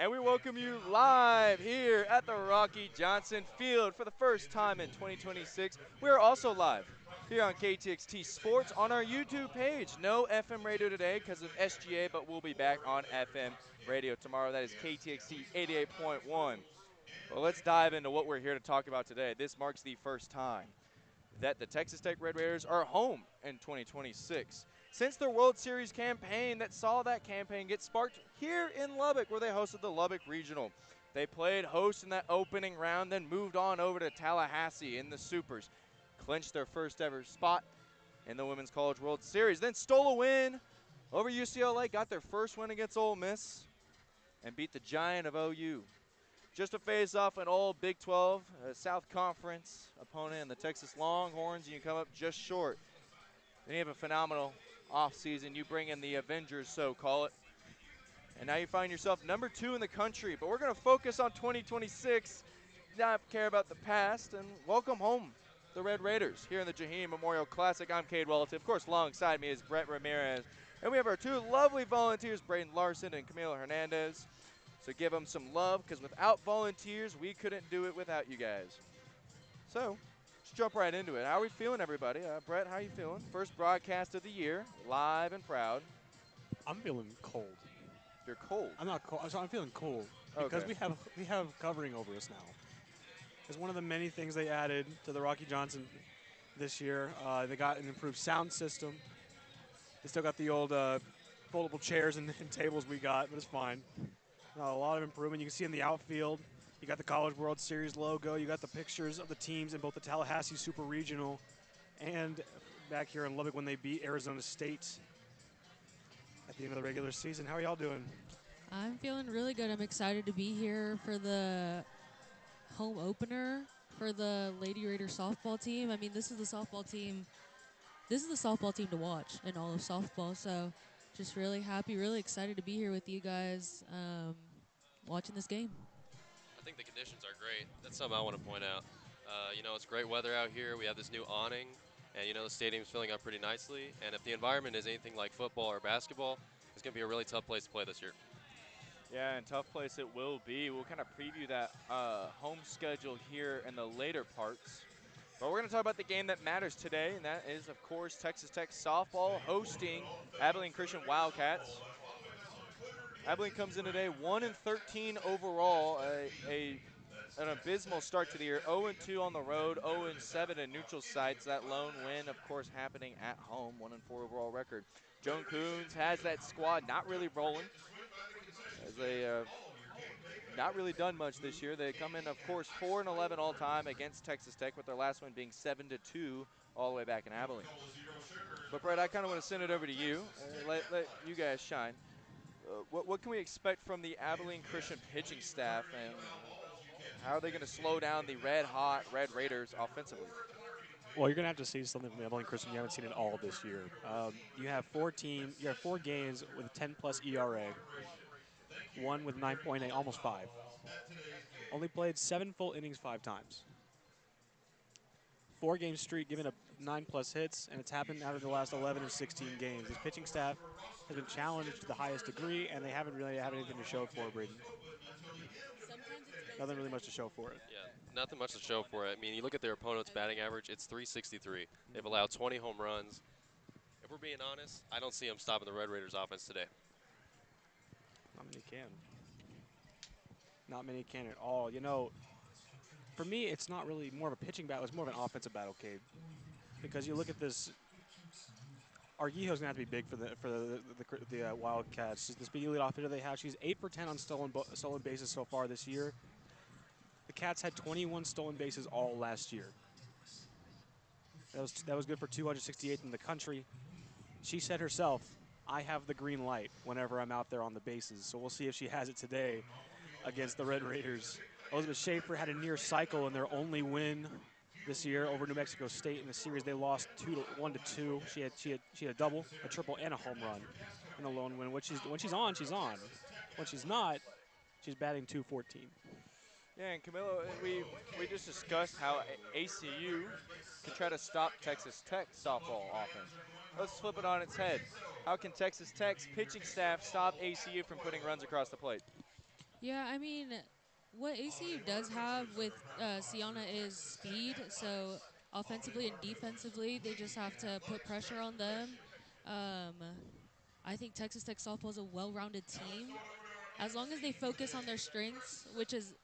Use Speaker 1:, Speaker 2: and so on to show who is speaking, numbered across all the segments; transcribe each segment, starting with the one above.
Speaker 1: And we welcome you live here at the Rocky Johnson Field for the first time in 2026. We are also live here on KTXT Sports on our YouTube page. No FM radio today because of SGA, but we'll be back on FM radio tomorrow. That is KTXT 88.1. Well, let's dive into what we're here to talk about today. This marks the first time that the Texas Tech Red Raiders are home in 2026. Since their World Series campaign that saw that campaign get sparked here in Lubbock, where they hosted the Lubbock Regional. They played host in that opening round, then moved on over to Tallahassee in the Supers, clinched their first ever spot in the Women's College World Series, then stole a win over UCLA, got their first win against Ole Miss, and beat the giant of OU. Just to face off an old Big 12 South Conference opponent in the Texas Longhorns, and you come up just short. Then you have a phenomenal offseason. You bring in the Avengers, so call it. And now you find yourself number 2 in the country. But we're going to focus on 2026, not care about the past, and welcome home the Red Raiders here in the Jaheim Memorial Classic. I'm Cade Welton. Of course, alongside me is Brett Ramirez. And we have our 2 lovely volunteers, Braden Larson and Camilo Hernandez. So give them some love, because without volunteers, we couldn't do it without you guys. So let's jump right into it. How are we feeling, everybody? Brett, how are you feeling? First broadcast of the year, live and proud.
Speaker 2: I'm feeling cold.
Speaker 1: You're cold.
Speaker 2: I'm not cold. I'm feeling cold because
Speaker 1: Okay.
Speaker 2: we have covering over us now. It's one of the many things they added to the Rocky Johnson this year. They got an improved sound system. They still got the old foldable chairs and tables we got, but it's fine. A lot of improvement. You can see in the outfield, you got the College World Series logo. You got the pictures of the teams in both the Tallahassee Super Regional and back here in Lubbock when they beat Arizona State at the end of the regular season. How are y'all doing?
Speaker 3: I'm feeling really good. I'm excited to be here for the home opener for the Lady Raider softball team. I mean, this is the softball team. This is the softball team to watch in all of softball. So, just really happy, really excited to be here with you guys, watching this game.
Speaker 4: I think the conditions are great. That's something I want to point out. It's great weather out here. We have this new awning, and the stadium's filling up pretty nicely. And if the environment is anything like football or basketball, it's going to be a really tough place to play this year.
Speaker 1: Yeah, and tough place it will be. We'll kind of preview that home schedule here in the later parts. But we're going to talk about the game that matters today, and that is, of course, Texas Tech softball hosting Abilene Christian Wildcats. Abilene comes in today 1-13 overall, an abysmal start to the year. 0-2 on the road, 0-7 in neutral sites. That lone win, of course, happening at home, 1-4 overall record. Joan Coons has that squad not really rolling, as they not really done much this year. They come in, of course, 4-11 all time against Texas Tech, with their last one being 7-2 all the way back in Abilene. But Brett, I kind of want to send it over to you. Let you guys shine. What can we expect from the Abilene Christian pitching staff, and how are they going to slow down the red-hot Red Raiders offensively?
Speaker 2: Well, you're going to have to see something from Abilene Christian you haven't seen at all this year. You have 4 games with a 10-plus ERA, one with 9.8, almost 5. Only played 7 full innings 5 times. 4-game streak, giving up 9-plus hits, and it's happened out of the last 11 of 16 games. This pitching staff has been challenged to the highest degree, and they haven't really had anything to show for it, Braden. Nothing really much to show for it.
Speaker 4: Yeah, nothing much to show for it. I mean, you look at their opponent's batting average, it's 363. They've allowed 20 home runs. If we're being honest, I don't see them stopping the Red Raiders offense today.
Speaker 2: Not many can. Not many can at all. For me, it's not really more of a pitching battle. It's more of an offensive battle, Cade. Because you look at this, Argijo's gonna have to be big for the Wildcats. Just the speedy leadoff hitter they have. She's 8 for 10 on stolen bases so far this year. The Cats had 21 stolen bases all last year. That was good for 268th in the country. She said herself, "I have the green light whenever I'm out there on the bases." So we'll see if she has it today against the Red Raiders. Elizabeth Schaefer had a near cycle in their only win this year over New Mexico State in the series. They lost 1-2. She had a double, a triple, and a home run in a lone win. When she's on, she's on. When she's not, she's batting .214.
Speaker 1: Yeah, and Camilo, we just discussed how ACU can try to stop Texas Tech softball offense. Let's flip it on its head. How can Texas Tech's pitching staff stop ACU from putting runs across the plate?
Speaker 3: Yeah, I mean, what ACU does have with Siana is speed. So offensively and defensively, they just have to put pressure on them. Um, I think Texas Tech softball is a well-rounded team. As long as they focus on their strengths, which is,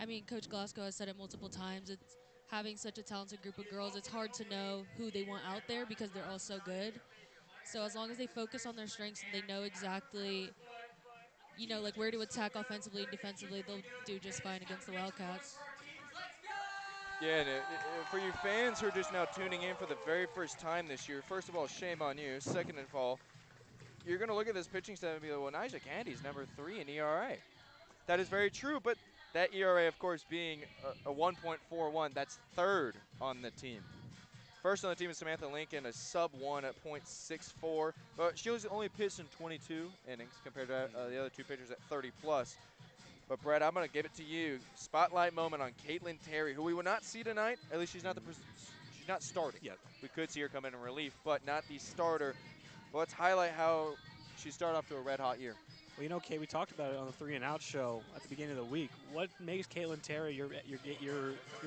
Speaker 3: I mean, Coach Glasgow has said it multiple times. It's having such a talented group of girls. It's hard to know who they want out there because they're all so good. So as long as they focus on their strengths and they know exactly, like where to attack offensively and defensively, they'll do just fine against the Wildcats.
Speaker 1: Yeah, and for you fans who are just now tuning in for the very first time this year, first of all, shame on you. Second of all, you're going to look at this pitching staff and be like, well, Nija Candy's number 3 in ERA. That is very true, but that ERA, of course, being a 1.41, that's third on the team. First on the team is Samantha Lincoln, a sub-1 at .64, but she was only pitched in 22 innings compared to the other two pitchers at 30+. But, Brett, I'm going to give it to you. Spotlight moment on Caitlin Terry, who we will not see tonight. At least she's not she's not starting.
Speaker 2: Yeah.
Speaker 1: We could see her come in relief, but not the starter. But let's highlight how she started off to a red-hot year.
Speaker 2: Well, Kay, we talked about it on the 3 and Out show at the beginning of the week. What makes Caitlin Terry your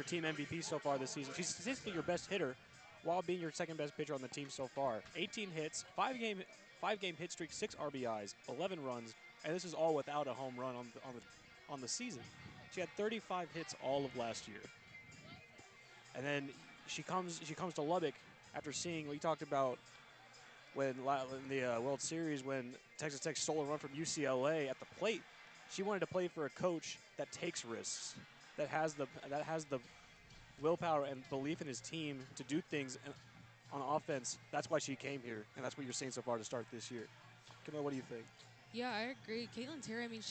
Speaker 2: team MVP so far this season? She's statistically your best hitter while being your second best pitcher on the team so far. 18 hits, 5-game hit streak, 6 RBIs, 11 runs, and this is all without a home run on the season. She had 35 hits all of last year. And then she comes to Lubbock after seeing what you talked about when in the World Series when Texas Tech stole a run from UCLA at the plate. She wanted to play for a coach that takes risks, that has the willpower and belief in his team to do things on offense. That's why she came here, and that's what you're seeing so far to start this year. Camille, what do you think?
Speaker 3: Yeah, I agree. Caitlin Terry, I mean,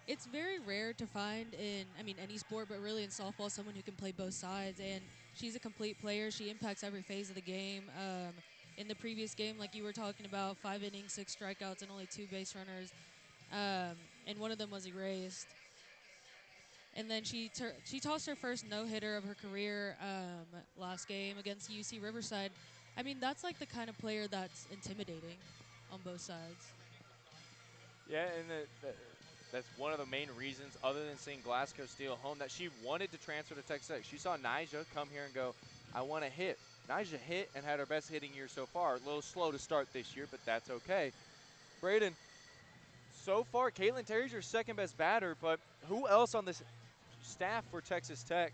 Speaker 3: it's very rare to find in, any sport, but really in softball, someone who can play both sides. And she's a complete player. She impacts every phase of the game. In the previous game, like you were talking about, 5 innings, 6 strikeouts, and only 2 base runners. And one of them was erased. And then she tossed her first no-hitter of her career last game against UC Riverside. I mean, that's like the kind of player that's intimidating on both sides.
Speaker 1: Yeah, and that's one of the main reasons, other than seeing Glasgow steal home, that she wanted to transfer to Texas Tech. She saw Nija come here and go, I want to hit. Nija hit and had her best hitting year so far. A little slow to start this year, but that's okay. Braden, so far, Caitlin Terry's your second best batter, but who else on this staff for Texas Tech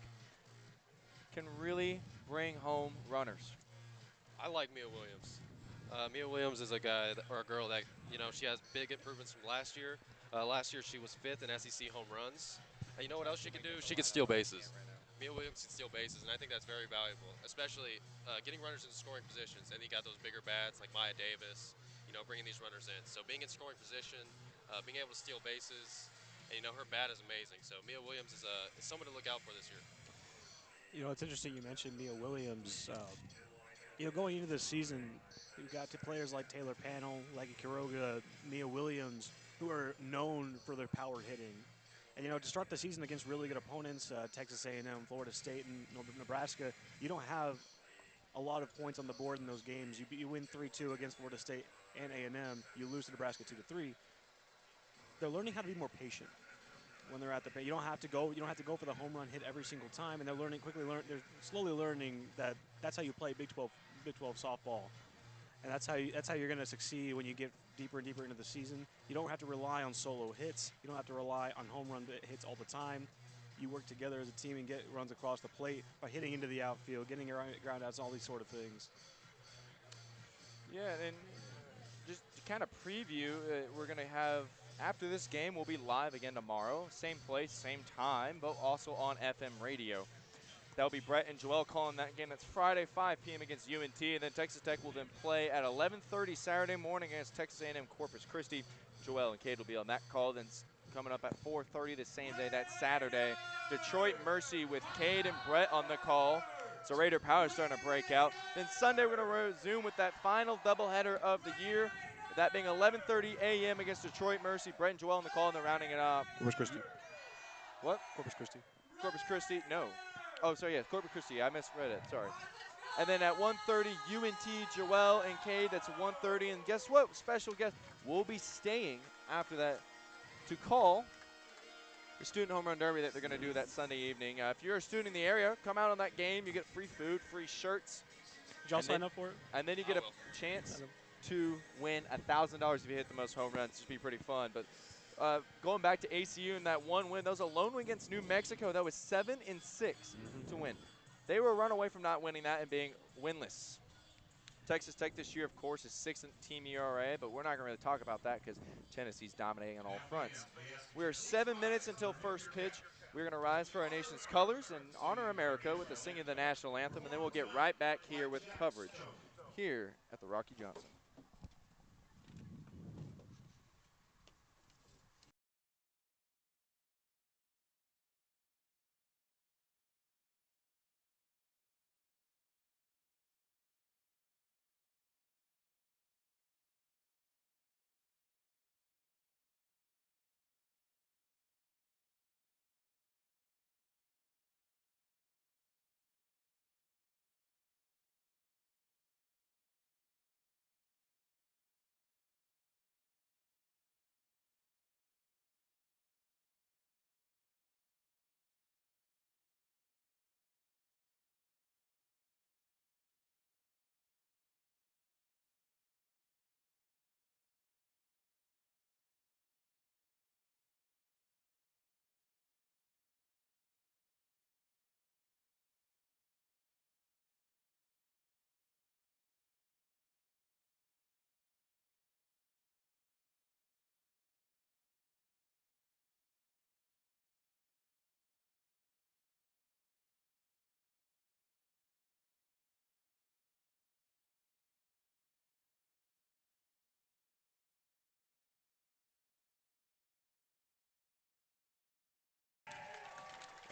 Speaker 1: can really bring home runners?
Speaker 4: I like Mia Williams. Mia Williams is a girl that, she has big improvements from last year. Last year she was 5th in SEC home runs. And you know what else she can do? She can steal bases. Mia Williams can steal bases, and I think that's very valuable, especially getting runners in scoring positions. And you got those bigger bats like Maya Davis, bringing these runners in. So being in scoring position, being able to steal bases, and, her bat is amazing. So Mia Williams is someone to look out for this year.
Speaker 2: It's interesting you mentioned Mia Williams. Going into this season, you've got players like Taylor Panel, like Quiroga, Mia Williams, who are known for their power hitting. And, to start the season against really good opponents, Texas A&M, Florida State, and Nebraska, you don't have a lot of points on the board in those games. You win 3-2 against Florida State and A&M. You lose to Nebraska 2-3. They're learning how to be more patient when they're at the plate. You don't have to go for the home run hit every single time, and they're slowly learning that that's how you play Big 12 softball. And that's how you're going to succeed when you get deeper and deeper into the season. You don't have to rely on solo hits. You don't have to rely on home run hits all the time. You work together as a team and get runs across the plate by hitting into the outfield, getting ground outs, all these sort of things.
Speaker 1: Yeah, and just to kind of preview, we're going to have, after this game, we'll be live again tomorrow. Same place, same time, but also on FM radio. That'll be Brett and Joel calling that game. That's Friday, 5 p.m. against UNT, and then Texas Tech will then play at 11:30 Saturday morning against Texas A&M Corpus Christi. Joel and Cade will be on that call. Then coming up at 4:30 the same day, that's Saturday, Detroit Mercy with Cade and Brett on the call. So Raider Power is starting to break out. Then Sunday we're going to resume with that final doubleheader of the year. That being 11:30 a.m. against Detroit Mercy. Brett and Joel on the call, and they're rounding it up.
Speaker 2: Corpus Christi.
Speaker 1: What?
Speaker 2: Corpus Christi.
Speaker 1: Corpus Christi? No. Oh, sorry, yes, Corpus Christi. I misread it. Sorry. And then at 1:30, UNT, Joel, and Cade. That's 1:30. And guess what? Special guest. We'll be staying after that to call your student home run derby that they're going to do that Sunday evening. If you're a student in the area, come out on that game. You get free food, free shirts.
Speaker 2: Did y'all
Speaker 1: And
Speaker 2: sign
Speaker 1: then-
Speaker 2: up for it?
Speaker 1: And then you get a chance to win $1,000 if you hit the most home runs. It should be pretty fun. But going back to ACU and that one win, that was a lone win against New Mexico. That was 7-6 to win. They were a run away from not winning that and being winless. Texas Tech this year, of course, is 6th in team ERA, but we're not going to really talk about that because Tennessee's dominating on all fronts. We are 7 minutes until first pitch. We're going to rise for our nation's colors and honor America with the singing of the national anthem, and then we'll get right back here with coverage here at the Rocky Johnson.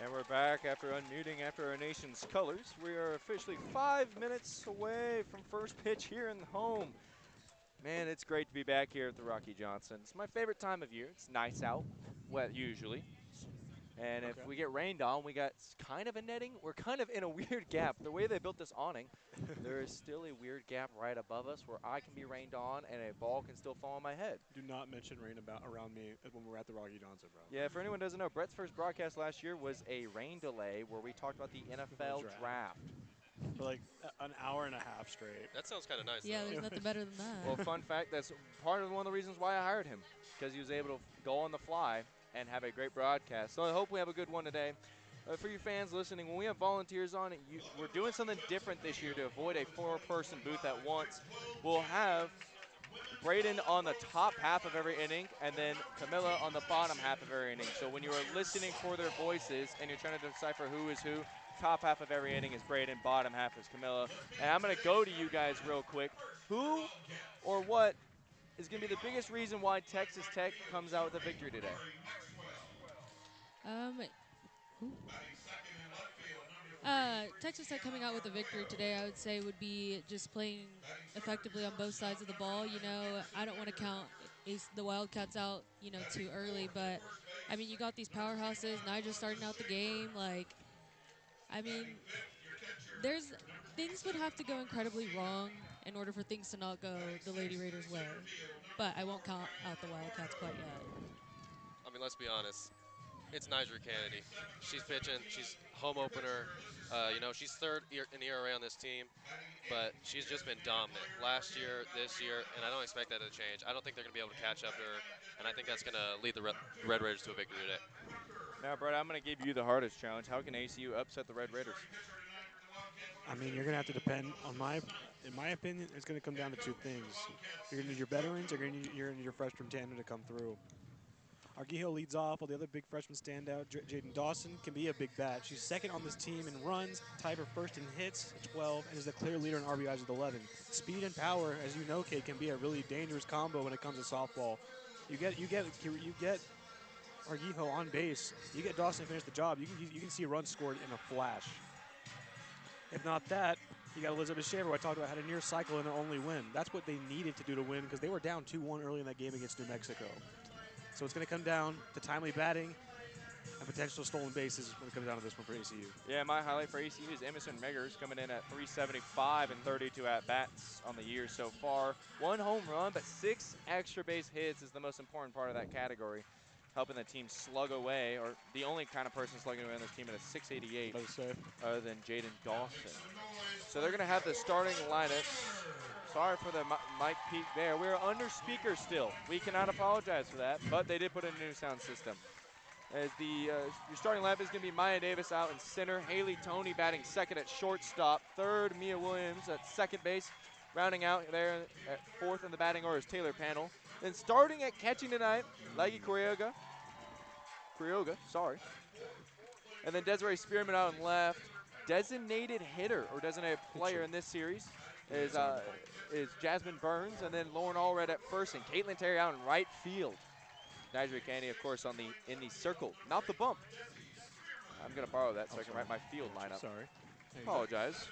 Speaker 1: And we're back after unmuting after our nation's colors. We are officially 5 minutes away from first pitch here in the home. Man, it's great to be back here at the Rocky Johnson. It's my favorite time of year. It's nice out, wet usually. And if we get rained on, we got kind of a netting. We're kind of in a weird gap. The way they built this awning, there is still a weird gap right above us where I can be rained on and a ball can still fall on my head.
Speaker 2: Do not mention rain around me when we're at the Rocky Johnson, bro.
Speaker 1: Yeah, for anyone who doesn't know, Brett's first broadcast last year was a rain delay where we talked about the NFL draft.
Speaker 2: For like an hour and a half straight.
Speaker 4: That sounds kind of nice.
Speaker 3: Yeah,
Speaker 4: though.
Speaker 3: there's nothing better than that.
Speaker 1: Well, fun fact, that's part of one of the reasons why I hired him, because he was able to go on the fly and have a great broadcast. So I hope we have a good one today. For you fans listening, when we have volunteers on, we're doing something different this year to avoid a 4-person booth at once. We'll have Braden on the top half of every inning, and then Camilla on the bottom half of every inning. So when you are listening for their voices and you're trying to decipher who is who, top half of every inning is Braden, bottom half is Camilla. And I'm going to go to you guys real quick. Who or what is going to be the biggest reason why Texas Tech comes out with a victory today?
Speaker 3: Texas Tech coming out with a victory today, I would say, would be just playing effectively on both sides of the ball. You know, I don't want to count the Wildcats out, too early, but I mean, you got these powerhouses. Niger starting out the game, I mean, things would have to go incredibly wrong in order for things to not go the Lady Raiders' way. But I won't count out the Wildcats quite yet.
Speaker 4: I mean, let's be honest. It's Niger Kennedy. She's pitching. She's home opener. She's third in ERA on this team, but she's just been dominant last year, this year, and I don't expect that to change. I don't think they're going to be able to catch up to her, and I think that's going to lead the Red Raiders to a victory today.
Speaker 1: Now, Brett, I'm going to give you the hardest challenge. How can ACU upset the Red Raiders?
Speaker 2: I mean, you're going to have to depend on in my opinion, it's going to come down to two things. You're going to need your veterans, or you're going to need your freshman tandem to come through. Argijo leads off, while the other big freshmen stand out. Jaden Dawson can be a big bat. She's second on this team in runs, tied for first in hits at 12, and is the clear leader in RBIs with 11. Speed and power, as you know, Kate, can be a really dangerous combo when it comes to softball. You get Argijo on base. You get Dawson to finish the job. You can see runs scored in a flash. If not that, you got Elizabeth Shaver, who I talked about, had a near cycle and their only win. That's what they needed to do to win because they were down 2-1 early in that game against New Mexico. So it's going to come down to timely batting and potential stolen bases when it comes down to this one for ACU.
Speaker 1: Yeah, my highlight for ACU is Emerson Meggers coming in at 375 and 32 at-bats on the year so far. 1 home run, but 6 extra base hits is the most important part of that category. helping the team slug away, or the only kind of person slugging away on this team at a 688 other than Jaden Dawson. So they're going to have the starting lineup. Sorry for the mic peak there. We're under speaker still. We cannot apologize for that, but they did put in a new sound system. As your starting lineup is going to be Maya Davis out in center, Haley Toney batting second at shortstop, third Mia Williams at second base, rounding out there at fourth in the batting order is Taylor Panel. Then starting at catching tonight, Leggy Corioga, sorry. And then Desiree Spearman out in left. Designated hitter or designated player in this series is Jasmine Burns, and then Lauren Allred at first, and Caitlin Terry out in right field. Nigeria Candy, of course, in the circle, not the bump. I'm gonna borrow that so I can write my field lineup.
Speaker 2: Sorry.
Speaker 1: Apologize.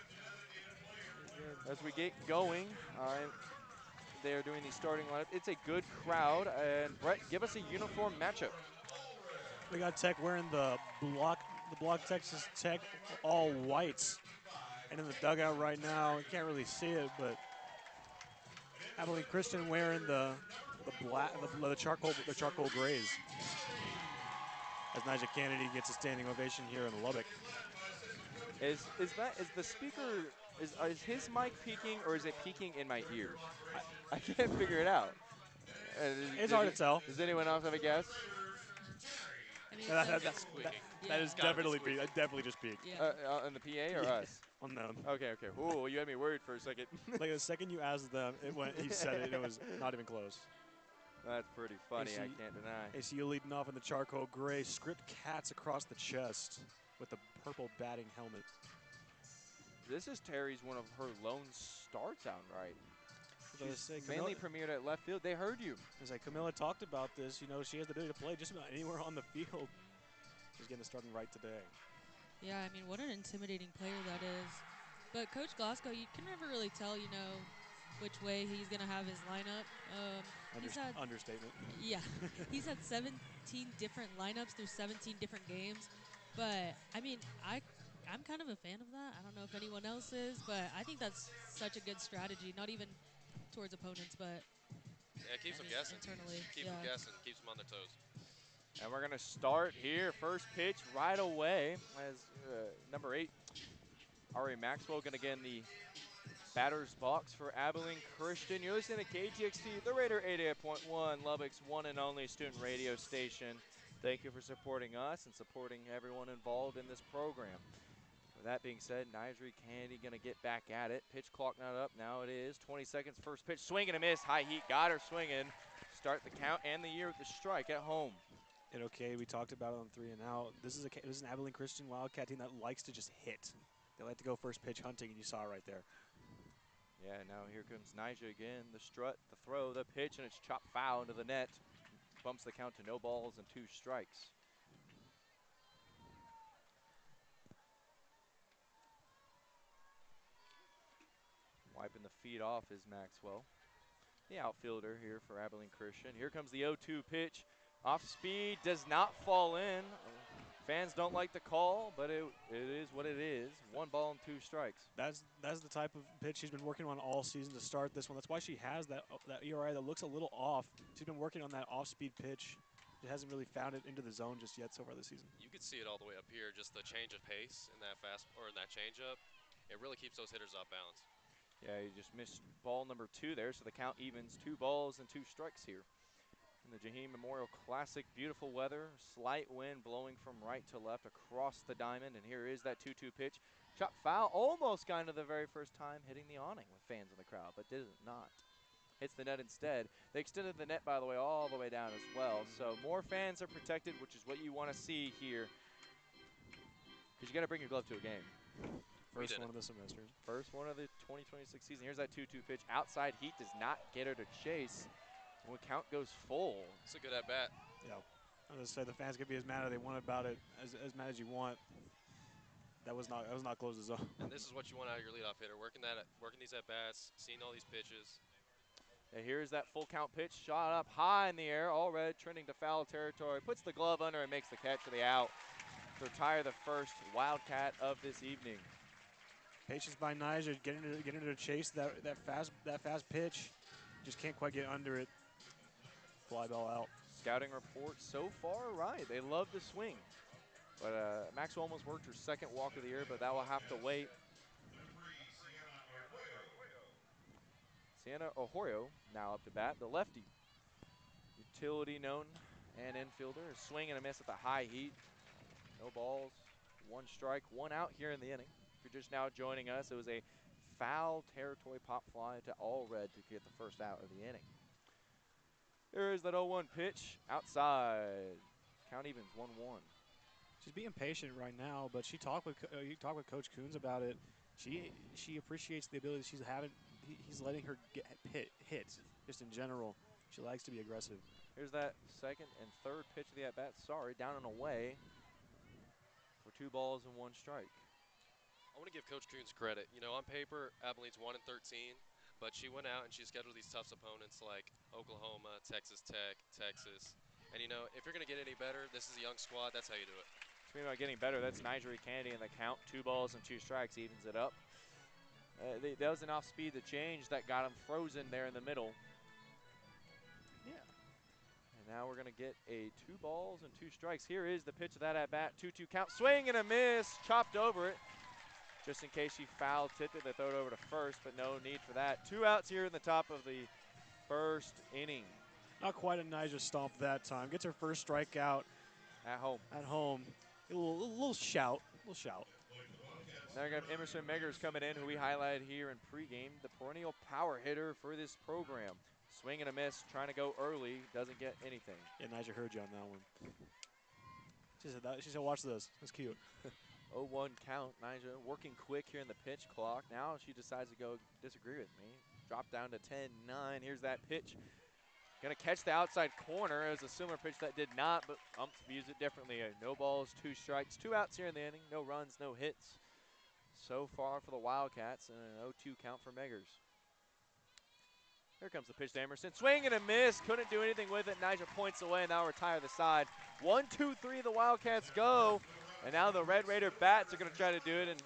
Speaker 1: As we get going, they are doing the starting lineup. It's a good crowd, and Brett, give us a uniform matchup.
Speaker 2: We got Tech wearing the block Texas Tech all whites. And in the dugout right now, you can't really see it, but Abilene Christian wearing the charcoal grays. As Nigel Kennedy gets a standing ovation here in Lubbock.
Speaker 1: Is the speaker, is his mic peaking or is it peaking in my ears? I can't figure it out.
Speaker 2: It's hard to tell.
Speaker 1: Does anyone else have a guess?
Speaker 3: I mean,
Speaker 2: that is definitely peaked. That definitely just peaked.
Speaker 3: Yeah.
Speaker 1: On the PA or us?
Speaker 2: On them.
Speaker 1: Okay. Ooh, you had me worried for a second.
Speaker 2: Like the second you asked them, he said it, and it was not even close.
Speaker 1: That's pretty funny, I can't deny.
Speaker 2: ACU leading off in the charcoal gray, script cats across the chest with the purple batting helmet.
Speaker 1: This is Terry's one of her lone starts outright. She's mainly premiered at left field. They heard you.
Speaker 2: As Camilla talked about this, she has the ability to play just about anywhere on the field. She's getting starting right today.
Speaker 3: Yeah, I mean, what an intimidating player that is. But Coach Glasgow, you can never really tell, which way he's going to have his lineup.
Speaker 2: Understatement.
Speaker 3: Yeah, he's had 17 different lineups through 17 different games. But, I mean, I'm kind of a fan of that. I don't know if anyone else is, but I think that's such a good strategy, not even towards opponents, but
Speaker 4: yeah, it keeps them guessing.
Speaker 3: Internally.
Speaker 4: Keeps them guessing, keeps them on their toes.
Speaker 1: And we're going to start here. First pitch right away as number 8, Ari Maxwell, going to get in the batter's box for Abilene Christian. You're listening to KTXT, the Raider 88.1, Lubbock's one and only student radio station. Thank you for supporting us and supporting everyone involved in this program. With that being said, Nigeria Candy going to get back at it. Pitch clock not up. Now it is 20 seconds. First pitch, swing and a miss. High heat, got her swinging. Start the count and the year with the strike at home.
Speaker 2: And okay, we talked about it on 3 and out. This is an Abilene Christian Wildcat team that likes to just hit. They like to go first pitch hunting, and you saw it right there.
Speaker 1: Yeah, now here comes Nyjah again. The strut, the throw, the pitch, and it's chopped foul into the net. Bumps the count to no balls and 2 strikes. Wiping the feet off is Maxwell. The outfielder here for Abilene Christian. Here comes the 0-2 pitch. Off speed, does not fall in. Fans don't like the call, but it is what it is. 1 ball and 2 strikes.
Speaker 2: That's the type of pitch she's been working on all season to start this one. That's why she has that ERA that looks a little off. She's been working on that off-speed pitch. It hasn't really found it into the zone just yet so far this season.
Speaker 4: You could see it all the way up here, just the change of pace in that in that changeup. It really keeps those hitters off balance.
Speaker 1: Yeah, you just missed ball number 2 there, so the count evens 2 balls and 2 strikes here. In the Jaheen Memorial Classic, beautiful weather, slight wind blowing from right to left across the diamond, and here is that 2-2 pitch. Chop foul, almost kind of the very first time hitting the awning with fans in the crowd, but did not. Hits the net instead. They extended the net, by the way, all the way down as well, so more fans are protected, which is what you want to see here, because you got to bring your glove to a game.
Speaker 2: First one of the semester.
Speaker 1: First one of the 2026 season. Here's that 2-2 pitch. Outside heat does not get her to chase. When count goes full.
Speaker 4: It's a good at-bat.
Speaker 2: Yeah. I was going to say, the fans can be as mad as they want about it, as mad as you want. That was not close to zone.
Speaker 4: And this is what you want out of your leadoff hitter, working these at-bats, seeing all these pitches.
Speaker 1: And here's that full count pitch. Shot up high in the air. All red, trending to foul territory. Puts the glove under and makes the catch for the out. To retire the first Wildcat of this evening.
Speaker 2: Patience by Nyjah, getting her to chase that fast pitch. Just can't quite get under it. Fly ball out.
Speaker 1: scouting report so far right. They love the swing. But Maxwell almost worked her second walk of the year, but that will have to wait. Sienna Ohorio now up to bat. The lefty, utility known and infielder, is swing and a miss at the high heat. No balls, 1 strike, 1 out here in the inning. If you're just now joining us, it was a foul territory pop fly to all red to get the first out of the inning. There is that 0-1 pitch outside. Count evens 1-1.
Speaker 2: She's being patient right now, but you talk with Coach Coons about it. She appreciates the ability she's having. He's letting her get hit just in general. She likes to be aggressive.
Speaker 1: Here's that second and third pitch of the at-bat. Sorry, down and away for 2 balls and 1 strike.
Speaker 4: I want to give Coach Coons credit. You know, on paper, Abilene's 1-13, but she went out and she scheduled these tough opponents like Oklahoma, Texas Tech, Texas. And, you know, if you're going to get any better, this is a young squad. That's how you do it.
Speaker 1: Speaking about getting better, that's Nigeria Kennedy in the count. 2 balls and 2 strikes, evens it up. That was an off-speed to change that got him frozen there in the middle.
Speaker 2: Yeah.
Speaker 1: And now we're going to get a 2 balls and 2 strikes. Here is the pitch of that at-bat. 2-2 count. Swing and a miss. Chopped over it. Just in case she foul tipped it, they throw it over to first, but no need for that. 2 outs here in the top of the first inning.
Speaker 2: Not quite a Niger stomp that time. Gets her first strikeout
Speaker 1: At home.
Speaker 2: at home. A little shout. Little shout.
Speaker 1: Now we got Emerson Meggers coming in, who we highlighted here in pregame, the perennial power hitter for this program. Swing and a miss, trying to go early, doesn't get anything.
Speaker 2: Yeah, Niger heard you on that one. She said, watch this. That's cute.
Speaker 1: 0-1 count. Nyjah working quick here in the pitch clock. Now she decides to go disagree with me. Drop down to 10-9. Here's that pitch. Gonna catch the outside corner. It was a similar pitch that did not, but umps views it differently. No balls, 2 strikes, 2 outs here in the inning. No runs, no hits so far for the Wildcats, and an 0-2 count for Meggers. Here comes the pitch to Emerson. Swing and a miss. Couldn't do anything with it. Nyjah points away and now retire the side. 1-2-3, the Wildcats go. And now the Red Raider bats are going to try to do it, and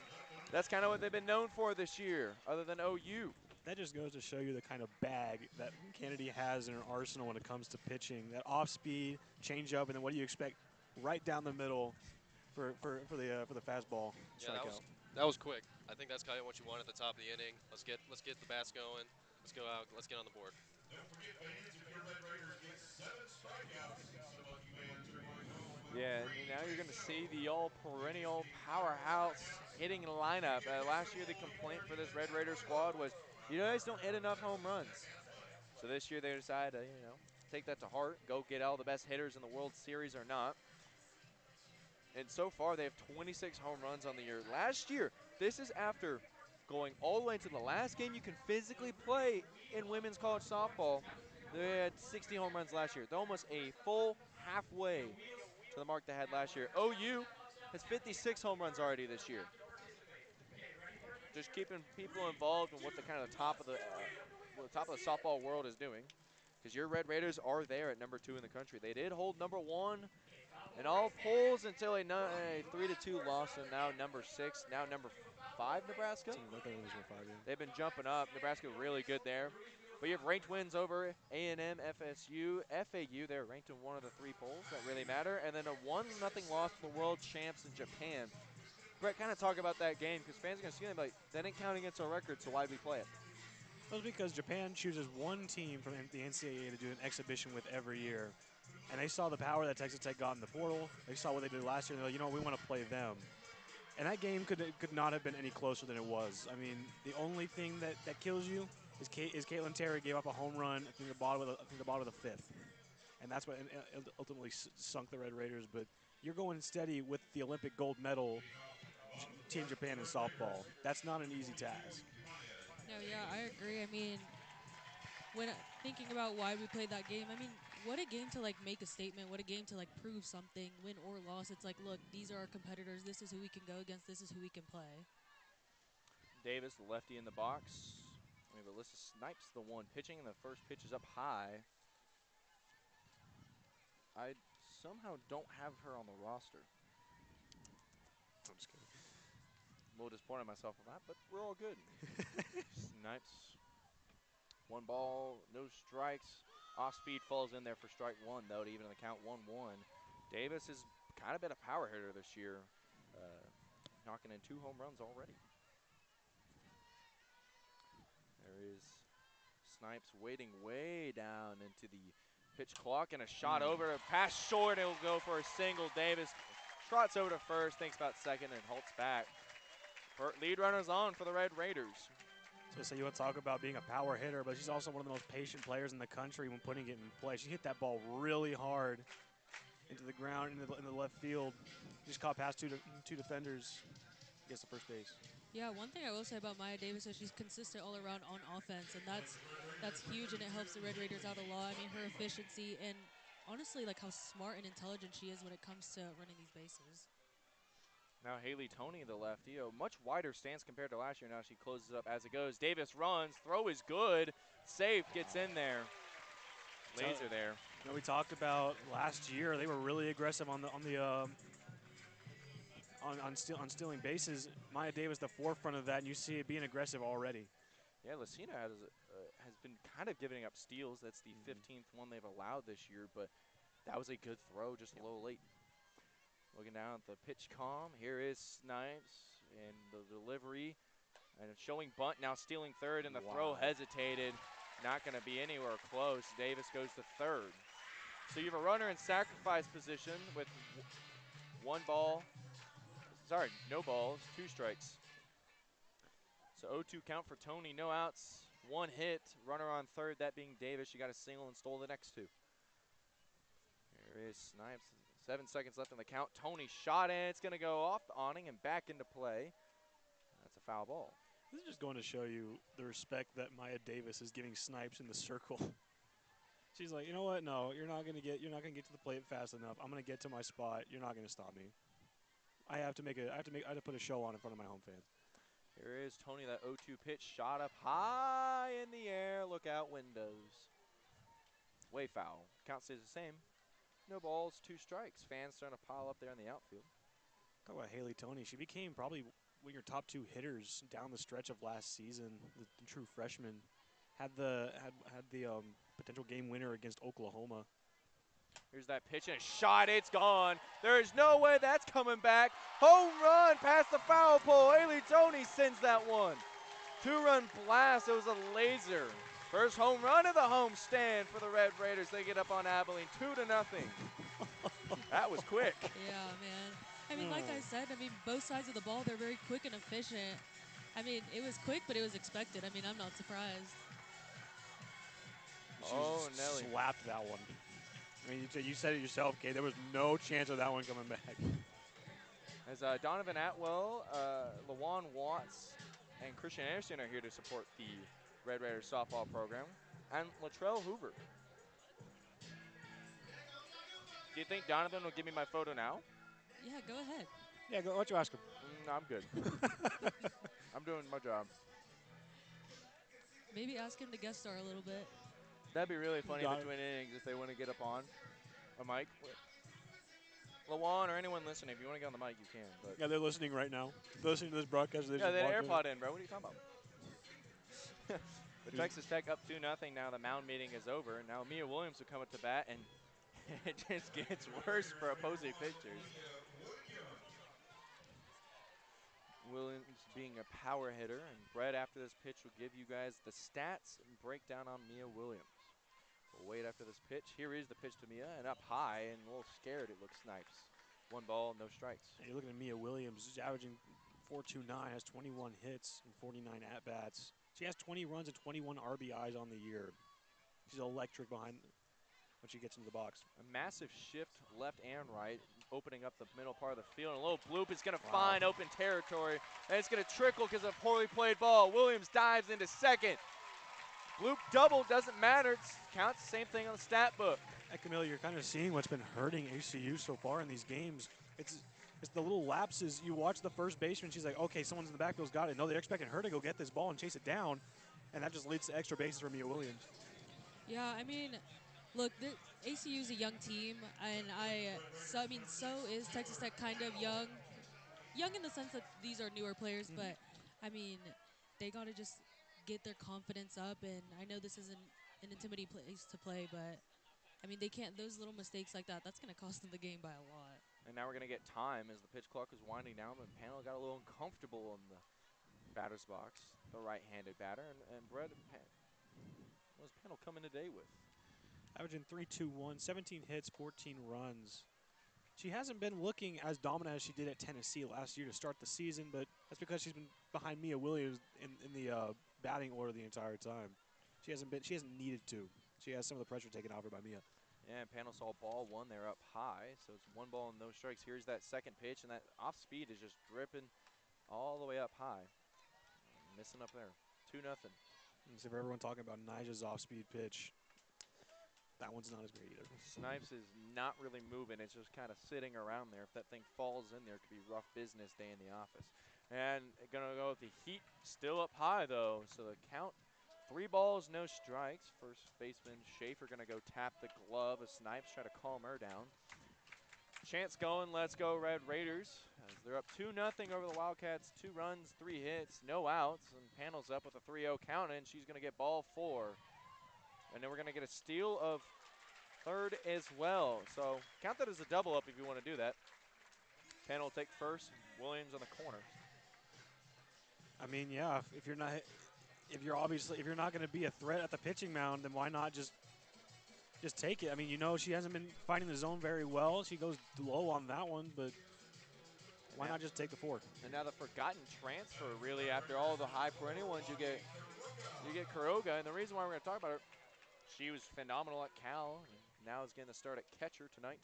Speaker 1: that's kind of what they've been known for this year, other than OU.
Speaker 2: That just goes to show you the kind of bag that Kennedy has in her arsenal when it comes to pitching. That off-speed, change-up, and then what do you expect right down the middle for the fastball
Speaker 4: Yeah,
Speaker 2: strikeout.
Speaker 4: that was quick. I think that's kind of what you want at the top of the inning. Let's get the bats going. Let's go out. Let's get on the board.
Speaker 1: Yeah, and now you're going to see the all-perennial powerhouse hitting lineup. Last year, the complaint for this Red Raider squad was, you guys don't hit enough home runs. So this year they decided to, take that to heart, go get all the best hitters in the World Series or not. And so far, they have 26 home runs on the year. Last year, this is after going all the way to the last game you can physically play in women's college softball. They had 60 home runs last year. They're almost a full halfway to the mark they had last year. OU has 56 home runs already this year. Just keeping people involved in what the kind of top of the softball world is doing, because your Red Raiders are there at number 2 in the country. They did hold number 1 in all polls until a 3-2 loss, and now number 6, now number 5 Nebraska. They've been jumping up. Nebraska really good there. But you have ranked wins over A&M, FSU, FAU. They're ranked in one of the 3 polls that really matter. And then a 1-0 loss to the world champs in Japan. Brett, kind of talk about that game, because fans are going to see them like, that didn't count against our record, so why'd we play it?
Speaker 2: Well, it's because Japan chooses one team from the NCAA to do an exhibition with every year. And they saw the power that Texas Tech got in the portal. They saw what they did last year, and they're like, we want to play them. And that game could not have been any closer than it was. I mean, the only thing that kills you is Caitlin Terry gave up a home run at the bottom of the 5th. And that's what ultimately sunk the Red Raiders. But you're going steady with the Olympic gold medal Team Japan in softball. That's not an easy task.
Speaker 3: No, yeah, I agree. I mean, when thinking about why we played that game, I mean, what a game to, make a statement. What a game to, prove something, win or loss. It's like, look, these are our competitors. This is who we can go against. This is who we can play.
Speaker 1: Davis, the lefty in the box. We have Alyssa Snipes, the one pitching, and the first pitch is up high. I somehow don't have her on the roster.
Speaker 2: I'm just kidding.
Speaker 1: A little disappointed in myself on that, but we're all good. Snipes, 1 ball, no strikes. Off speed falls in there for strike one, though, to even the count 1-1. Davis has kind of been a power hitter this year, knocking in 2 home runs already. There is Snipes waiting way down into the pitch clock, and a shot over, a pass short, it'll go for a single. Davis trots over to first, thinks about second, and halts back. Lead runners on for the Red Raiders.
Speaker 2: So you want to talk about being a power hitter, but she's also one of the most patient players in the country when putting it in play. She hit that ball really hard into the ground in the left field. Just caught past two defenders, gets the first base.
Speaker 3: Yeah, one thing I will say about Maya Davis is she's consistent all around on offense, and that's huge, and it helps the Red Raiders out a lot. I mean, her efficiency and honestly, like how smart and intelligent she is when it comes to running these bases.
Speaker 1: Now Haley Toney, the lefty, a much wider stance compared to last year. Now she closes up as it goes. Davis runs, throw is good, safe, gets in there. Laser there.
Speaker 2: You know, we talked about last year they were really aggressive on stealing bases. Maya Davis the forefront of that, and you see it being aggressive already.
Speaker 1: Yeah, Lucina has been kind of giving up steals. That's the 15th one they've allowed this year, but that was a good throw, just a little late. Looking down at the pitch calm, here is Snipes and the delivery, and showing bunt, now stealing third, and the throw hesitated. Not going to be anywhere close. Davis goes to third. So you have a runner in sacrifice position with no balls, 2 strikes. So 0-2 count for Toney, no outs, 1 hit, runner on third, that being Davis. She got a single and stole the next 2. Here is Snipes, 7 seconds left on the count. Toney shot, and it's going to go off the awning and back into play. That's a foul ball.
Speaker 2: This is just going to show you the respect that Maya Davis is giving Snipes in the circle. She's like, you know what? No, you're not gonna get to the plate fast enough. I'm gonna get to my spot. You're not gonna stop me. I have to put a show on in front of my home fans.
Speaker 1: Here is Toney, that 0-2 pitch, shot up high in the air. Look out windows. Way foul. Count stays the same. No balls, 2 strikes. Fans starting to pile up there in the outfield.
Speaker 2: Talk about Haley Toney. She became probably one of your top 2 hitters down the stretch of last season. The true freshman had the potential game winner against Oklahoma.
Speaker 1: Here's that pitch and a shot. It's gone. There is no way that's coming back. Home run past the foul pole. Haley Toney sends that one. 2-run blast. It was a laser. First home run of the home stand for the Red Raiders. They get up on Abilene 2-0. That was quick.
Speaker 3: Yeah, man. I mean, like I said, both sides of the ball, they're very quick and efficient. I mean, it was quick, but it was expected. I mean, I'm not surprised.
Speaker 2: She slapped that one. I mean, you said it yourself, Kay. There was no chance of that one coming back.
Speaker 1: As Donovan Atwell, LaJuan Watts, and Christian Anderson are here to support the Red Raiders softball program, and Latrell Hoover. Do you think Donovan will give me my photo now?
Speaker 3: Yeah, go ahead.
Speaker 2: Yeah, go. Why don't you ask him?
Speaker 1: No, I'm good. I'm doing my job.
Speaker 3: Maybe ask him to guest star a little bit.
Speaker 1: That'd be really funny between innings if they want to get up on a mic. LaJuan or anyone listening, if you want to get on the mic, you can. But
Speaker 2: yeah, they're listening right now. They're listening to this broadcast.
Speaker 1: yeah, they had an AirPod in, bro. What are you talking about? The Texas Tech up 2-0 now. The mound meeting is over. Now Mia Williams will come up to bat, and it just gets worse for opposing pitchers. Williams being a power hitter, and Brett after this pitch will give you guys the stats and breakdown on Mia Williams. We'll wait after this pitch. Here is the pitch to Mia, and up high, and a little scared it looks Snipes. 1 ball, no strikes.
Speaker 2: You're looking at Mia Williams. She's averaging .429, has 21 hits and 49 at-bats. She has 20 runs and 21 RBIs on the year. She's electric behind when she gets into the box.
Speaker 1: A massive shift left and right, opening up the middle part of the field. And a little bloop is going to find open territory, and it's going to trickle because of a poorly played ball. Williams dives into second. Bloop double, doesn't matter. It counts the same thing on the stat book.
Speaker 2: Hey, Camille, you're kind of seeing what's been hurting ACU so far in these games. It's the little lapses. You watch the first baseman, she's like, okay, someone's in the backfield's got it. No, they're expecting her to go get this ball and chase it down, and that just leads to extra bases for Mia Williams.
Speaker 3: Yeah, I mean, look, ACU is a young team, and so is Texas Tech, kind of young. Young in the sense that these are newer players, but, I mean, they got to just get their confidence up, and I know this isn't an intimidating place to play, but I mean, they can't. Those little mistakes like that, that's going to cost them the game by a lot.
Speaker 1: And now we're going to get time as the pitch clock is winding down. The panel got a little uncomfortable in the batter's box, the right-handed batter. And Brett, what was panel coming today with?
Speaker 2: Averaging 3.21, 17 hits, 14 runs. She hasn't been looking as dominant as she did at Tennessee last year to start the season, but that's because she's been behind Mia Williams in the batting order the entire time. She hasn't needed to. She has some of the pressure taken off her by Mia.
Speaker 1: Yeah, and panel saw ball one. They're up high, so it's 1 ball and no strikes. Here's that second pitch, and that off speed is just dripping all the way up high. Missing up there. 2-0.
Speaker 2: So for everyone talking about Nija's off-speed pitch, that one's not as great either.
Speaker 1: Snipes is not really moving. It's just kind of sitting around there. If that thing falls in there, it could be rough business day in the office. And going to go with the heat still up high, though. So the count, 3 balls, no strikes. First baseman Schaefer going to go tap the glove of Snipes, try to calm her down. Chance going, let's go Red Raiders. As they're up 2-0 over the Wildcats. 2 runs, 3 hits, no outs. And Panel's up with a 3-0 count, and she's going to get ball 4. And then we're going to get a steal of third as well. So count that as a double up if you want to do that. Panel will take first, Williams on the corner.
Speaker 2: I mean, yeah, if you're not going to be a threat at the pitching mound, then why not just take it? I mean, you know, she hasn't been finding the zone very well. She goes low on that one, but why not just take the 4?
Speaker 1: And now the forgotten transfer, really, after all the high perennial ones, you get Kuroga. And the reason why we're going to talk about her, she was phenomenal at Cal, and now is getting the start at catcher tonight.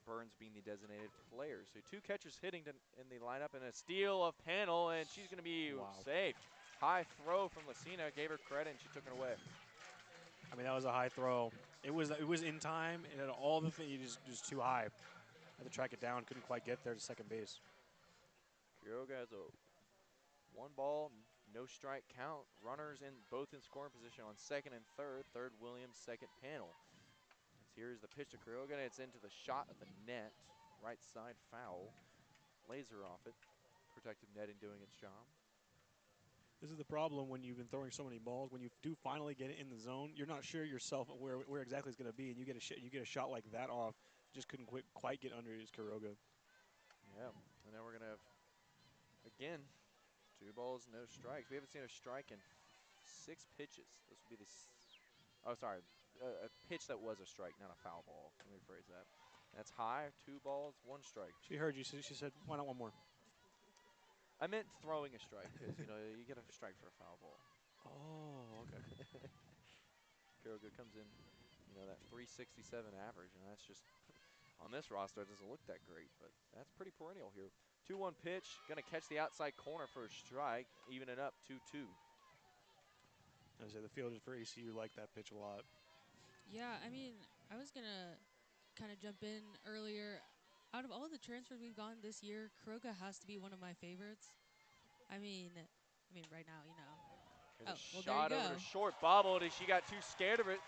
Speaker 1: Burns being the designated player. So 2 catchers hitting in the lineup, and a steal of Panel, and she's going to be safe. High throw from Lucina, gave her credit, and she took it away.
Speaker 2: I mean, that was a high throw. It was in time, and all the things just too high. Had to track it down, couldn't quite get there to second base.
Speaker 1: Kuroga has a 1 ball, no strike count. Runners both in scoring position on second and third. Third Williams, second Panel. Here's the pitch to Kuroga, and it's into the shot of the net. Right side foul. Laser off it. Protective netting doing its job.
Speaker 2: This is the problem when you've been throwing so many balls. When you do finally get it in the zone, you're not sure yourself where exactly it's going to be, and you get a shot like that off. Just couldn't quite get under his Kuroga.
Speaker 1: Yeah, and then we're going to have, again, 2 balls, no strikes. We haven't seen a strike in 6 pitches. This will be a pitch that was a strike, not a foul ball. Let me rephrase that. That's high, 2 balls, 1 strike.
Speaker 2: She heard you. She said, why not 1 more?
Speaker 1: I meant throwing a strike because, you know, you get a strike for a foul ball.
Speaker 2: Oh, okay.
Speaker 1: Kuroga comes in, you know, that 367 average, and that's just, on this roster, it doesn't look that great, but that's pretty perennial here. 2-1 pitch, going to catch the outside corner for a strike, even it up 2-2.
Speaker 2: I say the fielders for ACU like that pitch a lot.
Speaker 3: Yeah, I mean, I was going to kind of jump in earlier. Out of all the transfers we've gotten this year, Kuroga has to be one of my favorites. I mean, right now, you know.
Speaker 1: There's
Speaker 3: Oh,
Speaker 1: a shot
Speaker 3: there you
Speaker 1: over
Speaker 3: go.
Speaker 1: to short, bobbled, and she got too scared of it.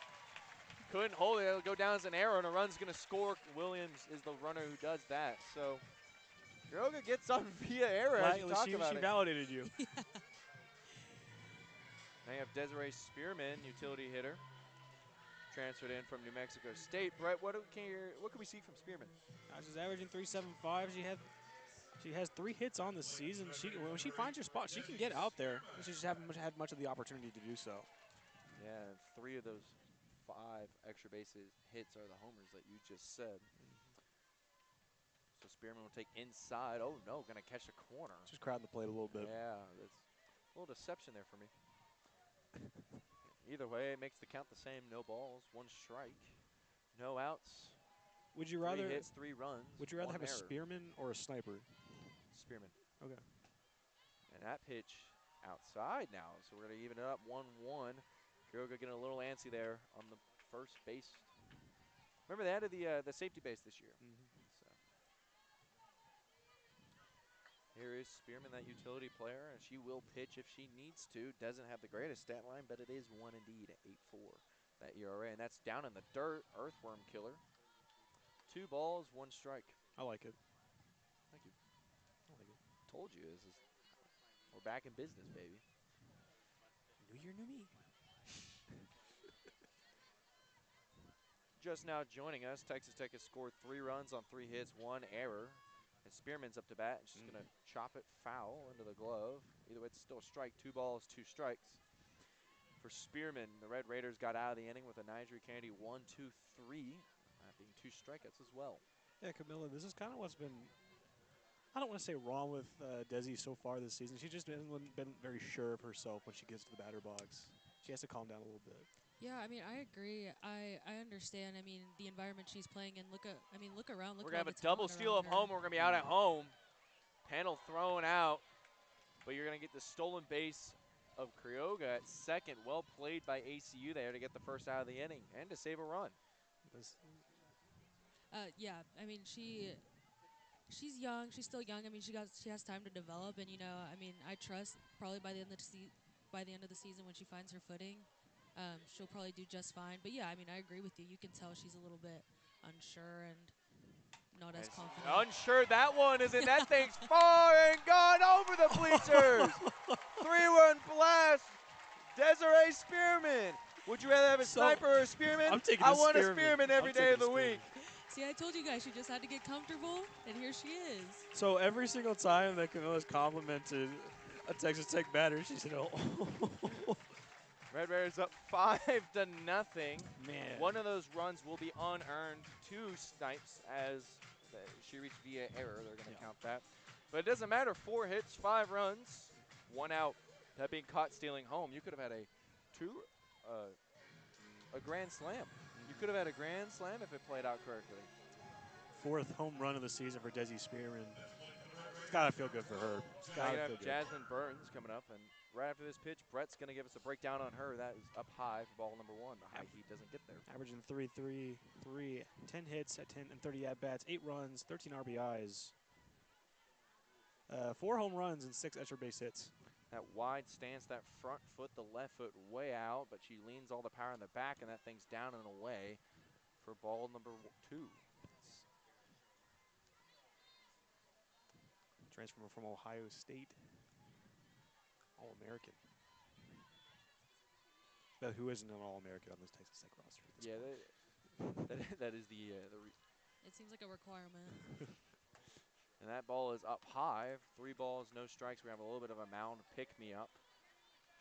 Speaker 1: Couldn't hold it. It'll go down as an error, and a run's going to score. Williams is the runner who does that. So Kuroga gets on via error as you talk about
Speaker 2: she
Speaker 1: it.
Speaker 2: validated you.
Speaker 1: Now you have Desiree Spearman, utility hitter, transferred in from New Mexico State. Brett, what can we see from Spearman?
Speaker 2: She's averaging 3.75. She has 3 hits on the season. When she finds her spot, she can get out there. She just hasn't had much of the opportunity to do so.
Speaker 1: Yeah, 3 of those 5 extra bases hits are the homers that you just said. So Spearman will take inside. Oh no, gonna catch the corner.
Speaker 2: Just crowding the plate a little bit.
Speaker 1: Yeah, that's a little deception there for me. Either way, it makes the count the same. No balls, 1 strike, no outs.
Speaker 2: Would you
Speaker 1: 3
Speaker 2: rather
Speaker 1: hits, 3 runs?
Speaker 2: Would you rather have
Speaker 1: error.
Speaker 2: a Spearman or a sniper?
Speaker 1: Spearman.
Speaker 2: Okay.
Speaker 1: And that pitch outside now, so we're gonna even it up 1-1. Kuroga getting a little antsy there on the first base. Remember they added the safety base this year. So here is Spearman, that utility player, and she will pitch if she needs to. Doesn't have the greatest stat line, but it is 1 indeed, 8.4 that ERA, and that's down in the dirt. Earthworm killer. 2 balls, 1 strike.
Speaker 2: I like it.
Speaker 1: Thank you.
Speaker 2: I like it.
Speaker 1: Told you we're back in business, baby.
Speaker 2: New year, new me.
Speaker 1: just now joining us, Texas Tech has scored 3 runs on 3 hits, 1 error. And Spearman's up to bat. She's going to chop it foul into the glove. Either way, it's still a strike. 2 balls, 2 strikes. For Spearman, the Red Raiders got out of the inning with a Nigeria Candy 1, 2, 3. That being 2 strikeouts as well.
Speaker 2: Yeah, Camilla, this is kind of what's been, I don't want to say wrong with Desi so far this season. She's just been very sure of herself when she gets to the batter box. She has to calm down a little bit.
Speaker 3: Yeah, I mean, I agree. I understand. I mean, the environment she's playing in. Look around. Look
Speaker 1: We're
Speaker 3: at
Speaker 1: going to
Speaker 3: all
Speaker 1: have
Speaker 3: the
Speaker 1: a double
Speaker 3: talent
Speaker 1: steal
Speaker 3: around
Speaker 1: of
Speaker 3: her.
Speaker 1: home. We're going to be out at home. Panel thrown out. But you're going to get the stolen base of Crioga at second. Well played by ACU there to get the first out of the inning and to save a run.
Speaker 3: Yeah, I mean, she's young. She's still young. I mean, she has time to develop, and I mean, I trust probably by the end of the season when she finds her footing, she'll probably do just fine. But yeah, I mean, I agree with you. You can tell she's a little bit unsure and not as confident.
Speaker 1: Unsure that one is in. That thing's far and gone over the bleachers. 3-run blast. Desiree Spearman. Would you rather have a sniper or a Spearman?
Speaker 2: I'm taking
Speaker 1: I
Speaker 2: a
Speaker 1: want
Speaker 2: Spearman.
Speaker 1: a Spearman every day of the week.
Speaker 3: See, I told you guys she just had to get comfortable, and here she is.
Speaker 2: So every single time that Camilla's complimented a Texas Tech batter, she said, "Oh,
Speaker 1: Red Raiders up 5-0.
Speaker 2: man."
Speaker 1: One of those runs will be unearned to Snipes as she reached via error. They're going to count that. But it doesn't matter. 4 hits, 5 runs, 1 out. That being caught stealing home. You could have had a grand slam. You could have had a grand slam if it played out correctly.
Speaker 2: 4th home run of the season for Desi Spearman. It's got to feel good for her. It's
Speaker 1: Now
Speaker 2: got
Speaker 1: you
Speaker 2: to
Speaker 1: have
Speaker 2: feel good.
Speaker 1: Jasmine Burns coming up, and right after this pitch, Brett's going to give us a breakdown on her. That is up high for ball number 1. The high heat doesn't get there.
Speaker 2: Averaging 3-3-3, 10 hits at 10 and 30 at-bats, 8 runs, 13 RBIs, 4 home runs, and 6 extra base hits.
Speaker 1: That wide stance, that front foot, the left foot way out, but she leans all the power in the back, and that thing's down and away for ball number 2.
Speaker 2: Transfer from Ohio State. All-American. But who isn't an All-American on this Texas Tech roster at this point?
Speaker 1: that is the
Speaker 3: It seems like a requirement.
Speaker 1: and that ball is up high. 3 balls, no strikes. We have a little bit of a mound pick-me-up.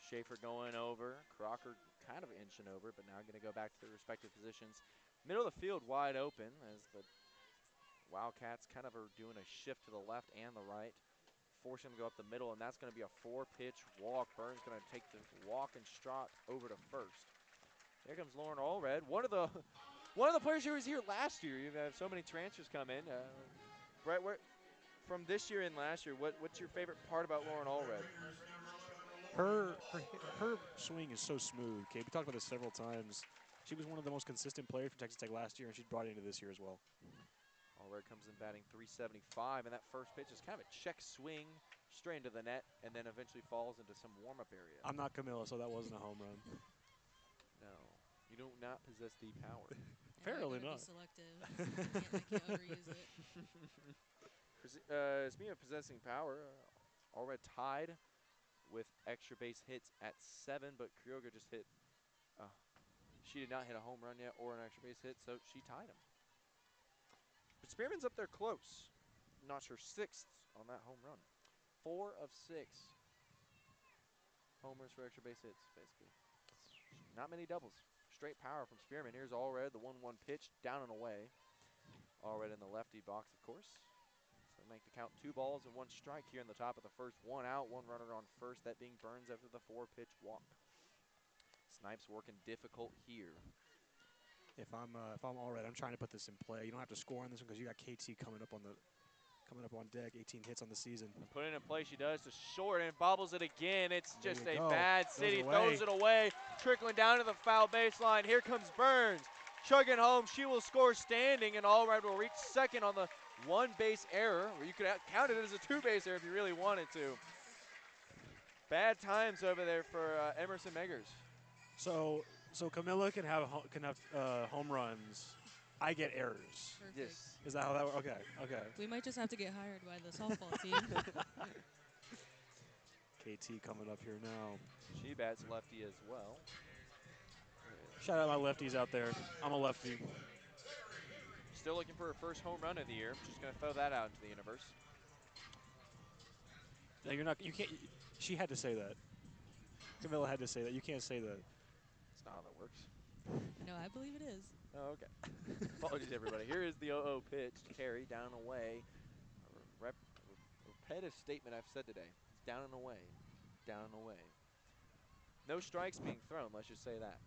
Speaker 1: Schaefer going over. Crocker kind of inching over, but now going to go back to their respective positions. Middle of the field wide open as the Wildcats kind of are doing a shift to the left and the right, forcing them to go up the middle, and that's going to be a 4-pitch walk. Burns going to take the walk and strut over to first. Here comes Lauren Allred, one of the players who was here last year. You've had so many transfers come in. Brett, from this year and last year, what's your favorite part about Lauren Allred?
Speaker 2: Her swing is so smooth, Kate. We talked about this several times. She was one of the most consistent players for Texas Tech last year, and she's brought it into this year as well.
Speaker 1: Allred comes in batting .375, and that first pitch is kind of a check swing straight into the net, and then eventually falls into some warm-up area.
Speaker 2: I'm not Camilla, so that wasn't a home run.
Speaker 1: No, you do not possess the power.
Speaker 2: Apparently
Speaker 3: not.
Speaker 2: not.
Speaker 3: Be selective. I can't overuse it.
Speaker 1: Speaking of possessing power, Allred tied with extra base hits at 7, but Crioga just hit. She did not hit a home run yet or an extra base hit, so she tied him. But Spearman's up there close. Not sure 6th on that home run. 4 of 6 homers for extra base hits, basically. Not many doubles. Straight power from Spearman. Here's Allred, the 1-1 pitch, down and away. Allred in the lefty box, of course. So make the count 2 balls and 1 strike here in the top of the first. 1 out, 1 runner on first. That being Burns after the 4-pitch walk. Snipes working difficult here.
Speaker 2: If I'm Allred, I'm trying to put this in play. You don't have to score on this one because you got KT coming up on deck. 18 hits on the season.
Speaker 1: Putting it in play, she does to short and bobbles it again. It's just a
Speaker 2: go.
Speaker 1: bad
Speaker 2: Goes
Speaker 1: city.
Speaker 2: away.
Speaker 1: Throws it away, trickling down to the foul baseline. Here comes Burns, chugging home. She will score standing, and Allred will reach second on the 1-base error, or you could count it as a 2-base error if you really wanted to. Bad times over there for Emerson Meggers.
Speaker 2: So Camilla can have home runs. I get errors.
Speaker 3: Perfect.
Speaker 1: Yes.
Speaker 2: Is that how that works? Okay.
Speaker 3: We might just have to get hired by the softball team.
Speaker 2: KT coming up here now.
Speaker 1: She bats lefty as well.
Speaker 2: Shout out my lefties out there. I'm a lefty.
Speaker 1: Still looking for her first home run of the year. Just going to throw that out into the universe.
Speaker 2: No, you're not. You can't. She had to say that. Camilla had to say that. You can't say that.
Speaker 1: That's not how that works.
Speaker 3: No, I believe it is.
Speaker 1: Oh, okay. Apologies, everybody. Here is the 0-0 pitch to Terry, down and away. A repetitive statement I've said today. It's down and away, down and away. No strikes being thrown, let's just say that.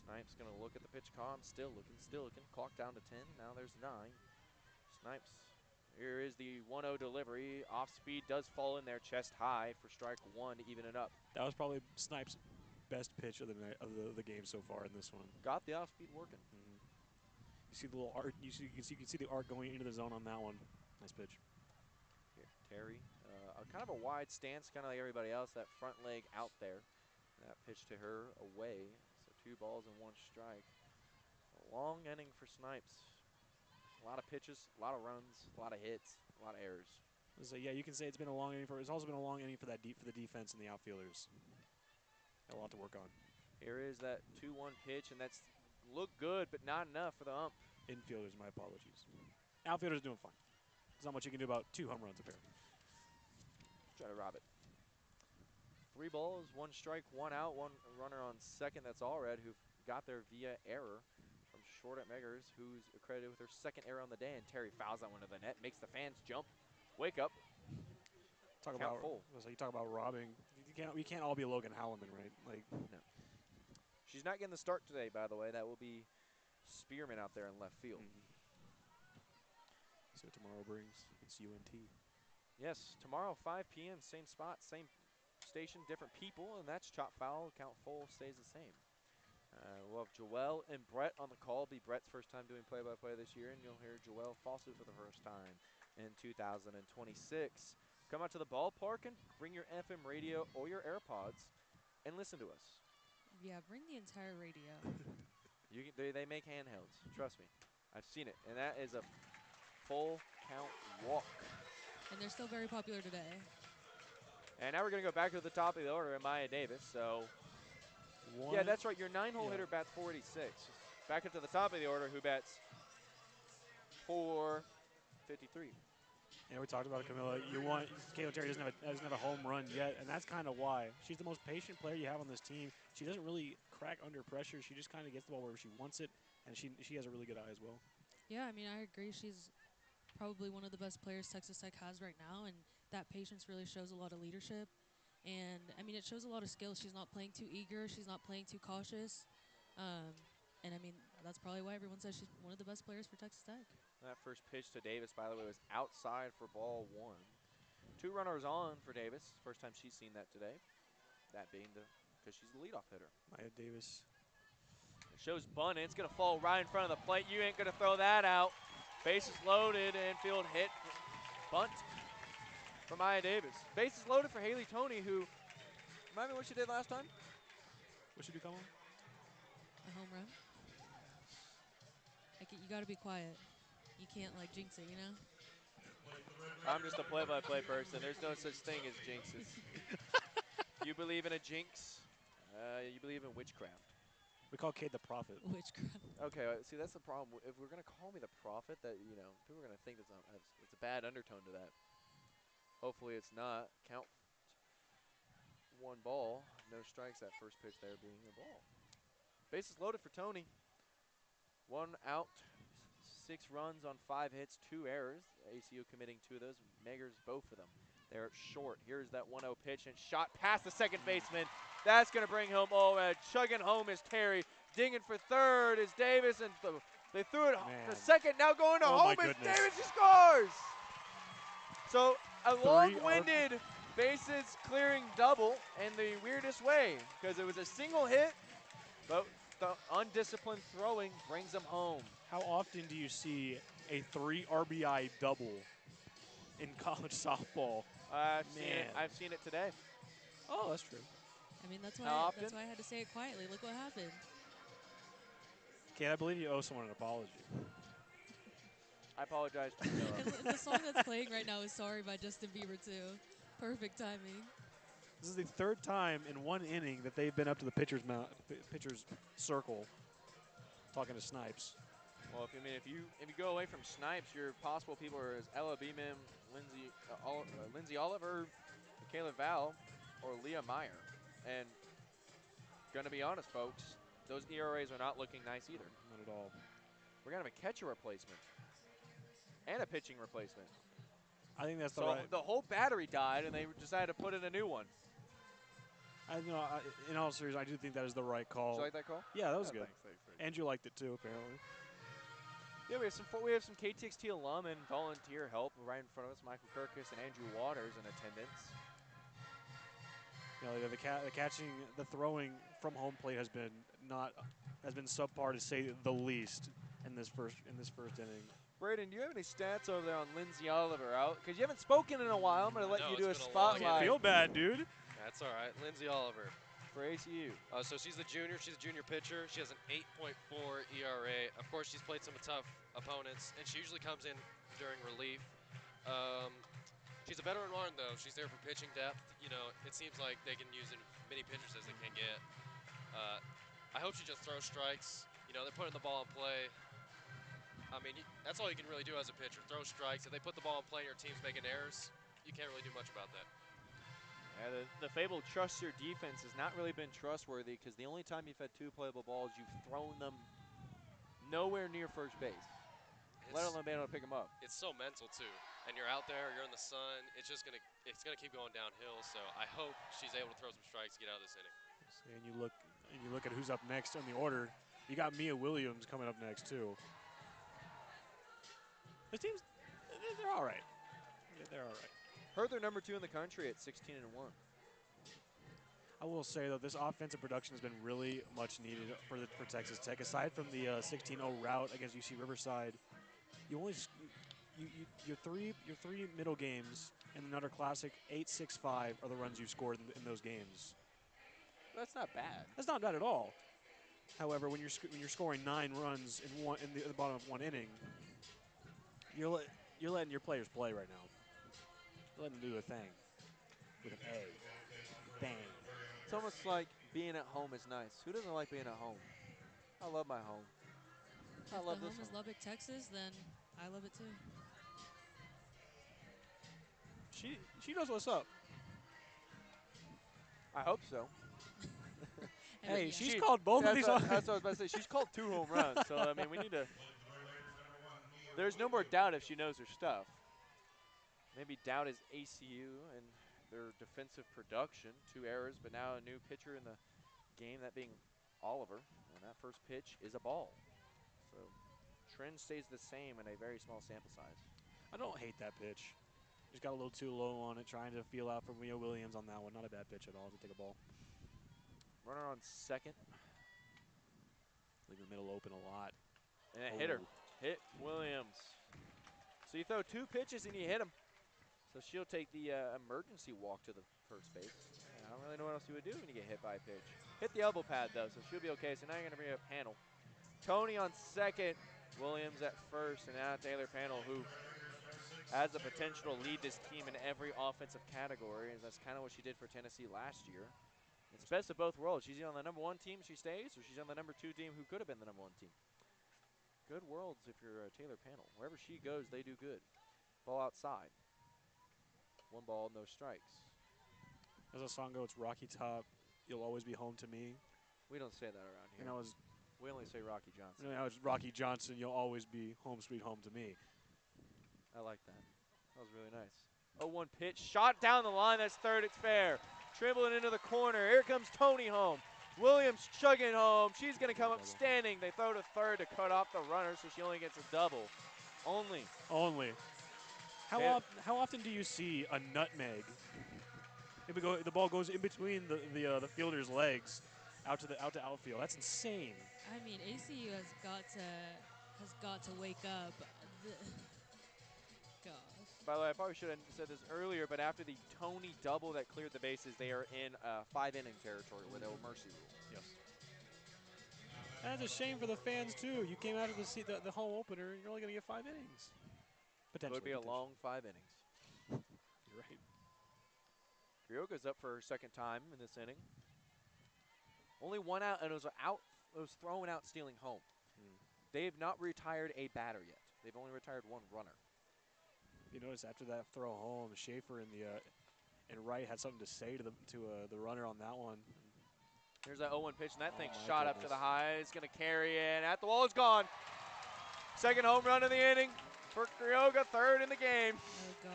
Speaker 1: Snipes going to look at the pitch column, still looking. Clock down to 10, now there's 9. Snipes, here is the 1-0 delivery. Off speed does fall in there, chest high for strike 1 to even it up.
Speaker 2: That was probably Snipes' best pitch of the night, of the game so far in this one.
Speaker 1: Got the off speed working.
Speaker 2: You see the little arc. You can see the arc going into the zone on that one. Nice pitch.
Speaker 1: Here, Terry, kind of a wide stance, kind of like everybody else. That front leg out there. That pitch to her away. So 2 balls and 1 strike. A long inning for Snipes. A lot of pitches, a lot of runs, a lot of hits, a lot of errors.
Speaker 2: So yeah, you can say it's been a long inning for. It's also been a long inning for for the defense and the outfielders. Got a lot to work on.
Speaker 1: Here is that 2-1 pitch, and that's looked good, but not enough for the ump.
Speaker 2: Infielders, my apologies. Outfielders doing fine. There's not much you can do about 2 home runs apparently.
Speaker 1: Try to rob it. 3 balls, 1 strike, 1 out, 1 runner on second. That's Allred, who got there via error from short at Meggers, who's accredited with her 2nd error on the day. And Terry fouls that one to the net, makes the fans jump. Wake up.
Speaker 2: Talk
Speaker 1: Count
Speaker 2: about
Speaker 1: full.
Speaker 2: So you talk about robbing. We can't all be Logan Halleman, right? Like
Speaker 1: no. She's not getting the start today, by the way. That will be Spearman out there in left field.
Speaker 2: See what tomorrow brings. It's UNT.
Speaker 1: Yes, tomorrow 5 p.m. Same spot, same station, different people, and that's chop foul. Count full stays the same. We'll have Joelle and Brett on the call. It'll be Brett's first time doing play-by-play this year, and you'll hear Joelle Fossey for the first time in 2026. Come out to the ballpark and bring your FM radio or your AirPods and listen to us.
Speaker 3: Yeah, bring the entire radio.
Speaker 1: They make handhelds. Trust me. I've seen it, and that is a full count walk.
Speaker 3: And they're still very popular today.
Speaker 1: And now we're going to go back to the top of the order, Maya Davis. So, yeah, that's right. Your 9-hole hitter bats 486. Back up to the top of the order, who bats 453.
Speaker 2: Yeah, we talked about it, Camilla. Kayla Terry doesn't have a home run yet, and that's kind of why. She's the most patient player you have on this team. She doesn't really crack under pressure. She just kind of gets the ball wherever she wants it, and she has a really good eye as well.
Speaker 3: Yeah, I mean, I agree. She's probably one of the best players Texas Tech has right now, and that patience really shows a lot of leadership. And, I mean, it shows a lot of skill. She's not playing too eager. She's not playing too cautious. And, I mean, that's probably why everyone says she's one of the best players for Texas Tech.
Speaker 1: That first pitch to Davis, by the way, was outside for ball 1. 2 runners on for Davis. First time she's seen that today. That being because she's the leadoff hitter.
Speaker 2: Maya Davis.
Speaker 1: It shows bunt. It's going to fall right in front of the plate. You ain't going to throw that out. Bases loaded, infield hit. Bunt for Maya Davis. Bases loaded for Haley Toney, who, remind me what she did last time?
Speaker 2: What should we call him?
Speaker 3: A home run. You got to be quiet. You can't, like, jinx it, you know?
Speaker 1: I'm just a play-by-play person. There's no such thing as jinxes. You believe in a jinx, you believe in witchcraft.
Speaker 2: We call Kate the prophet.
Speaker 3: Witchcraft.
Speaker 1: Okay, see, that's the problem. If we're going to call me the prophet, that, you know, people are going to think it's a bad undertone to that. Hopefully it's not. Count 1 ball. No strikes, that first pitch there being a ball. Bases loaded for Toney. 1 out, 6 runs on 5 hits, 2 errors. ACU committing 2 of those. Meggers, both of them. They're short. Here's that 1-0 pitch and shot past the second baseman. That's going to bring home Allred. Chugging home is Terry. Dinging for third is Davis, and they threw it to second. Now going to home is Davis. He scores! So a long-winded bases clearing double in the weirdest way, because it was a single hit, but the undisciplined throwing brings them home.
Speaker 2: How often do you see a 3 RBI double in college softball?
Speaker 1: I've seen it today.
Speaker 2: Oh, that's true.
Speaker 3: I mean, that's why I had to say it quietly. Look what happened.
Speaker 2: Kate, I believe you owe someone an apology.
Speaker 1: I apologize to Camilla.
Speaker 3: The song that's playing right now is Sorry by Justin Bieber, too. Perfect timing.
Speaker 2: This is the 3rd time in 1 inning that they've been up to the pitcher's circle talking to Snipes.
Speaker 1: Well, if you go away from Snipes, your possible people are Ella Beeman, Lindsay Oliver, Michaela Val, or Leah Meyer. And gonna be honest, folks, those ERAs are not looking nice either.
Speaker 2: Not at all.
Speaker 1: We're gonna have a catcher replacement and a pitching replacement.
Speaker 2: I think that's the
Speaker 1: So
Speaker 2: right.
Speaker 1: the whole battery died, and they decided to put in a new one.
Speaker 2: I know. In all seriousness, I do think that is the right call.
Speaker 1: Did you like that call?
Speaker 2: Yeah, that was good.
Speaker 1: Thanks.
Speaker 2: Andrew liked it too, apparently.
Speaker 1: Yeah, we have some KTXT alum and volunteer help right in front of us. Michael Kirkus and Andrew Waters in attendance.
Speaker 2: You know, the catching, the throwing from home plate has been subpar to say the least in this first inning.
Speaker 1: Braden, do you have any stats over there on Lindsay Oliver out? Because you haven't spoken in a while. I'm going to let
Speaker 4: No,
Speaker 1: you do a
Speaker 4: it's been a long
Speaker 1: spotlight
Speaker 2: Feel bad, dude.
Speaker 4: That's all right. Lindsay Oliver.
Speaker 1: for ACU.
Speaker 4: So she's the junior. She's a junior pitcher. She has an 8.4 ERA. Of course, she's played some tough opponents, and she usually comes in during relief. She's a veteran arm, though. She's there for pitching depth. You know, it seems like they can use as many pitchers as they can get. I hope she just throws strikes. You know, they're putting the ball in play. I mean, that's all you can really do as a pitcher, throw strikes. If they put the ball in play and your team's making errors, you can't really do much about that.
Speaker 1: Yeah, the fabled trust your defense has not really been trustworthy because the only time you've had two playable balls, you've thrown them nowhere near first base, let alone being able to pick them up.
Speaker 4: It's so mental too, and you're out there, you're in the sun. It's gonna keep going downhill. So I hope she's able to throw some strikes to get out of this inning.
Speaker 2: And you look at who's up next on the order. You got Mia Williams coming up next too. This team's they're all right. They're all right.
Speaker 1: Heard they're number 2 in the country at 16-1.
Speaker 2: I will say though, this offensive production has been really much needed for Texas Tech. Aside from the 16-0 rout against UC Riverside, you only your three middle games and another classic 8-6-5 are the runs you've scored in those games.
Speaker 1: That's not bad.
Speaker 2: That's not bad at all. However, when you're scoring 9 runs in the bottom of one inning, you're letting your players play right now. You're letting them do their thing with an A. Bang.
Speaker 1: It's almost like being at home is nice. Who doesn't like being at home? I love my home. I
Speaker 3: If
Speaker 1: love
Speaker 3: the
Speaker 1: this
Speaker 3: home is
Speaker 1: home.
Speaker 3: Lubbock, Texas, then I love it too.
Speaker 2: She knows what's up.
Speaker 1: I hope so.
Speaker 3: And
Speaker 2: Hey,
Speaker 3: yeah.
Speaker 2: she's called both of these.
Speaker 1: That's what I was about to say. She's called 2 home runs, so I mean, we need to. There's no more doubt if she knows her stuff. Maybe doubt is ACU and their defensive production. 2 errors, but now a new pitcher in the game, that being Oliver. And that first pitch is a ball. So trend stays the same in a very small sample size.
Speaker 2: I don't hate that pitch. Just got a little too low on it, trying to feel out for Mia Williams on that one. Not a bad pitch at all to take a ball.
Speaker 1: Runner on second.
Speaker 2: Leave the middle open a lot.
Speaker 1: And a hitter. Hit Williams. So you throw 2 pitches and you hit him. So she'll take the emergency walk to the first base. I don't really know what else you would do when you get hit by a pitch. Hit the elbow pad, though, so she'll be okay. So now you're going to bring up Panel. Tony on second. Williams at first. And now Taylor Panel, who has the potential to lead this team in every offensive category. And that's kind of what she did for Tennessee last year. It's best of both worlds. She's on the number 1 team, she stays, or she's on the number 2 team who could have been the number 1 team. Good worlds if you're Taylor Panel. Wherever she goes, they do good. Ball outside. 1 ball, no strikes.
Speaker 2: As a song goes, it's Rocky Top, you'll always be home to me.
Speaker 1: We don't say that around here.
Speaker 2: And
Speaker 1: We only say Rocky Johnson.
Speaker 2: I was Rocky Johnson, you'll always be home sweet home to me.
Speaker 1: I like that. That was really nice. 0-1 pitch. Shot down the line. That's third. It's fair. Dribbling into the corner. Here comes Tony home. Williams chugging home. She's going to come up standing. They throw to third to cut off the runner, so she only gets a double. Only.
Speaker 2: How often do you see a nutmeg? The ball goes in between the fielder's legs out to outfield. That's insane.
Speaker 3: I mean, ACU has got to wake up. Gosh.
Speaker 1: By the way, I probably should have said this earlier, but after the Tony double that cleared the bases, they are in 5-inning territory where they will mercy rule.
Speaker 2: Yes. That's a shame for the fans too. You came out of the home opener, and you're only going to get 5 innings. Potentially.
Speaker 1: Could be a long 5 innings.
Speaker 2: You're right.
Speaker 1: Ryoka's up for her second time in this inning. Only 1 out, and it was thrown out stealing home. They have not retired a batter yet. They've only retired one runner.
Speaker 2: You notice after that throw home, Schaefer and Wright had something to say to the runner on that one.
Speaker 1: Here's that 0-1 pitch, and that thing
Speaker 2: my
Speaker 1: shot up to
Speaker 2: goodness.
Speaker 1: the high. It's going to carry in at the wall. It's gone. Second home run of the inning for Kyoga, third in the game.
Speaker 3: Oh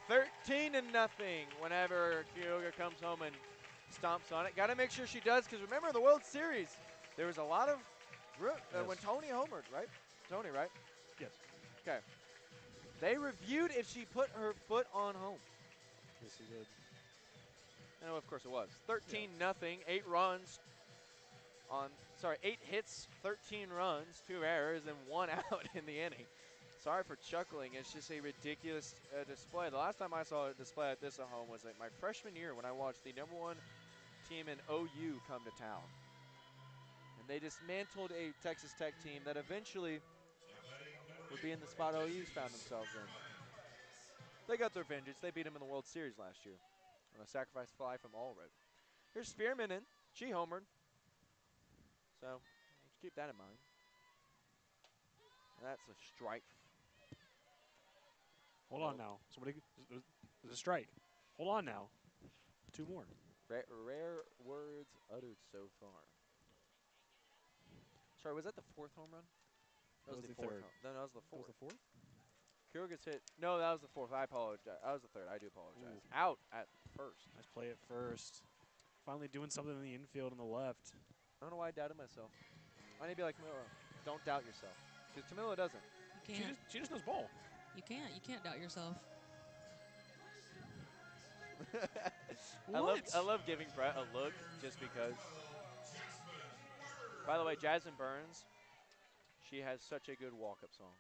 Speaker 3: gosh.
Speaker 1: 13-0 whenever Kyoga comes home and stomps on it. Got to make sure she does, because remember the World Series, there was a lot of when Tony homered, right? Tony, right?
Speaker 2: Yes.
Speaker 1: Okay. They reviewed if she put her foot on home.
Speaker 2: Yes, he did.
Speaker 1: No, of course it was. 13-0, 8 runs on, 8 hits, 13 runs, 2 errors, and 1 out in the inning. Sorry for chuckling. It's just a ridiculous display. The last time I saw a display like this at home was like my freshman year when I watched the #1 team in OU come to town. And they dismantled a Texas Tech team that eventually would be in the spot OU's found themselves in. They got their vengeance. They beat them in the World Series last year on a sacrifice fly from Allred. Here's Spearman in. She homered. So let's keep that in mind. And that's a strike.
Speaker 2: Hold on now. There's a strike. Hold on now. 2 more.
Speaker 1: Rare words uttered so far. Sorry, was that the 4th home run?
Speaker 2: That was the
Speaker 1: 4th.
Speaker 2: third.
Speaker 1: No, that was the 4th.
Speaker 2: That was the 4th?
Speaker 1: Kyoga's hit. No, that was the 4th. I apologize. That was the 3rd. I do apologize.
Speaker 2: Ooh.
Speaker 1: Out at first.
Speaker 2: Nice play at first. Finally doing something in the infield on the left.
Speaker 1: I don't know why I doubted myself. I need to be like Camilla. Don't doubt yourself. Because Camilla doesn't.
Speaker 3: You can't.
Speaker 2: She just knows ball.
Speaker 3: You can't. You can't doubt yourself.
Speaker 1: I love giving Brett a look just because. By the way, Jasmine Burns, she has such a good walk-up song.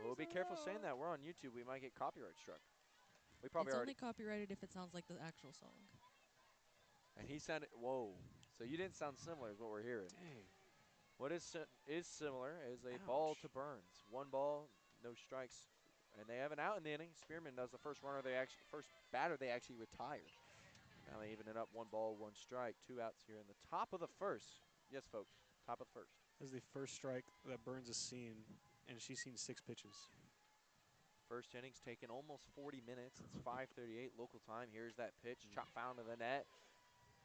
Speaker 1: Well, be careful saying that. We're on YouTube. We might get copyright struck. We probably
Speaker 3: It's
Speaker 1: already.
Speaker 3: only copyrighted if it sounds like the actual song.
Speaker 1: And he sounded. Whoa. So you didn't sound similar, is what we're hearing.
Speaker 2: Dang.
Speaker 1: What is similar is a
Speaker 2: Ouch.
Speaker 1: ball to Burns. 1 ball, no strikes, and they have an out in the inning. Spearman does the first batter they actually retired. Now they even it up 1 ball, 1 strike, 2 outs here in the top of the first. Yes, folks, top of the first.
Speaker 2: This is the first strike that Burns has seen, and she's seen 6 pitches.
Speaker 1: First inning's taken almost 40 minutes. It's 5:38 local time. Here's that pitch, chop found to the net.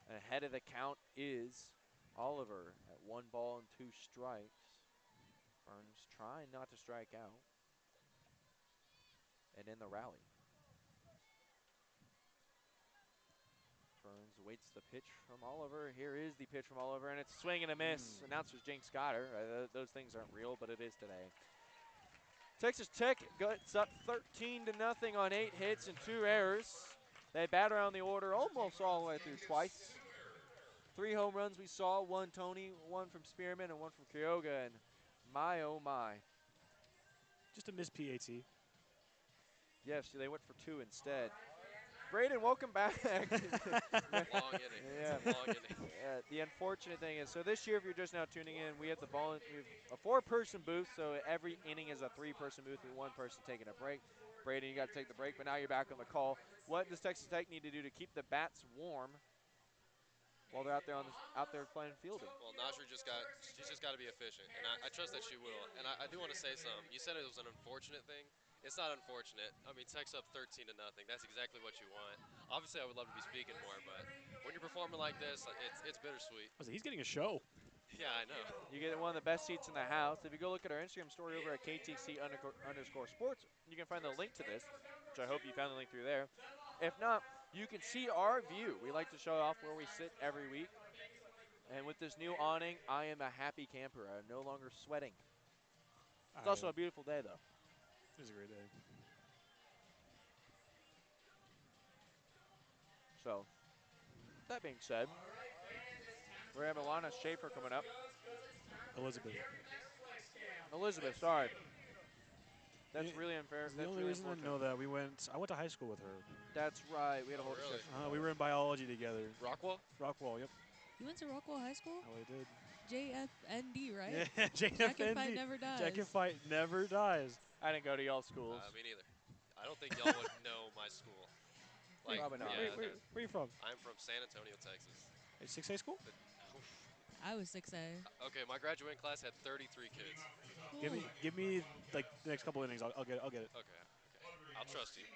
Speaker 1: And ahead of the count is Oliver at 1 ball and 2 strikes. Burns trying not to strike out. And in the rally. Burns waits the pitch from Oliver. Here is the pitch from Oliver, and it's a swing and a miss. Announcer's Jinx Scotter. Those things aren't real, but it is today. Texas Tech gets up 13-0 on 8 hits and 2 errors. They bat around the order almost all the way through twice. 3 home runs we saw, 1 Tony, 1 from Spearman, and 1 from Kyoga, and my oh my.
Speaker 2: Just a missed PAT.
Speaker 1: Yes, they went for 2 instead. Braden, welcome back.
Speaker 4: Long inning.
Speaker 1: Yeah.
Speaker 4: It's a long inning.
Speaker 1: The unfortunate thing is, so this year, if you're just now tuning in, we have we have a 4-person booth, so every inning is a 3-person booth with 1 person taking a break. Braden, you got to take the break, but now you're back on the call. What does Texas Tech need to do to keep the bats warm while they're out there playing fielding?
Speaker 4: Well, she's just got to be efficient, and I trust that she will. And I do want to say something. You said it was an unfortunate thing. It's not unfortunate. I mean, Tech's up 13-0. That's exactly what you want. Obviously, I would love to be speaking more, but when you're performing like this, it's bittersweet.
Speaker 2: He's getting a show.
Speaker 4: Yeah, I know.
Speaker 1: You get one of the best seats in the house. If you go look at our Instagram story over at KTXT_sports, you can find the link to this, which I hope you found the link through there. If not, you can see our view. We like to show off where we sit every week. And with this new awning, I am a happy camper. I'm no longer sweating. It's also a beautiful day, though.
Speaker 2: It was a great day.
Speaker 1: So, that being said, we have Alana Schaefer coming up. Elizabeth, sorry. That's really unfair.
Speaker 2: The only reason I know that, I went to high school with her.
Speaker 1: That's right. We had a whole
Speaker 4: Really?
Speaker 1: discussion.
Speaker 2: We were in biology together.
Speaker 4: Rockwell?
Speaker 2: Rockwell, yep.
Speaker 3: You went to Rockwell High School?
Speaker 2: Oh, I did.
Speaker 3: JFND, right?
Speaker 2: Yeah, JFND.
Speaker 3: Jack and Fight Never Dies.
Speaker 2: Jack and Fight never dies.
Speaker 1: I didn't go to y'all schools.
Speaker 4: Me neither. I don't think y'all would know my school.
Speaker 1: Probably not.
Speaker 2: Where are you from?
Speaker 4: I'm from San Antonio, Texas.
Speaker 2: 6A school?
Speaker 3: I was 6A.
Speaker 4: Okay, my graduating class had 33 kids.
Speaker 2: Give me like the next couple innings. I'll get it. I'll get it.
Speaker 4: Okay, I'll trust you.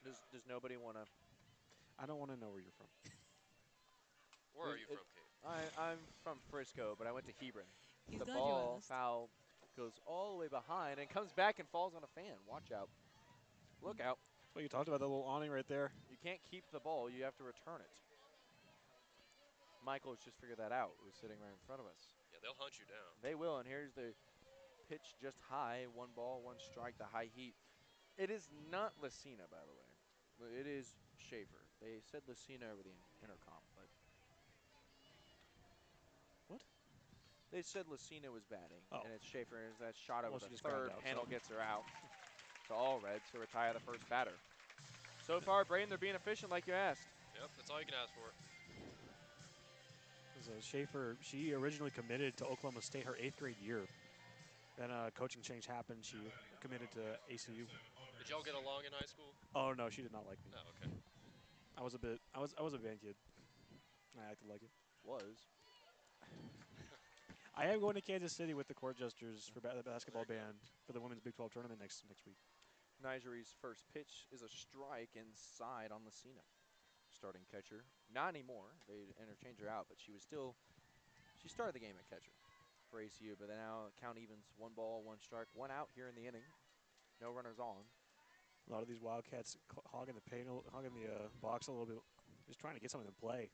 Speaker 1: Does nobody want to?
Speaker 2: I don't want to know where you're from.
Speaker 4: Where are you from, Kate?
Speaker 1: I'm from Frisco, but I went to Hebron.
Speaker 3: He's
Speaker 1: The
Speaker 3: glad you
Speaker 1: ball
Speaker 3: asked.
Speaker 1: foul goes all the way behind and comes back and falls on a fan. Watch out. Look out.
Speaker 2: That's what you talked about, the little awning right there.
Speaker 1: You can't keep the ball. You have to return it. Michael's just figured that out, who's sitting right in front of us.
Speaker 4: Yeah, they'll hunt you down.
Speaker 1: They will, and here's the pitch just high. 1 ball, 1 strike, the high heat. It is not Lucina, by the way. It is Schaefer. They said Lucina over the intercom, but
Speaker 2: What?
Speaker 1: they said Lucina was batting,
Speaker 2: Oh.
Speaker 1: and it's Schaefer, and that shot over
Speaker 2: Well,
Speaker 1: the
Speaker 2: she just ground
Speaker 1: third.
Speaker 2: out,
Speaker 1: Panel
Speaker 2: so.
Speaker 1: gets her out. So all Reds to retire the first batter. So far, Braden, they're being efficient like you asked.
Speaker 4: Yep, that's all you can ask for.
Speaker 2: Schaefer, she originally committed to Oklahoma State her 8th grade year. Then a coaching change happened. She committed to ACU.
Speaker 4: Did y'all get along in high school?
Speaker 2: Oh no, she did not like me.
Speaker 4: No, okay.
Speaker 2: I was a band kid. I acted like it.
Speaker 1: Was.
Speaker 2: I am going to Kansas City with the court jesters for the basketball
Speaker 4: There you go.
Speaker 2: band for the women's Big 12 tournament next week.
Speaker 1: Nigeri's first pitch is a strike inside on Lucina. Starting catcher. Not anymore. They interchanged her out, but she started the game at catcher for ACU, but now count evens, 1 ball, 1 strike, 1 out here in the inning. No runners on.
Speaker 2: A lot of these Wildcats hogging the paint, hogging the box a little bit, just trying to get something in play.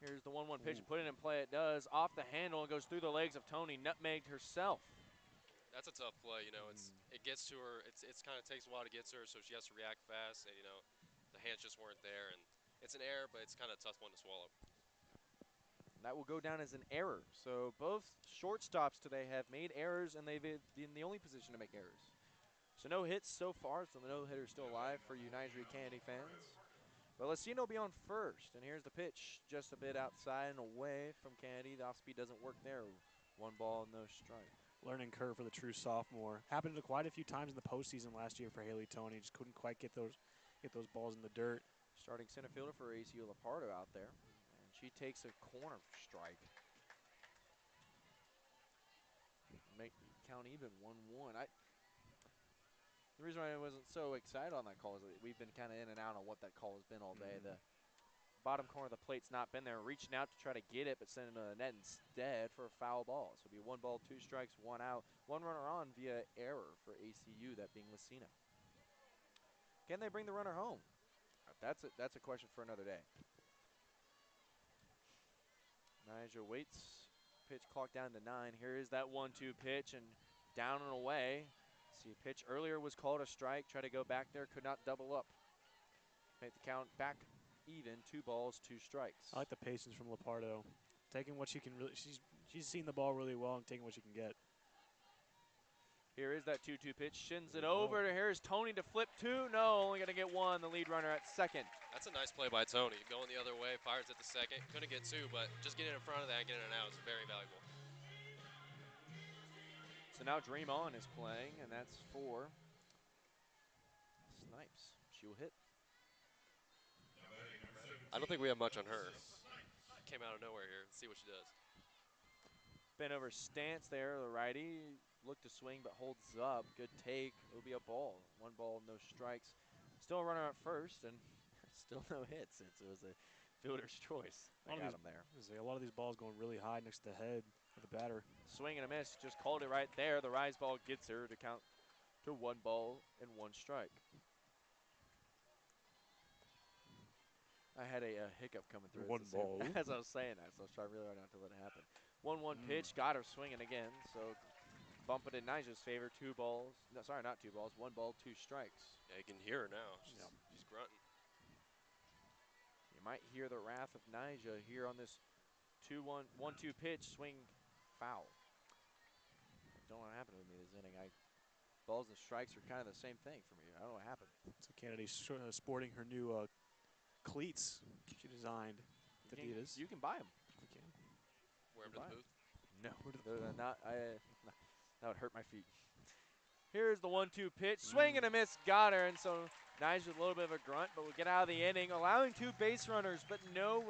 Speaker 1: Here's the 1-1 pitch.
Speaker 2: Ooh.
Speaker 1: Put it in play. It does. Off the handle and goes through the legs of Tony. Nutmegged herself.
Speaker 4: That's a tough play. You know, it gets to her. It's kind of takes a while to get to her, so she has to react fast. And the hands just weren't there, and it's an error, but it's kind of a tough one to swallow.
Speaker 1: That will go down as an error. So both shortstops today have made errors, and they've been in the only position to make errors. So no hits so far, so the no-hitter is still alive for you Nigeria Kennedy fans. But Lucina will be on first, and here's the pitch. Just a bit outside and away from Kennedy. The off-speed doesn't work there. 1 ball, no strike.
Speaker 2: Learning curve for the true sophomore. Happened to quite a few times in the postseason last year for Haley Tony. Just couldn't quite get those balls in the dirt.
Speaker 1: Starting center fielder for ACU Lapardo out there. And she takes a corner strike. Make count even 1-1. The reason why I wasn't so excited on that call is that we've been kind of in and out on what that call has been all day. The bottom corner of the plate's not been there. Reaching out to try to get it, but sending it to the net instead for a foul ball. So it'll be 1 ball, 2 strikes, 1 out. 1 runner on via error for ACU, that being Lucina. Can they bring the runner home? That's a question for another day. Niger waits. Pitch clock down to 9. Here is that 1-2 pitch, and down and away. See, pitch earlier was called a strike. Try to go back there, could not double up. Make the count back even. 2 balls, 2 strikes.
Speaker 2: I like the patience from Lapardo, taking what she can really. She's seen the ball really well and taking what she can get.
Speaker 1: Here is that 2-2 pitch. Shins it over. Here's Tony to flip 2. No, only going to get 1. The lead runner at second.
Speaker 4: That's a nice play by Tony. Going the other way, fires at the second. Couldn't get 2, but just getting in front of that and getting it out is very valuable.
Speaker 1: So now Dream On is playing, and that's for Snipes. She will hit.
Speaker 4: I don't think we have much on her. Came out of nowhere here. Let's see what she does.
Speaker 1: Bent over stance there, the righty. Looked to swing, but holds up. Good take. It'll be a ball. 1 ball, no strikes. Still a runner at first, and still no hits. It was a fielder's choice. They got him there.
Speaker 2: A lot of these balls going really high next to the head of the batter.
Speaker 1: Swing and a miss. Just called it right there. The rise ball gets her to count to 1 ball and 1 strike. I had a hiccup coming through
Speaker 2: 1 ball.
Speaker 1: as I was saying that, so I was trying really hard not to let it happen. 1-1 pitch, got her swinging again, so bump it in Nigel's favor. 2 balls. No, sorry, not 2 balls. 1 ball, 2 strikes.
Speaker 4: Yeah, you can hear her now. She's grunting.
Speaker 1: You might hear the wrath of Nija here on this 1-2 pitch. Swing foul. Don't know what happened to me this inning. Balls and strikes are kind of the same thing for me. I don't know what happened.
Speaker 2: So Kennedy's sporting her new cleats she designed. Adidas.
Speaker 1: You can buy them.
Speaker 2: You can.
Speaker 4: Wear them to the booth.
Speaker 1: No, they're not. That would hurt my feet. Here's the 1-2 pitch. Swing and a miss. Got her. And so Nigel a little bit of a grunt, but we'll get out of the inning, allowing 2 base runners, but no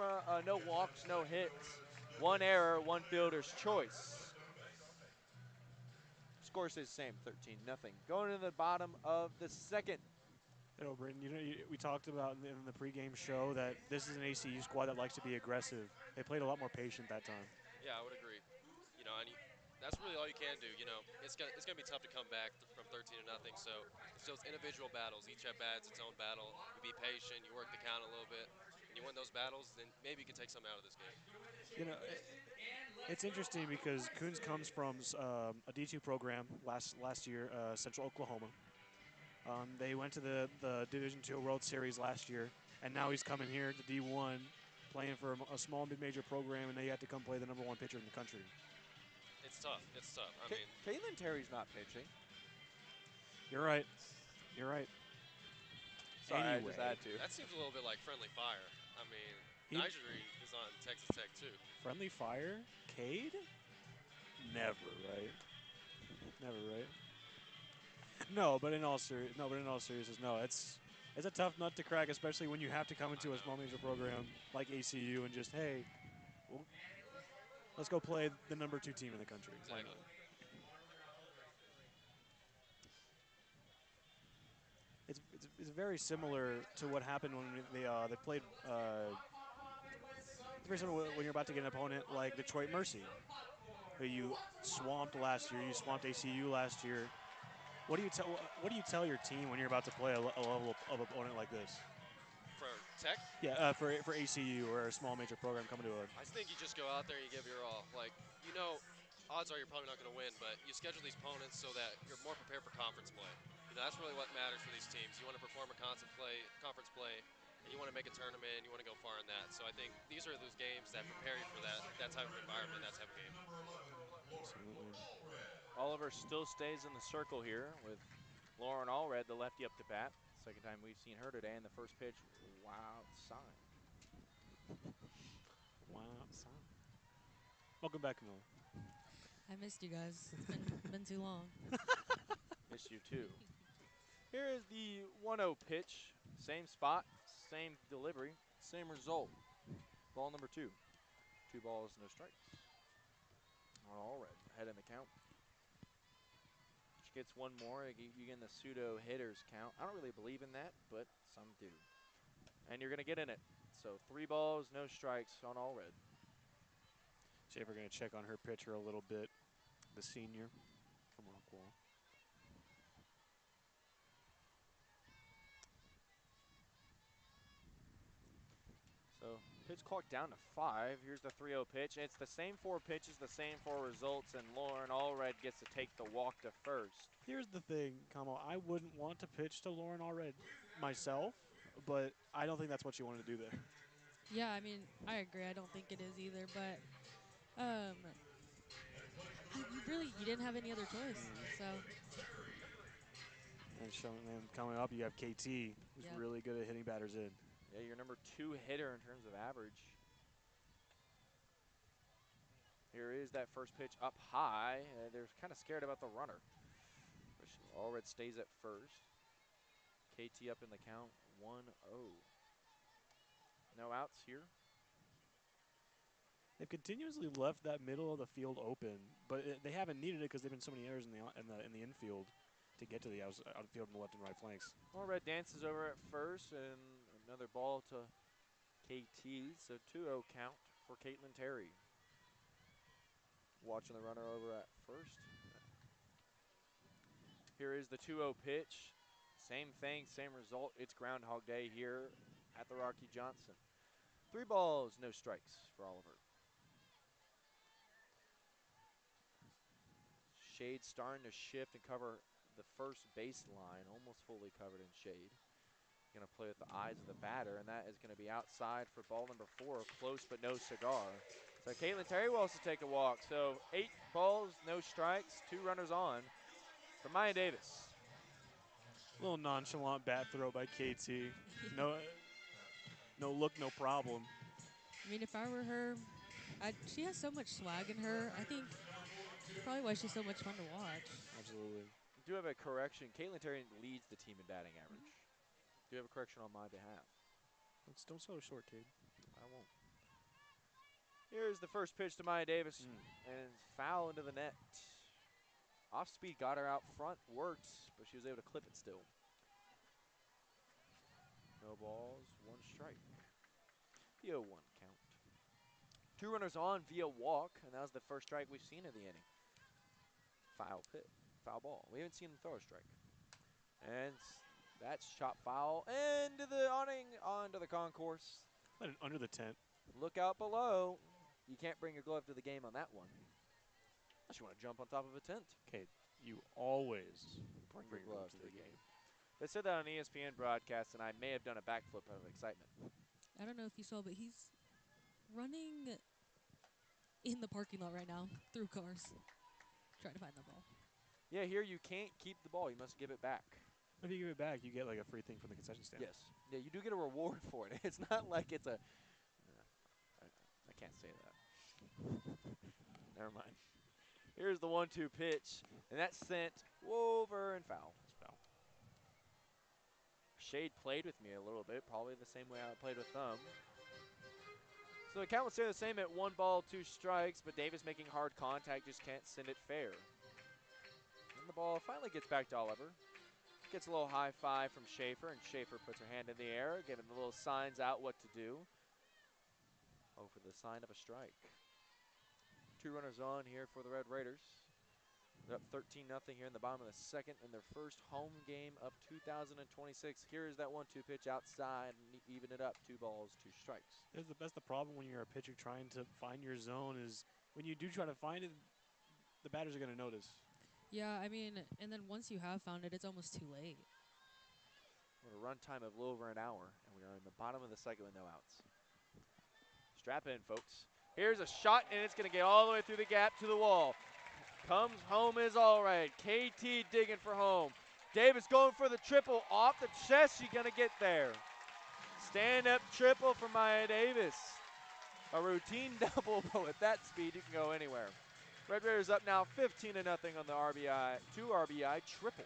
Speaker 1: walks, no hits. One error, one fielder's choice. Score stays the same, 13-0. Going to the bottom of the second.
Speaker 2: You know, Britton, we talked about in the pregame show that this is an ACU squad that likes to be aggressive. They played a lot more patient that time.
Speaker 4: Yeah, I would agree. You know, and that's really all you can do. You know, it's gonna be tough to come back from 13 to nothing. So it's those individual battles. Each at bat's its own battle. You be patient. You work the count a little bit, and you win those battles. Then maybe you can take something out of this game.
Speaker 2: You know, it's interesting because Coons comes from a D2 program last year, Central Oklahoma. They went to the Division II World Series last year, and now he's coming here to D1, playing for a small mid-major program, and they had to come play the #1 pitcher in the country.
Speaker 4: It's tough. It's tough. I mean,
Speaker 1: Caitlin Terry's not pitching.
Speaker 2: You're right. You're right.
Speaker 1: Sorry,
Speaker 2: Anyway,
Speaker 1: I just had to.
Speaker 4: that seems a little bit like friendly fire. I mean,
Speaker 2: He-
Speaker 4: Nigeria is on Texas Tech too.
Speaker 2: Friendly fire, Cade? Never, right? Never, right? No, but in all seriousness, no. It's a tough nut to crack, especially when you have to come into a small major program like ACU and just, hey, well, let's go play the #2 team in the country. Why
Speaker 4: Exactly.
Speaker 2: not? It's very similar to what happened when they played. It's very similar when you're about to get an opponent like Detroit Mercy, who you swamped last year. You swamped ACU last year. What do you tell your team when you're about to play a level of opponent like this?
Speaker 4: For Tech,
Speaker 2: Yeah, for ACU or a small major program coming to a.
Speaker 4: I think you just go out there and you give your all. Like, you know, odds are you're probably not going to win, but you schedule these opponents so that you're more prepared for conference play. You know, that's really what matters for these teams. You want to perform a conference play, and you want to make a tournament. You want to go far in that. So I think these are those games that prepare you for that type of environment, that type of game.
Speaker 2: Absolutely.
Speaker 1: Oliver still stays in the circle here with Lauren Allred, the lefty, up to bat. Second time we've seen her today, and the first pitch, wow, outside.
Speaker 2: Wow. Welcome back, Camilla.
Speaker 3: I missed you guys. It's been too long.
Speaker 1: Miss you too. Here is the 1-0 pitch. Same spot, same delivery, same result. Ball number 2. 2 balls, no strikes. On Allred, ahead in the count. She gets one more. You get in the pseudo hitters count. I don't really believe in that, but some do. And you're going to get in it. So 3 balls, no strikes on Allred.
Speaker 2: See if we're going to check on her pitcher a little bit. The senior from Rockwall.
Speaker 1: So pitch clock down to 5. Here's the 3-0 pitch. It's the same 4 pitches, the same 4 results, and Lauren Allred gets to take the walk to first.
Speaker 2: Here's the thing, Kamo. I wouldn't want to pitch to Lauren Allred myself, but I don't think that's what you wanted to do there.
Speaker 3: Yeah, I mean, I agree. I don't think it is either, but you didn't have any other choice. So
Speaker 2: And coming up, you have KT, who's
Speaker 3: Yep.
Speaker 2: really good at hitting batters in.
Speaker 1: Yeah, your number 2 hitter in terms of average. Here is that first pitch up high. They're kind of scared about the runner. Allred stays at first. KT up in the count, 1-0. No outs here.
Speaker 2: They've continuously left that middle of the field open, but they haven't needed it because they've been so many errors in the infield to get to the outfield and the left and right flanks.
Speaker 1: Allred dances over at first, and another ball to KT. So 2-0 count for Caitlin Terry. Watching the runner over at first. Here is the 2-0 pitch. Same thing, same result. It's Groundhog Day here at the Rocky Johnson. 3 balls, no strikes for Oliver. Shade starting to shift and cover the first baseline, almost fully covered in shade. Going to play with the eyes of the batter, and that is going to be outside for ball number 4, close but no cigar. So Caitlin Terry wants to take a walk. So 8 balls, no strikes, 2 runners on for Maya Davis.
Speaker 2: A little nonchalant bat throw by KT. No look, no problem.
Speaker 3: I mean, if I were her, she has so much swag in her. I think probably why she's so much fun to watch.
Speaker 2: Absolutely.
Speaker 1: I do have a correction. Caitlin Terry leads the team in batting average. Do have a correction on my behalf.
Speaker 2: Don't sell her short, kid.
Speaker 1: I won't. Here's the first pitch to Maya Davis, and foul into the net. Off speed got her out front, worked, but she was able to clip it still. No balls, 1 strike. The 0-1 count. 2 runners on via walk, and that was the first strike we've seen of the inning. Foul ball. We haven't seen him throw a strike. And that's shot foul into the awning, onto the concourse.
Speaker 2: Let it under the tent.
Speaker 1: Look out below. You can't bring your glove to the game on that one. Unless you want to jump on top of a tent.
Speaker 2: Okay, you always
Speaker 1: Bring
Speaker 2: bring
Speaker 1: your
Speaker 2: your
Speaker 1: gloves
Speaker 2: gloves to the game.
Speaker 1: They said that on ESPN broadcast, and I may have done a backflip out of excitement.
Speaker 3: I don't know if you saw, but he's running in the parking lot right now through cars, trying to find the ball.
Speaker 1: Yeah, here you can't keep the ball. You must give it back.
Speaker 2: If you give it back, you get like a free thing from the concession stand.
Speaker 1: Yes. Yeah, you do get a reward for it. It's not like it's a... I can't say that. Never mind. Here's the 1-2 pitch, and that's sent over and foul.
Speaker 2: It's foul.
Speaker 1: Shade played with me a little bit, probably the same way I played with them. So the count would stay the same at 1 ball, 2 strikes, but Davis making hard contact, just can't send it fair. And the ball finally gets back to Oliver. Gets a little high five from Schaefer, and Schaefer puts her hand in the air, giving the little signs out what to do. Oh, for the sign of a strike. 2 runners on here for the Red Raiders. They're up 13-0 here in the bottom of the second in their first home game of 2026. Here's that 1-2 pitch outside, and even it up, 2 balls, 2 strikes.
Speaker 2: That's the problem when you're a pitcher trying to find your zone is when you do try to find it, the batters are going to notice.
Speaker 3: Yeah, I mean, and then once you have found it, it's almost too late.
Speaker 1: We're at a run time of a little over an hour, and we are in the bottom of the second with no outs. Strap in, folks. Here's a shot, and it's going to get all the way through the gap to the wall. Comes home is all right. KT digging for home. Davis going for the triple off the chest. She's going to get there. Stand-up triple for Maya Davis. A routine double, but with that speed, you can go anywhere. Red Raiders up now 15-0 on the RBI, 2 RBI triple.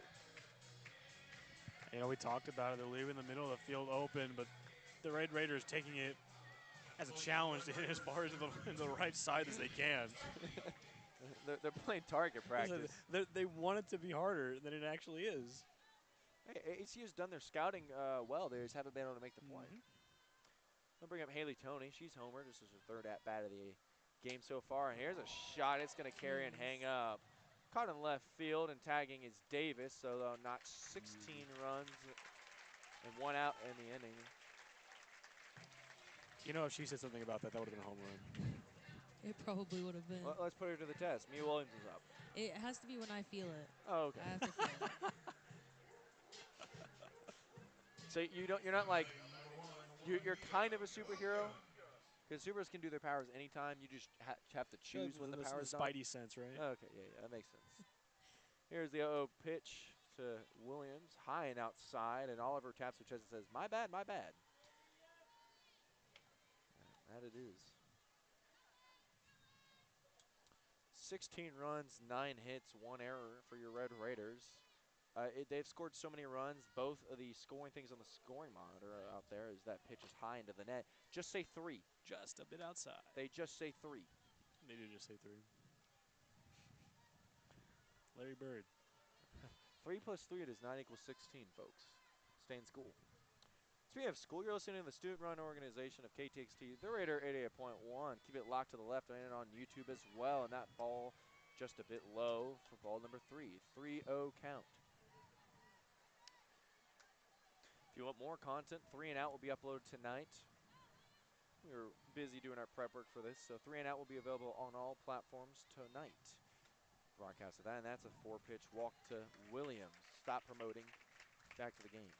Speaker 2: You know, we talked about it. They're leaving the middle of the field open, but the Red Raiders taking it as a challenge to hit as far into the right side as they can.
Speaker 1: They're playing target practice.
Speaker 2: They want it to be harder than it actually is.
Speaker 1: Hey, ACU's done their scouting well. They just haven't been able to make the play. I'll bring up Haley Toney. She's homer. This is her 3rd at-bat of the game so far. And here's a shot. It's going to carry and hang up. Caught in left field, and tagging is Davis, so they'll knock 16 runs and 1 out in the inning.
Speaker 2: You know, if she said something about that, that would have been a home run.
Speaker 3: It probably would have been.
Speaker 1: Well, let's put her to the test. Mia Williams is up.
Speaker 3: It has to be when I feel it.
Speaker 1: Oh, okay.
Speaker 3: I have to feel it.
Speaker 1: So you're not like, you're kind of a superhero, because superheroes can do their powers anytime. You just have to choose when the powers
Speaker 2: the
Speaker 1: don't.
Speaker 2: Spidey sense, right?
Speaker 1: Okay, yeah, that makes sense. Here's the 0-0 pitch to Williams, high and outside, and Oliver taps her chest and says, "My bad, my bad." And that it is. 16 runs, 9 hits, 1 error for your Red Raiders. They've scored so many runs. Both of the scoring things on the scoring monitor out there is that pitch is high into the net. Just say 3.
Speaker 2: Just a bit outside.
Speaker 1: They just say 3.
Speaker 2: They do just say 3. Larry Bird.
Speaker 1: 3 plus 3 does not equal 16, folks. Stay in school. Speaking of school, you're listening to the student-run organization of KTXT, the Raider 88.1. Keep it locked to the left and on YouTube as well. And that ball just a bit low for ball number 3. 3-0 count. If you want more content, 3 and Out will be uploaded tonight. We were busy doing our prep work for this, so 3 and Out will be available on all platforms tonight. Broadcast of that, and that's a 4-pitch walk to Williams. Stop promoting. Back to the game.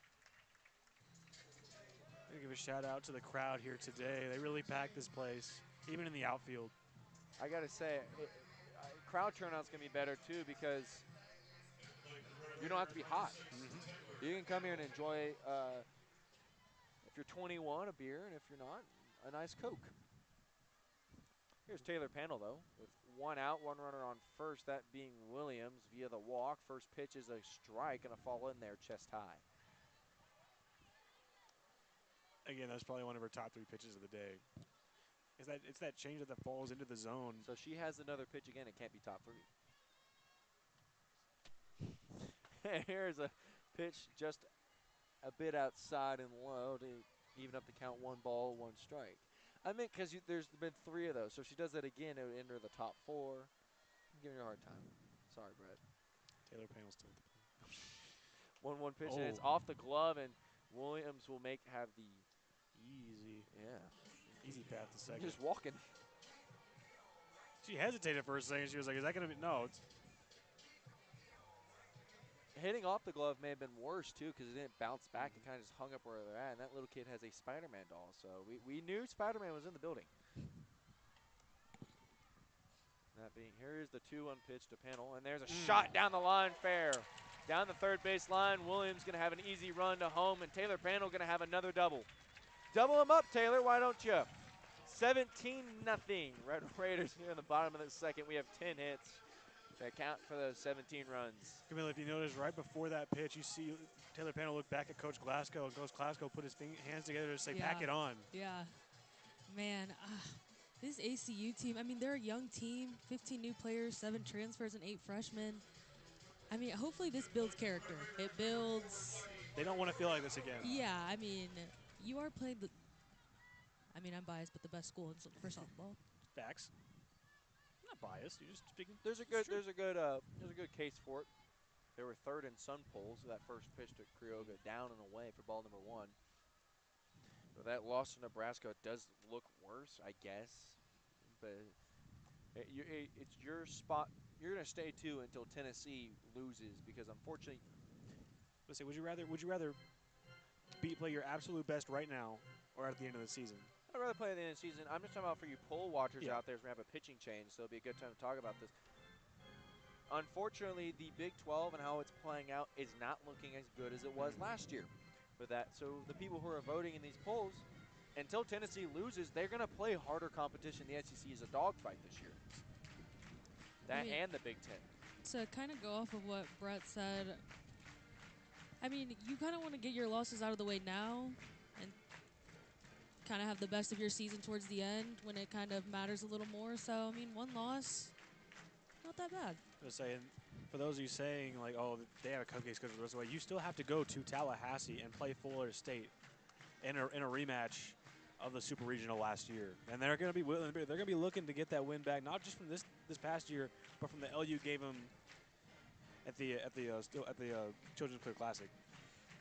Speaker 2: I'm going to give a shout out to the crowd here today. They really packed this place, even in the outfield.
Speaker 1: I got to say, crowd turnout's going to be better too, because you don't have to be hot. You can come here and enjoy, if you're 21, a beer, and if you're not, a nice Coke. Here's Taylor Pandle, though, with 1 out, 1 runner on first, that being Williams via the walk. First pitch is a strike, and a fall in there, chest high.
Speaker 2: Again, that's probably one of her top 3 pitches of the day. Is that it's that change that falls into the zone.
Speaker 1: So she has another pitch again. It can't be top 3. Here's a pitch just a bit outside and low to even up the count. 1 ball, 1 strike. I meant because there's been 3 of those. So if she does that again, it would enter the top 4. I'm giving you a hard time. Sorry, Brett.
Speaker 2: Taylor Panel still.
Speaker 1: 1-1 pitch, and it's
Speaker 2: Oh.
Speaker 1: off the glove, and Williams will have the
Speaker 2: Easy path to second.
Speaker 1: just walking.
Speaker 2: She hesitated for a second. She was like, "Is that going to be no?" It's
Speaker 1: Hitting off the glove may have been worse, too, because it didn't bounce back. It kind of just hung up where they're at. And that little kid has a Spider-Man doll, so we knew Spider-Man was in the building. Here's the 2-1 pitch to Panel, and there's a shot down the line, fair. Down the third base line, Williams going to have an easy run to home, and Taylor Panel going to have another double. Double him up, Taylor, why don't you? 17-0. Red Raiders here in the bottom of the second. We have 10 hits. They count for those 17 runs.
Speaker 2: Camille, if you notice, right before that pitch, you see Taylor Panel look back at Coach Glasgow, and Coach Glasgow put his hands together to say, "Pack it on."
Speaker 3: Yeah. Man, this ACU team, I mean, they're a young team, 15 new players, 7 transfers, and 8 freshmen. I mean, hopefully this builds character. It builds.
Speaker 2: They don't want to feel like this again.
Speaker 3: Yeah, I mean, you are playing the. I mean, I'm biased, but the best school for softball.
Speaker 2: Facts. I'm not biased. You're just speaking.
Speaker 1: There's a good case for it. They were 3rd in Sun Polls. So that first pitch to Crioga down and away for ball number 1. But that loss to Nebraska does look worse, I guess. But it's your spot. You're going to stay, too, until Tennessee loses because, unfortunately,
Speaker 2: Let's say, would you rather play your absolute best right now or at the end of the season?
Speaker 1: I'd rather play at the end of the season. I'm just talking about for you poll watchers
Speaker 2: Yeah.
Speaker 1: out there as we have a pitching change, so it'll be a good time to talk about this. Unfortunately, the Big 12 and how it's playing out is not looking as good as it was last year for that. So the people who are voting in these polls, until Tennessee loses, they're going to play harder competition. The SEC is a dogfight this year. That and the Big 10.
Speaker 3: To kind of go off of what Brett said, I mean, you kind of want to get your losses out of the way now and kind of have the best of your season towards the end when it kind of matters a little more. So, I mean, 1 loss, not that bad.
Speaker 2: Just saying, for those of you saying, like, oh, they have a cupcake schedule the rest of the way, you still have to go to Tallahassee and play Florida State in a rematch of the Super Regional last year. And they're going to be looking to get that win back, not just from this past year, but from the LU gave them at the Children's Clear Classic.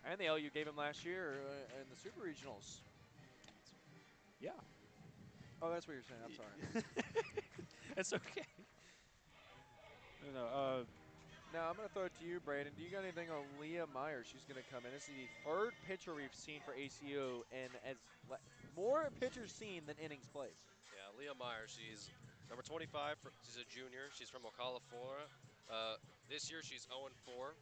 Speaker 1: And the LU gave them last year in the Super Regionals.
Speaker 2: Yeah.
Speaker 1: Oh, that's what you're saying. I'm sorry.
Speaker 2: It's okay. No,
Speaker 1: Now, I'm going to throw it to you, Braden. Do you got anything on Leah Myers? She's going to come in. This is the 3rd pitcher we've seen for ACU, and more pitchers seen than innings played.
Speaker 4: Yeah, Leah Meyer, she's number 25. She's a junior. She's from Ocala, Florida. This year she's 0-4.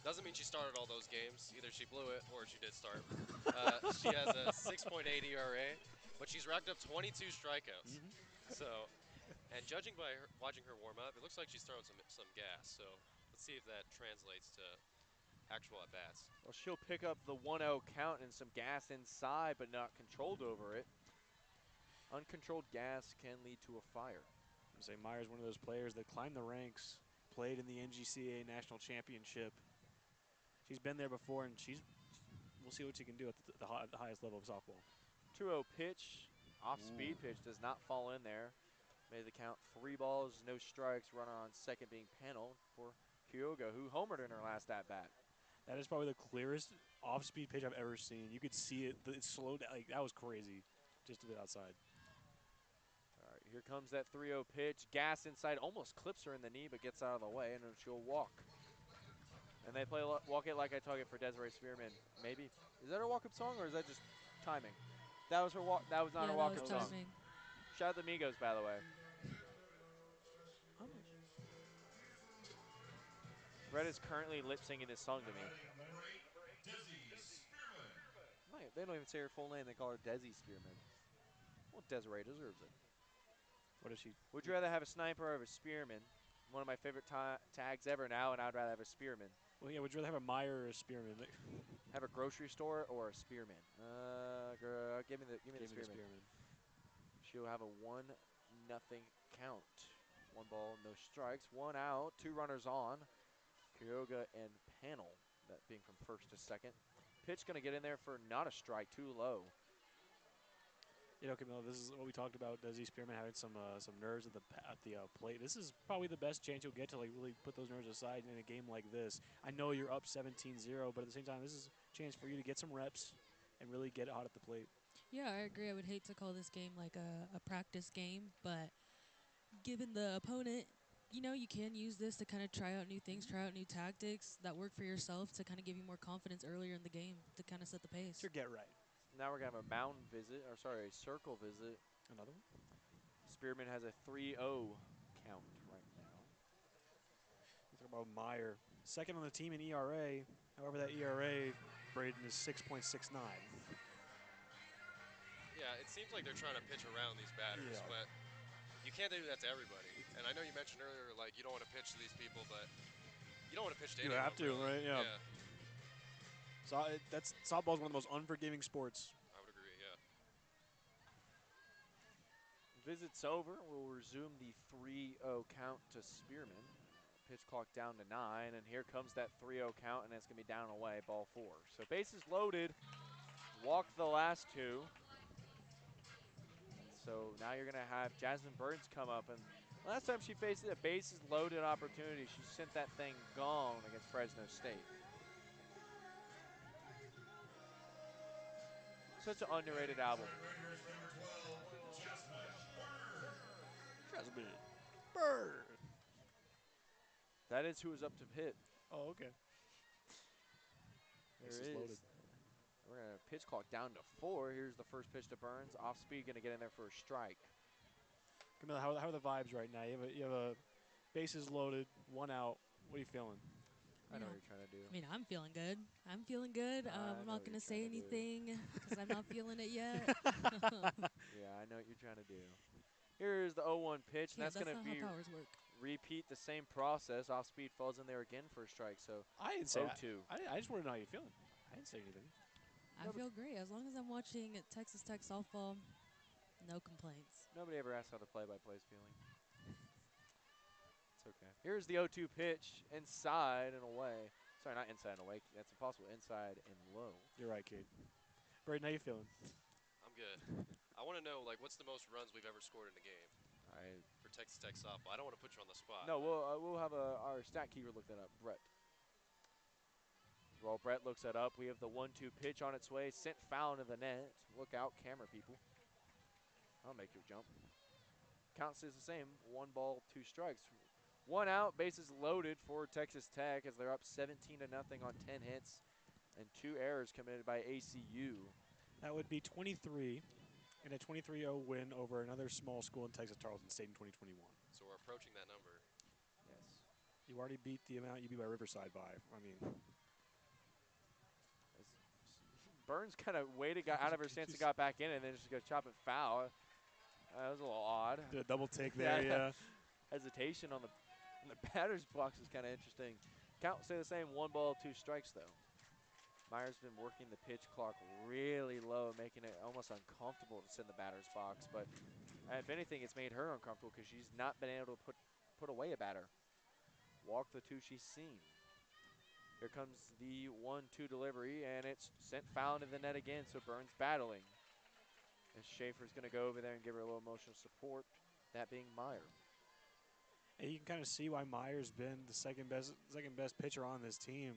Speaker 4: Doesn't mean she started all those games. Either she blew it or she did start. She has a 6.8 ERA, but she's racked up 22 strikeouts. So, and judging by watching her warm up, it looks like she's throwing some gas. So let's see if that translates to actual at-bats.
Speaker 1: Well, she'll pick up the 1-0 count and some gas inside, but not controlled over it. Uncontrolled gas can lead to a fire.
Speaker 2: I'm saying Myers, one of those players that climbed the ranks, played in the NGCA National Championship. She's been there before, and we'll see what she can do at the highest level of softball.
Speaker 1: 2-0 pitch, off-speed pitch, does not fall in there. Made the count 3 balls, no strikes. Runner on second being Panel for Kyogo, who homered in her last at-bat.
Speaker 2: That is probably the clearest off-speed pitch I've ever seen. You could see it. It slowed down. Like, that was crazy, just a bit outside.
Speaker 1: All right, here comes that 3-0 pitch. Gas inside, almost clips her in the knee, but gets out of the way, and she'll walk. And they play Walk It Like I Talk It for Desiree Spearman. Maybe. Is that her walk-up song, or is that just timing? That was her walk. That was not her walk-up song.
Speaker 3: Timing.
Speaker 1: Shout out to Migos, by the way. Brett is currently lip-syncing this song to me. They don't even say her full name. They call her Desi Spearman. Well, Desiree deserves it.
Speaker 2: What is she?
Speaker 1: Would you rather have a sniper or a spearman? One of my favorite tags ever now, and I'd rather have a spearman.
Speaker 2: Well, yeah, would you rather have a Meyer or a Spearman?
Speaker 1: Have a grocery store or a spearman? Give me the spearman. She'll have a 1-0 count. 1 ball, no strikes, 1 out, 2 runners on. Kyoga and Panel, that being from first to second. Pitch going to get in there for not a strike, too low.
Speaker 2: You know, Camilo, this is what we talked about. Desi Spearman having some nerves at the plate. This is probably the best chance you'll get to like really put those nerves aside in a game like this. I know you're up 17-0, but at the same time, this is a chance for you to get some reps and really get hot at the plate.
Speaker 3: Yeah, I agree. I would hate to call this game like a practice game, but given the opponent, you know, you can use this to kind of try out new things, try out new tactics that work for yourself to kind of give you more confidence earlier in the game to kind of set the pace.
Speaker 2: It's your get right.
Speaker 1: Now we're going to have a mound visit, or sorry, a circle visit.
Speaker 2: Another one?
Speaker 1: Spearman has a 3-0 count right now.
Speaker 2: We talk about Meyer, second on the team in ERA. However, that ERA, Braden, is 6.69.
Speaker 4: Yeah, it seems like they're trying to pitch around these batters,
Speaker 2: Yeah.
Speaker 4: but you can't do that to everybody. And I know you mentioned earlier, like, you don't want to pitch to these people, but you don't want to pitch to
Speaker 2: You
Speaker 4: anyone,
Speaker 2: have to,
Speaker 4: really.
Speaker 2: right? Yeah. So softball is one of the most unforgiving sports.
Speaker 4: I would agree, yeah.
Speaker 1: Visit's over. We'll resume the 3-0 count to Spearman. Pitch clock down to 9, and here comes that 3-0 count, and it's going to be down and away, ball 4. So bases loaded, walked the last 2. And so now you're going to have Jasmine Burns come up, and last time she faced a bases loaded opportunity, she sent that thing gone against Fresno State. Such an underrated album.
Speaker 2: Jasmine Bird.
Speaker 1: That is who is up to hit.
Speaker 2: Oh, okay.
Speaker 1: There
Speaker 2: Bases
Speaker 1: is.
Speaker 2: loaded.
Speaker 1: We're going to pitch clock down to 4. Here's the first pitch to Burns. Off speed, going to get in there for a strike.
Speaker 2: Camilla, how are the vibes right now? You have a bases loaded, 1 out. What are you feeling?
Speaker 1: I know
Speaker 3: Yeah.
Speaker 1: what you're trying to do.
Speaker 3: I mean, I'm feeling good. I'm feeling good.
Speaker 1: I
Speaker 3: I'm
Speaker 1: know
Speaker 3: not
Speaker 1: what
Speaker 3: going
Speaker 1: you're
Speaker 3: to say
Speaker 1: trying to do.
Speaker 3: anything because I'm not feeling it yet.
Speaker 1: Yeah, I know what you're trying to do. Here's the 0-1 pitch, and
Speaker 3: Yeah,
Speaker 1: that's going to
Speaker 3: not
Speaker 1: be
Speaker 3: how powers work.
Speaker 1: repeat the same process. Off speed falls in there again for a strike. So
Speaker 2: I didn't say
Speaker 1: 0-2.
Speaker 2: I just want to know how you're feeling. I didn't say anything.
Speaker 3: I feel great. As long as I'm watching Texas Tech softball, no complaints.
Speaker 1: Nobody ever asked how the play-by-play's feeling. It's okay. Here's the 0-2 pitch, inside and away. Sorry, not inside and away. That's impossible. Inside and low.
Speaker 2: You're right, Kate. Braden, how you feeling?
Speaker 4: I'm good. I want to know, like, what's the most runs we've ever scored in a game for Texas Tech softball? I don't want to put you on the spot.
Speaker 1: No, we'll have our stat keeper look that up. Brett. While Brett looks that up, we have the 1-2 pitch on its way, sent foul into the net. Look out, camera people. I'll make you jump. Count stays the same, 1 ball, 2 strikes. 1 out, bases loaded for Texas Tech as they're up 17-0 on 10 hits and 2 errors committed by ACU.
Speaker 2: That would be 23 and a 23-0 win over another small school in Texas, Tarleton State in 2021.
Speaker 4: So we're approaching that number.
Speaker 1: Yes.
Speaker 2: You already beat the amount you beat by Riverside by. I mean,
Speaker 1: Burns kind of waited, got out of her stance and got back in, and then just go chop it foul. That was a little odd.
Speaker 2: did a double take there, yeah.
Speaker 1: Hesitation on the batter's box is kind of interesting. Count stay the same, 1 ball, 2 strikes though. Meyer's been working the pitch clock really low, making it almost uncomfortable to sit in the batter's box. But if anything, it's made her uncomfortable because she's not been able to put away a batter. Walk the 2 she's seen. Here comes the 1-2 delivery, and it's sent foul into the net again, so Burns battling. And Schaefer's going to go over there and give her a little emotional support, that being Meyer.
Speaker 2: And you can kind of see why Meyer's been the second best pitcher on this team.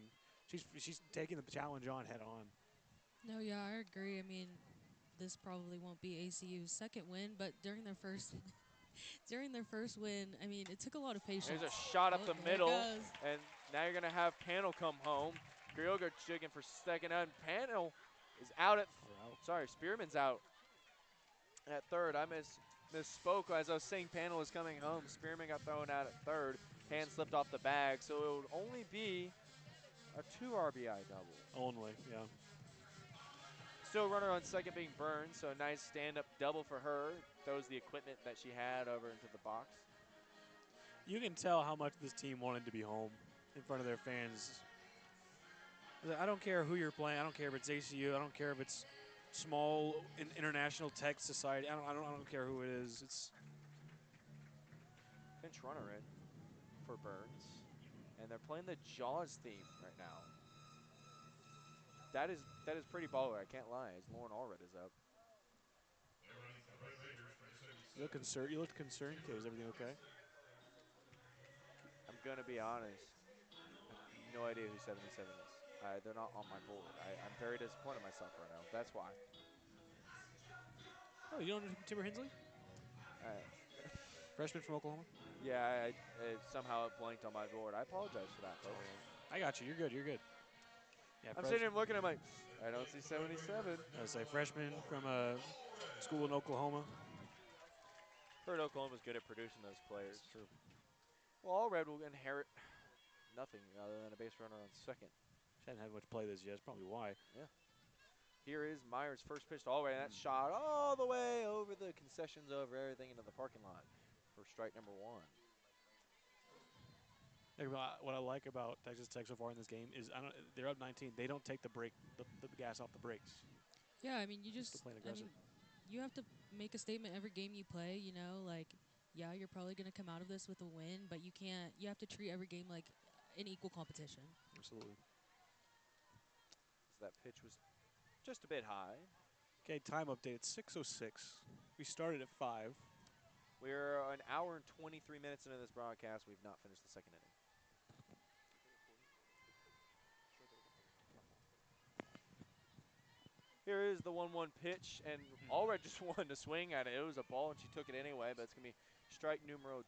Speaker 2: She's taking the challenge on head on.
Speaker 3: No, yeah, I agree. I mean, this probably won't be ACU's second win, but during their first win, I mean, it took a lot of patience.
Speaker 1: There's a shot up the
Speaker 3: there it
Speaker 1: middle,
Speaker 3: goes.
Speaker 1: and now you're going to have Panel come home. Grioga chicken for second, and Panel is out at, sorry, Spearman's out at third. I misspoke as I was saying Panel is coming home. Spearman got thrown out at third. Hand slipped off the bag, so it would only be a 2 RBI double.
Speaker 2: Only, yeah.
Speaker 1: Still runner on second being Burns, so a nice stand-up double for her. Throws the equipment that she had over into the box.
Speaker 2: You can tell how much this team wanted to be home in front of their fans. I don't care who you're playing. I don't care if it's ACU. I don't care if it's small international tech society. I don't care who it is. It's
Speaker 1: Pinch runner in for Burns. And they're playing the Jaws theme right now. That is pretty baller, I can't lie, as Lauren Allred is up.
Speaker 2: you look concerned. You looked concerned. Okay, is everything okay?
Speaker 1: I'm going to be honest. I have no idea who 77 is. They're not on my board. I'm very disappointed in myself right now. That's why.
Speaker 2: Oh, you don't know Timber Hensley?
Speaker 1: Uh,
Speaker 2: Freshman from Oklahoma?
Speaker 1: yeah, somehow it blanked on my board. I apologize for that, folks.
Speaker 2: I got you. You're good. You're good. Yeah,
Speaker 1: I'm sitting here looking at my, I don't see 77.
Speaker 2: I say freshman from a school in Oklahoma.
Speaker 1: Heard Oklahoma's good at producing those players.
Speaker 2: That's true.
Speaker 1: Well, Allred will inherit nothing other than a base runner on second.
Speaker 2: She hasn't had much play this year. That's probably why.
Speaker 1: Yeah. Here is Myers' first pitch to Allred, and that shot all the way over the concessions, over everything into the parking lot for strike number one.
Speaker 2: What I like about Texas Tech so far in this game is they're up 19. They don't take the gas off the brakes.
Speaker 3: Yeah, I mean, you
Speaker 2: Still
Speaker 3: just,
Speaker 2: playing
Speaker 3: I
Speaker 2: aggressive.
Speaker 3: mean, you have to make a statement every game you play. You know, like, yeah, you're probably gonna come out of this with a win, but you can't. You have to treat every game like an equal competition.
Speaker 2: Absolutely.
Speaker 1: So that pitch was just a bit high.
Speaker 2: Okay, time update. It's 6:06. We started at 5.
Speaker 1: We're an hour and 23 minutes into this broadcast. We've not finished the second inning. Here is the 1-1 pitch, and Allred just wanted to swing at it. It was a ball, and she took it anyway, but it's going to be strike numero.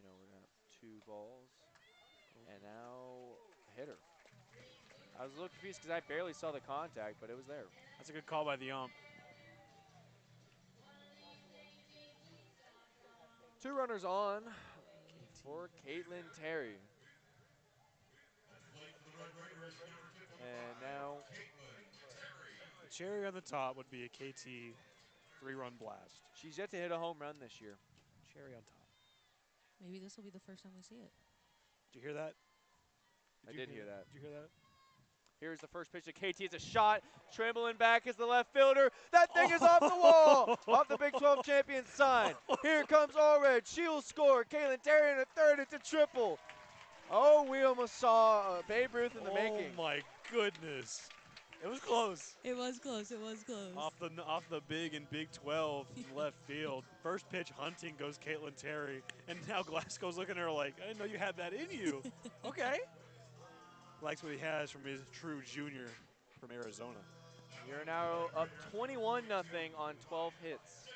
Speaker 1: You know, we're going to have 2 balls, and now hitter. I was a little confused because I barely saw the contact, but it was there.
Speaker 2: That's a good call by the ump.
Speaker 1: 2 runners on for Caitlin Terry. And now
Speaker 2: The cherry on the top would be a KT 3-run blast.
Speaker 1: she's yet to hit a home run this year.
Speaker 2: Cherry on top.
Speaker 3: Maybe this will be the first time we see it.
Speaker 2: Did you hear that?
Speaker 1: I did hear that.
Speaker 2: Did you hear that?
Speaker 1: Here's the first pitch to KT. It's a shot. Trembling back is the left fielder. That thing is off the wall. Off the Big 12 champion sign. Here comes Allred. She'll score. Caitlin Terry in a third. It's a triple. Oh, we almost saw Babe Ruth in the making.
Speaker 2: Oh my goodness. It was close.
Speaker 3: It was close. It was close.
Speaker 2: Off the big and Big 12 left field. First pitch hunting goes Caitlin Terry. And now Glasgow's looking at her like, I didn't know you had that in you. Okay. Likes what he has from his true junior from Arizona.
Speaker 1: You're now up 21-0 on 12 hits.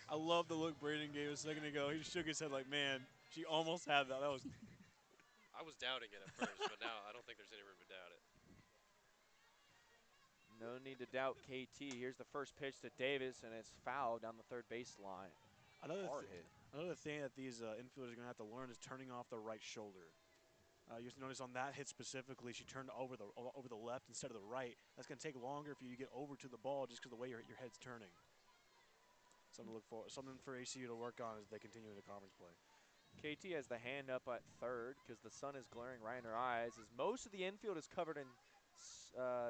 Speaker 2: I love the look Braden gave a second ago. He shook his head like, man, she almost had that. That was
Speaker 4: I was doubting it at first, but now I don't think there's any room to doubt it.
Speaker 1: No need to doubt KT. Here's the first pitch to Davis, and it's foul down the third baseline.
Speaker 2: another
Speaker 1: Hard hit.
Speaker 2: Another thing that these infielders are going to have to learn is turning off the right shoulder. You notice on that hit specifically, she turned over the left instead of the right. That's going to take longer for you to get over to the ball just because the way your head's turning. Something to look for, something for ACU to work on as they continue into conference play.
Speaker 1: KT has the hand up at third because the sun is glaring right in her eyes as most of the infield is covered in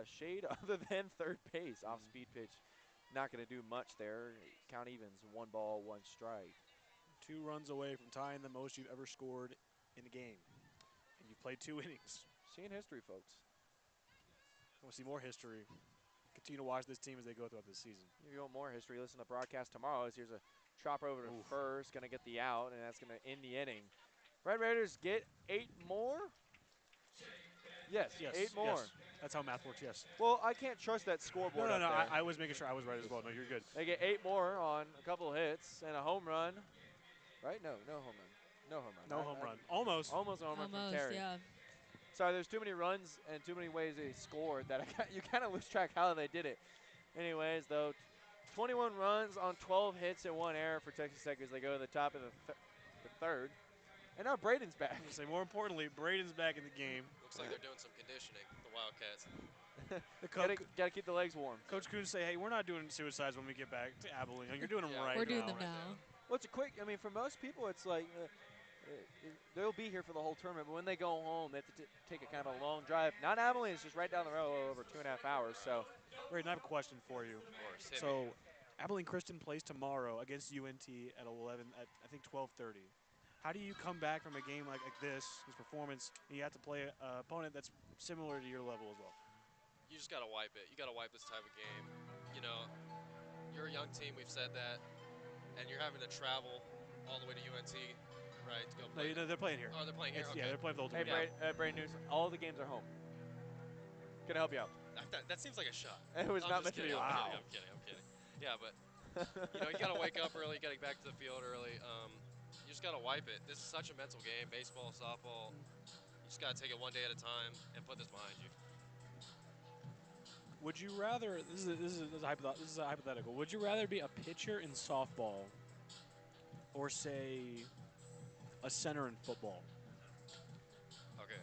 Speaker 1: shade other than third base. Off-speed pitch, not going to do much there. Count evens, 1 ball, 1 strike.
Speaker 2: 2 runs away from tying the most you've ever scored in a game. And you've played 2 innings.
Speaker 1: Seeing history, folks.
Speaker 2: I want to see more history. Continue to watch this team as they go throughout this season.
Speaker 1: If you want more history, listen to broadcast tomorrow. As here's a chopper over to first, going to get the out, and that's going to end the inning. Red Raiders get 8 more? Yes, 8 more.
Speaker 2: Yes. That's how math works, yes.
Speaker 1: Well, I can't trust that scoreboard
Speaker 2: No,
Speaker 1: up there.
Speaker 2: I was making sure I was right as well. No, you're good.
Speaker 1: They get 8 more on a couple of hits and a home run. Right? No home run. No home run.
Speaker 2: No home run. Almost.
Speaker 1: Almost a home run from
Speaker 3: Almost,
Speaker 1: Terry.
Speaker 3: yeah.
Speaker 1: Sorry, there's too many runs and too many ways they scored that you kind of lose track how they did it. Anyways, though, 21 runs on 12 hits and 1 error for Texas Tech as they go to the top of the third. And now Braden's back.
Speaker 2: Say more importantly, Braden's back in the game.
Speaker 4: Looks like they're doing some conditioning, the Wildcats.
Speaker 1: Gotta keep the legs warm.
Speaker 2: Coach Coons say, hey, we're not doing suicides when we get back to Abilene. You're doing them
Speaker 4: Yeah,
Speaker 2: right
Speaker 3: We're
Speaker 2: now.
Speaker 3: doing them
Speaker 4: right
Speaker 3: now.
Speaker 1: Well, it's a quick. I mean, for most people, it's like they'll be here for the whole tournament. But when they go home, they have to take a kind of a long drive. Not Abilene, it's just right down the road, over 2.5 hours. So,
Speaker 2: Braden, I have a question for you.
Speaker 4: Of course. Hit
Speaker 2: So,
Speaker 4: me.
Speaker 2: Abilene Christian plays tomorrow against UNT at 11 at I think 12:30. How do you come back from a game like this performance, and you have to play an opponent that's similar to your level as well?
Speaker 4: You just got to wipe it. You got to wipe this type of game. You know, you're a young team, we've said that, and you're having to travel all the way to UNT, right, to go
Speaker 2: No,
Speaker 4: play.
Speaker 2: they're playing here.
Speaker 4: Oh, they're playing here? Okay.
Speaker 2: Yeah, they're playing for the
Speaker 1: hey,
Speaker 2: ultimate.
Speaker 1: Braden News, all the games are home. Can I help you out?
Speaker 4: That seems like a shot.
Speaker 1: It was
Speaker 4: I'm
Speaker 1: not
Speaker 4: just
Speaker 1: meant to be.
Speaker 4: kidding.
Speaker 1: Wow.
Speaker 4: I'm kidding. Yeah, but you know, you got to wake up early. You got to get back to the field early. You just got to wipe it. This is such a mental game, baseball, softball. You just got to take it one day at a time and put this behind you.
Speaker 2: Would you rather? This is a hypothetical. Would you rather be a pitcher in softball, or say, a center in football?
Speaker 4: Okay.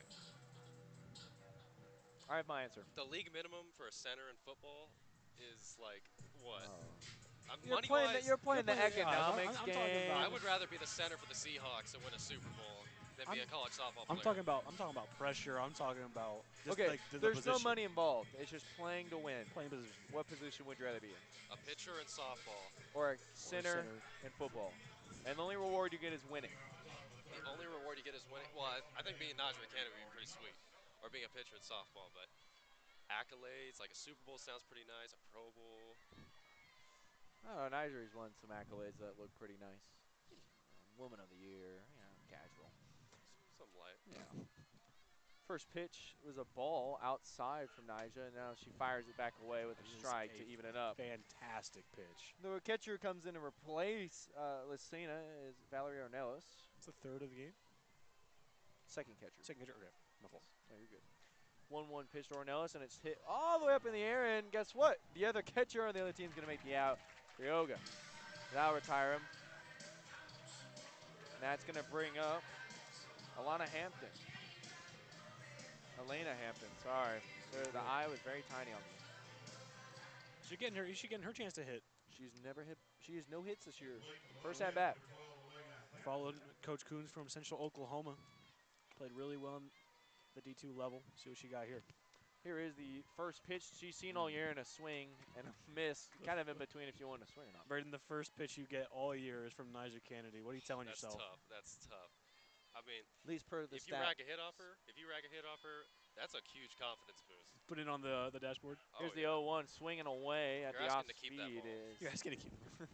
Speaker 1: I have my answer.
Speaker 4: The league minimum for a center in football is like what?
Speaker 1: You're
Speaker 4: Money-wise,
Speaker 1: playing the economics
Speaker 2: I'm
Speaker 1: game.
Speaker 2: talking about-
Speaker 4: I would rather be the center for the Seahawks and win a Super Bowl than be a college softball player.
Speaker 2: I'm talking about pressure. I'm talking about just
Speaker 1: Okay,
Speaker 2: like the
Speaker 1: there's no
Speaker 2: position.
Speaker 1: money involved. It's just playing to win.
Speaker 2: Playing position.
Speaker 1: What position would you rather be in?
Speaker 4: A pitcher in softball.
Speaker 1: Or a center
Speaker 2: center.
Speaker 1: in football. And the only reward you get is winning.
Speaker 4: The only reward you get is winning. Well, I think being Najee McCann would be pretty sweet, or being a pitcher in softball. But accolades, like a Super Bowl, sounds pretty nice. A Pro Bowl.
Speaker 1: I don't know, Niger's won some accolades that look pretty nice. Woman of the Year, casual.
Speaker 4: Something light.
Speaker 1: Yeah. First pitch was a ball outside from Nyjah, and now she fires it back away with a
Speaker 2: This is
Speaker 1: strike
Speaker 2: a
Speaker 1: to even it up.
Speaker 2: Fantastic pitch.
Speaker 1: The catcher comes in to replace Lucina is Valerie Ornelas.
Speaker 2: It's the third of the game.
Speaker 1: Second catcher.
Speaker 2: Second catcher. Okay, my fault.
Speaker 1: No, you're good. 1-1 pitch to Ornelas, and it's hit all the way up in the air, and guess what? The other catcher on the other team's going to make the out. Ryoga. That'll retire him. And that's going to bring up Alana Hampton. Elena Hampton, sorry. The eye was very tiny on me.
Speaker 2: She's getting her chance to hit.
Speaker 1: She's never hit. She has no hits this year. First at bat.
Speaker 2: Followed Coach Coons from Central Oklahoma. Played really well on the D2 level. See what she got here.
Speaker 1: Here is the first pitch she's seen all year in a swing and a miss, kind of in between if you want to swing or not.
Speaker 2: Braden, the first pitch you get all year is from Nyjah Kennedy. What are you telling
Speaker 4: That's
Speaker 2: yourself?
Speaker 4: tough. That's tough. I mean,
Speaker 1: At least per the
Speaker 4: if you
Speaker 1: stat.
Speaker 4: rack a hit off her, that's a huge confidence boost.
Speaker 2: Put it on the dashboard.
Speaker 1: Here's
Speaker 4: Oh,
Speaker 1: the 0-1 swinging away at
Speaker 4: You're
Speaker 1: the off
Speaker 4: asking to keep that
Speaker 1: speed
Speaker 4: ball.
Speaker 1: is.
Speaker 2: You're asking to keep it.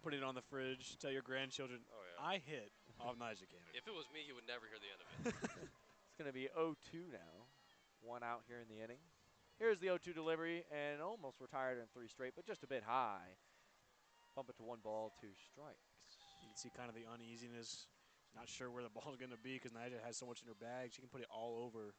Speaker 2: Put it on the fridge. Tell your grandchildren,
Speaker 4: Oh, yeah.
Speaker 2: I hit off Nyjah Kennedy.
Speaker 4: If it was me, you would never hear the end of it.
Speaker 1: It's going to be 0-2 now. 1 out here in the inning. Here's the 0-2 delivery, and almost retired in 3 straight, but just a bit high. Bump it to 1 ball, 2 strikes.
Speaker 2: You can see kind of the uneasiness. Not sure where the ball's going to be because Nyjah has so much in her bag. She can put it all over.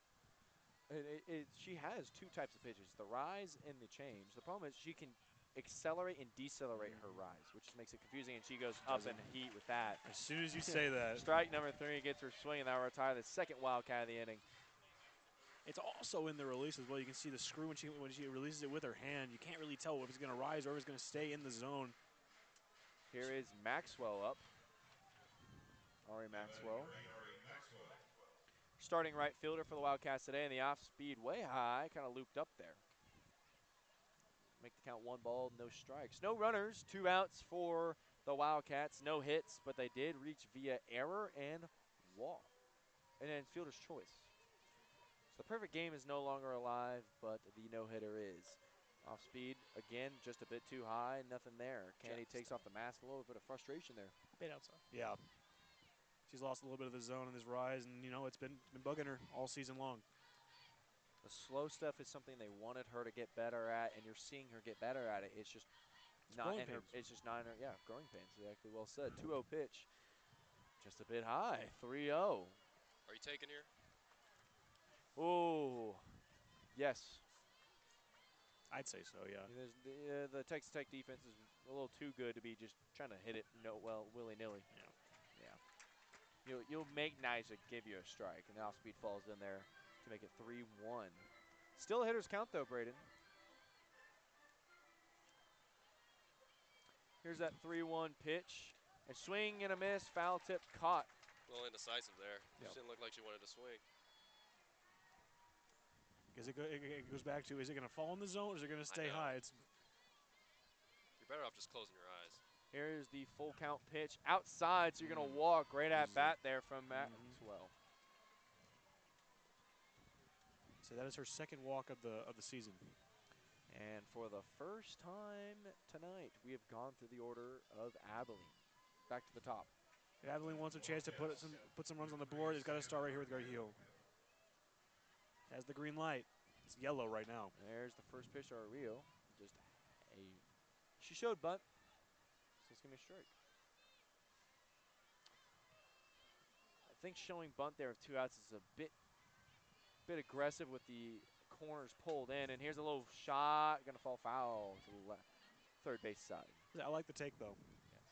Speaker 1: She has 2 types of pitches, the rise and the change. The problem is she can accelerate and decelerate her rise, which makes it confusing, and she goes up in
Speaker 2: Doesn't.
Speaker 1: heat with that.
Speaker 2: As soon as you say that,
Speaker 1: Strike number 3 gets her swing, and that will retire the second Wildcat of the inning.
Speaker 2: it's also in the release as well. You can see the screw when she releases it with her hand. You can't really tell if it's going to rise or if it's going to stay in the zone.
Speaker 1: Here is Maxwell up. Ari Maxwell. Starting right fielder for the Wildcats today, and the off speed way high, kind of looped up there. Make the count 1 ball, no strikes. No runners, 2 outs for the Wildcats. No hits, but they did reach via error and walk. And then fielder's choice. So the perfect game is no longer alive, but the no-hitter is. Off speed, again, just a bit too high, nothing there. Candy takes off the mask, a little bit of frustration there.
Speaker 2: Bit outside. Yeah. She's lost a little bit of the zone in this rise, and, it's been bugging her all season long.
Speaker 1: The slow stuff is something they wanted her to get better at, and you're seeing her get better at it. It's just not in her. It's just not in her. Yeah, growing pains. Exactly. Well said. 2-0 pitch, just a bit high. 3-0.
Speaker 4: Are you taking here?
Speaker 1: Oh, yes.
Speaker 2: I'd say so. Yeah.
Speaker 1: The Texas Tech defense is a little too good to be just trying to hit it willy-nilly. Yeah. You'll make Nyjah give you a strike, and the off speed falls in there to make it 3-1. Still a hitter's count though, Braden. Here's that 3-1 pitch. A swing and a miss, foul tip caught.
Speaker 4: A little indecisive there.
Speaker 1: Yep.
Speaker 4: She didn't look like she wanted to swing.
Speaker 2: Because it goes back to, is it going to fall in the zone or is it going to stay high?
Speaker 4: You're better off just closing your eyes.
Speaker 1: Here's the full count pitch outside, so you're going to walk. Great at bat there from Maxwell.
Speaker 2: So that is her second walk of the season.
Speaker 1: And for the first time tonight, we have gone through the order of Abilene. Back to the top.
Speaker 2: If Abilene wants a chance to put some runs on the board, it's got to start right here with Gargillo. Has the green light. It's yellow right now.
Speaker 1: There's the first pitch to Rio. She showed bunt, so it's going to be a strike. I think showing bunt there of 2 outs is a bit aggressive with the corners pulled in. And here's a little shot, going to fall foul to the left, third base side.
Speaker 2: I like the take though.
Speaker 1: Yes.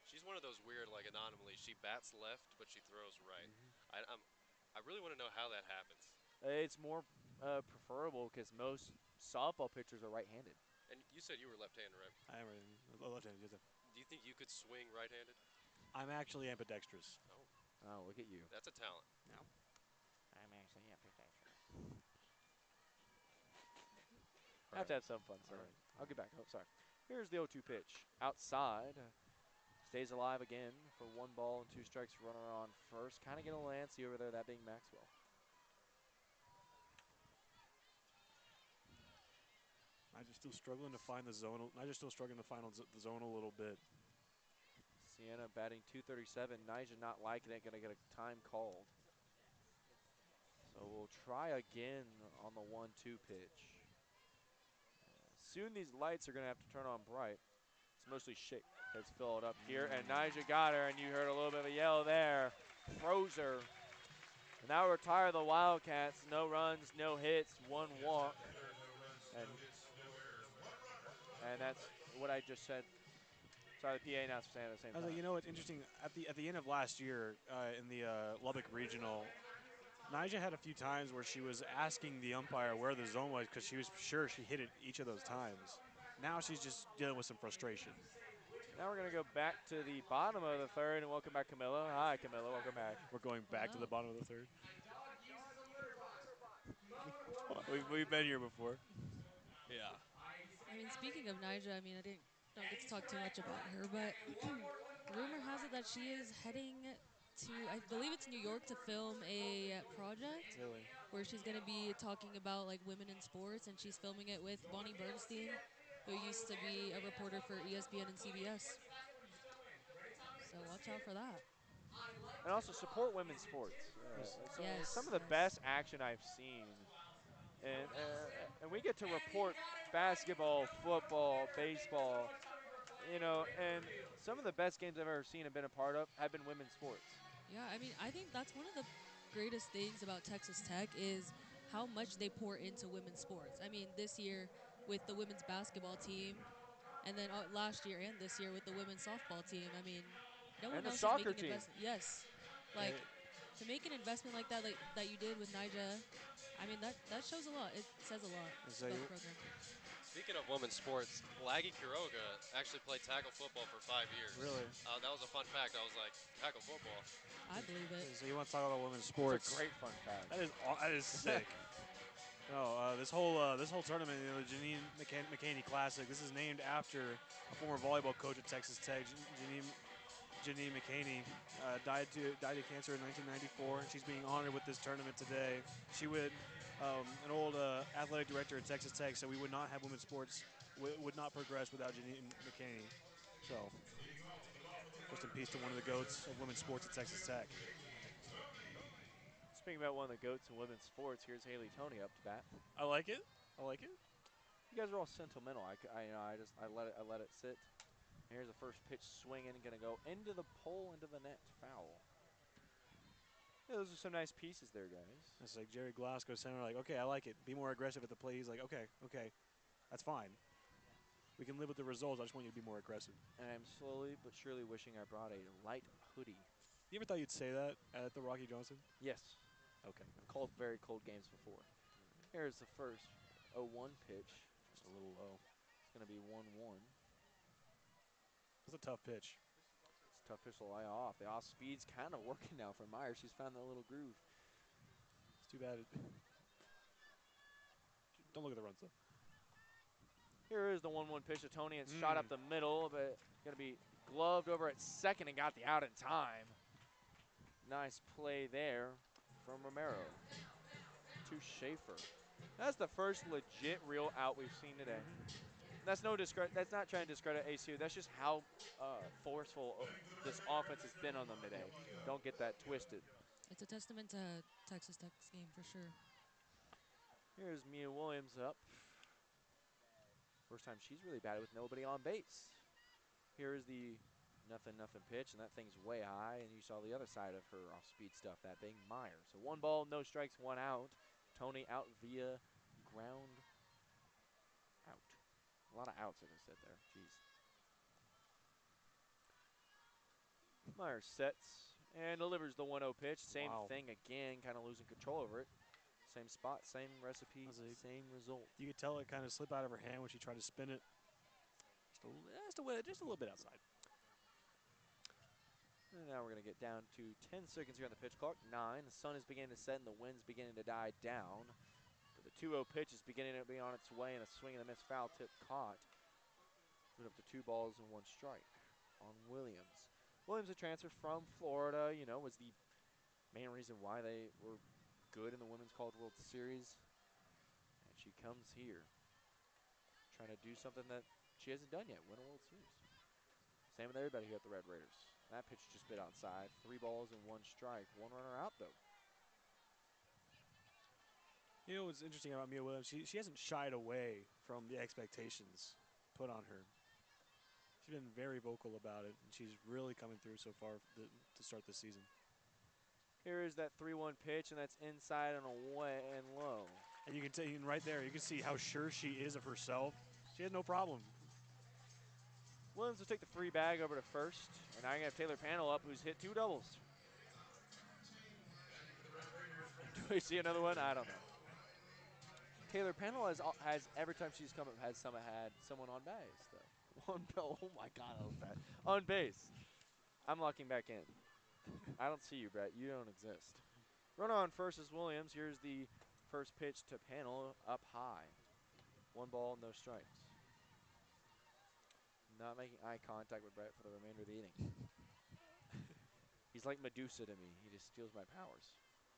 Speaker 4: She's one of those weird anomalies. She bats left, but she throws right. I really want to know how that happens.
Speaker 1: It's more preferable because most softball pitchers are right-handed.
Speaker 4: And you said you were left-handed, right?
Speaker 2: I am left-handed.
Speaker 4: Do you think you could swing right-handed?
Speaker 2: I'm actually ambidextrous.
Speaker 1: Oh, look at you.
Speaker 4: That's a talent.
Speaker 2: No.
Speaker 1: I'm actually ambidextrous. I have to have some fun, sir.
Speaker 2: Right.
Speaker 1: I'll get back. Oh, sorry. Here's the 0-2 pitch. Outside. Stays alive again for 1 ball and 2 strikes. Runner on first. Kind of getting a little antsy over there, that being Maxwell.
Speaker 2: I'm just still struggling to find the zone. I'm just still struggling to find the zone a little bit.
Speaker 1: Sienna batting .237. Nyjah not liking it. Going to get a time called. So we'll try again on the 1-2 pitch. Soon these lights are going to have to turn on bright. It's mostly shake that's filled up here. And Nyjah got her, and you heard a little bit of a yell there. Froze her. And now retire the Wildcats. No runs, no hits, 1 walk. And that's what I just said. Sorry, the PA announcer saying at the same time.
Speaker 2: You know what's interesting? At the end of last year in the Lubbock Regional, Nyjah had a few times where she was asking the umpire where the zone was because she was sure she hit it each of those times. Now she's just dealing with some frustration.
Speaker 1: Now we're going to go back to the bottom of the third and welcome back Camilla. Hi, Camilla. Welcome back.
Speaker 2: We're going back to the bottom of the third. We've been here before. Yeah.
Speaker 3: I mean, speaking of Nyjah, I mean, don't get to talk too much about her, but rumor has it that she is heading to, I believe it's New York, to film a project where she's going to be talking about women in sports, and she's filming it with Bonnie Bernstein, who used to be a reporter for ESPN and CBS. So watch out for that.
Speaker 1: And also support women's sports.
Speaker 3: Yes.
Speaker 1: Some of the best action I've seen. And we get to report basketball, football, baseball, and some of the best games I've ever seen and been a part of have been women's sports.
Speaker 3: Yeah, I mean, I think that's one of the greatest things about Texas Tech is how much they pour into women's sports. I mean, this year with the women's basketball team, And then last year and this year with the women's softball team, I mean, no
Speaker 1: And
Speaker 3: one
Speaker 1: the
Speaker 3: else is
Speaker 1: soccer
Speaker 3: making
Speaker 1: team.
Speaker 3: investment. Yes, like to make an investment like that, that you did with Nija, I mean that shows a lot. It says a lot
Speaker 2: So
Speaker 3: about the program.
Speaker 4: Speaking of women's sports, Laggy Quiroga actually played tackle football for 5 years.
Speaker 2: Really?
Speaker 4: That was a fun fact. I was like, tackle football.
Speaker 3: I believe it.
Speaker 2: So you want to talk about women's
Speaker 1: It's
Speaker 2: sports?
Speaker 1: a great fun fact.
Speaker 2: That is sick. No, this whole tournament, you know, the Janine McCaney Classic. This is named after a former volleyball coach at Texas Tech, Janine McCaney. Died of cancer in 1994, and she's being honored with this tournament today. She would, an old athletic director at Texas Tech, so we would not have women's sports, would not progress without Janine McCaney. So, rest in peace to one of the goats of women's sports at Texas Tech.
Speaker 1: Speaking about one of the goats in women's sports, here's Haley Tony up to bat.
Speaker 2: I like it. I like it.
Speaker 1: You guys are all sentimental. I let it sit. Here's the first pitch swinging, gonna go into the pole, into the net, foul. Yeah, those are some nice pieces there, guys.
Speaker 2: It's like Jerry Glasgow center, like, okay, I like it. Be more aggressive at the plate. He's like, okay, that's fine. We can live with the results. I just want you to be more aggressive.
Speaker 1: And I'm slowly but surely wishing I brought a light hoodie.
Speaker 2: You ever thought you'd say that at the Rocky Johnson?
Speaker 1: Yes.
Speaker 2: Okay.
Speaker 1: I've called very cold games before. Here's the first 0-1 pitch.
Speaker 2: Just a little low.
Speaker 1: It's going to be 1-1.
Speaker 2: That's a tough pitch.
Speaker 1: It's a tough pitch to lie off. The off speed's kind of working now for Myers. She's found that little groove.
Speaker 2: It's too bad. Don't look at the runs, though.
Speaker 1: Here is the 1-1 pitch to Tony, and shot up the middle, but going to be gloved over at second and got the out in time. Nice play there from Romero to Schaefer. That's the first legit real out we've seen today. That's that's not trying to discredit ACU. That's just how forceful this offense has been on them today. Don't get that twisted.
Speaker 3: It's a testament to Texas Tech's game for sure.
Speaker 1: Here's Mia Williams up. First time she's really batted with nobody on base. Here is the nothing pitch, and that thing's way high, and you saw the other side of her off-speed stuff, that being Meyer. So 1 ball, no strikes, 1 out. Tony out via ground out. A lot of outs, as I said there. Jeez. Meyer sets and delivers the 1-0 pitch. Same thing again, kind of losing control over it. Same spot, same recipe, same result.
Speaker 2: You could tell it kind of slip out of her hand when she tried to spin it. Just a little bit outside.
Speaker 1: And now we're going to get down to 10 seconds here on the pitch clock. 9. The sun is beginning to set and the wind's beginning to die down. But the 2-0 pitch is beginning to be on its way, and a swing and a miss foul tip caught. Moving up to 2 balls and 1 strike on Williams. Williams, a transfer from Florida, you know, was the main reason why they were good in the Women's College World Series. And she comes here trying to do something that she hasn't done yet, win a World Series. Same with everybody here at the Red Raiders. That pitch just bit outside. 3 balls and 1 strike. 1 runner out, though.
Speaker 2: You know what's interesting about Mia Williams? She hasn't shied away from the expectations put on her. She's been very vocal about it, and she's really coming through so far to start the season.
Speaker 1: Here is that 3-1 pitch, and that's inside and away and low.
Speaker 2: And you can tell, right there, you can see how sure she is of herself. She has no problem.
Speaker 1: Williams will take the free bag over to first, and now you're going to have Taylor Panel up, who's hit 2 doubles. Do we see another one? I don't know. Taylor Panel has every time she's come up, had someone on base, though. Oh my God, that was bad. On base. I'm locking back in. I don't see you, Brett. You don't exist. Runner on first is Williams. Here's the first pitch to Panel up high. 1 ball, no strikes. Not making eye contact with Brett for the remainder of the inning. He's like Medusa to me. He just steals my powers.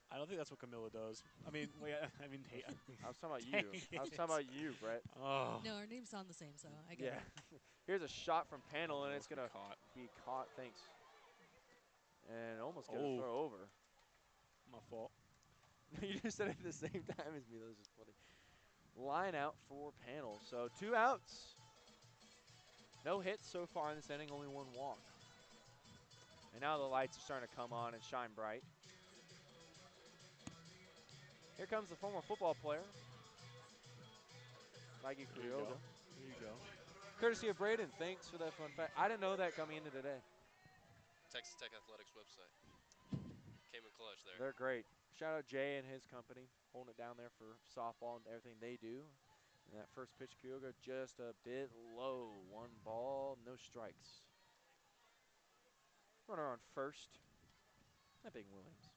Speaker 2: I don't think that's what Camilla does. I mean, hey,
Speaker 1: I was talking about you. I was talking about you, Brett.
Speaker 2: Oh.
Speaker 3: No, our names sound the same, so I get it.
Speaker 1: Here's a shot from Panel, and it's going to be caught. Thanks. And almost going to throw over.
Speaker 2: My fault.
Speaker 1: You just said it at the same time as me. That was just funny. Line out for Panel. So 2 outs. No hits so far in this inning, only 1 walk. And now the lights are starting to come on and shine bright. Here comes the former football player, Laggy Quiroga.
Speaker 2: There you go.
Speaker 1: Courtesy of Braden. Thanks for that fun fact. I didn't know that coming into today.
Speaker 4: Texas Tech Athletics website. Came in clutch there.
Speaker 1: They're great. Shout out Jay and his company, holding it down there for softball and everything they do. And that first pitch, Kyogo, just a bit low. 1 ball, no strikes. Runner on first. That being Williams.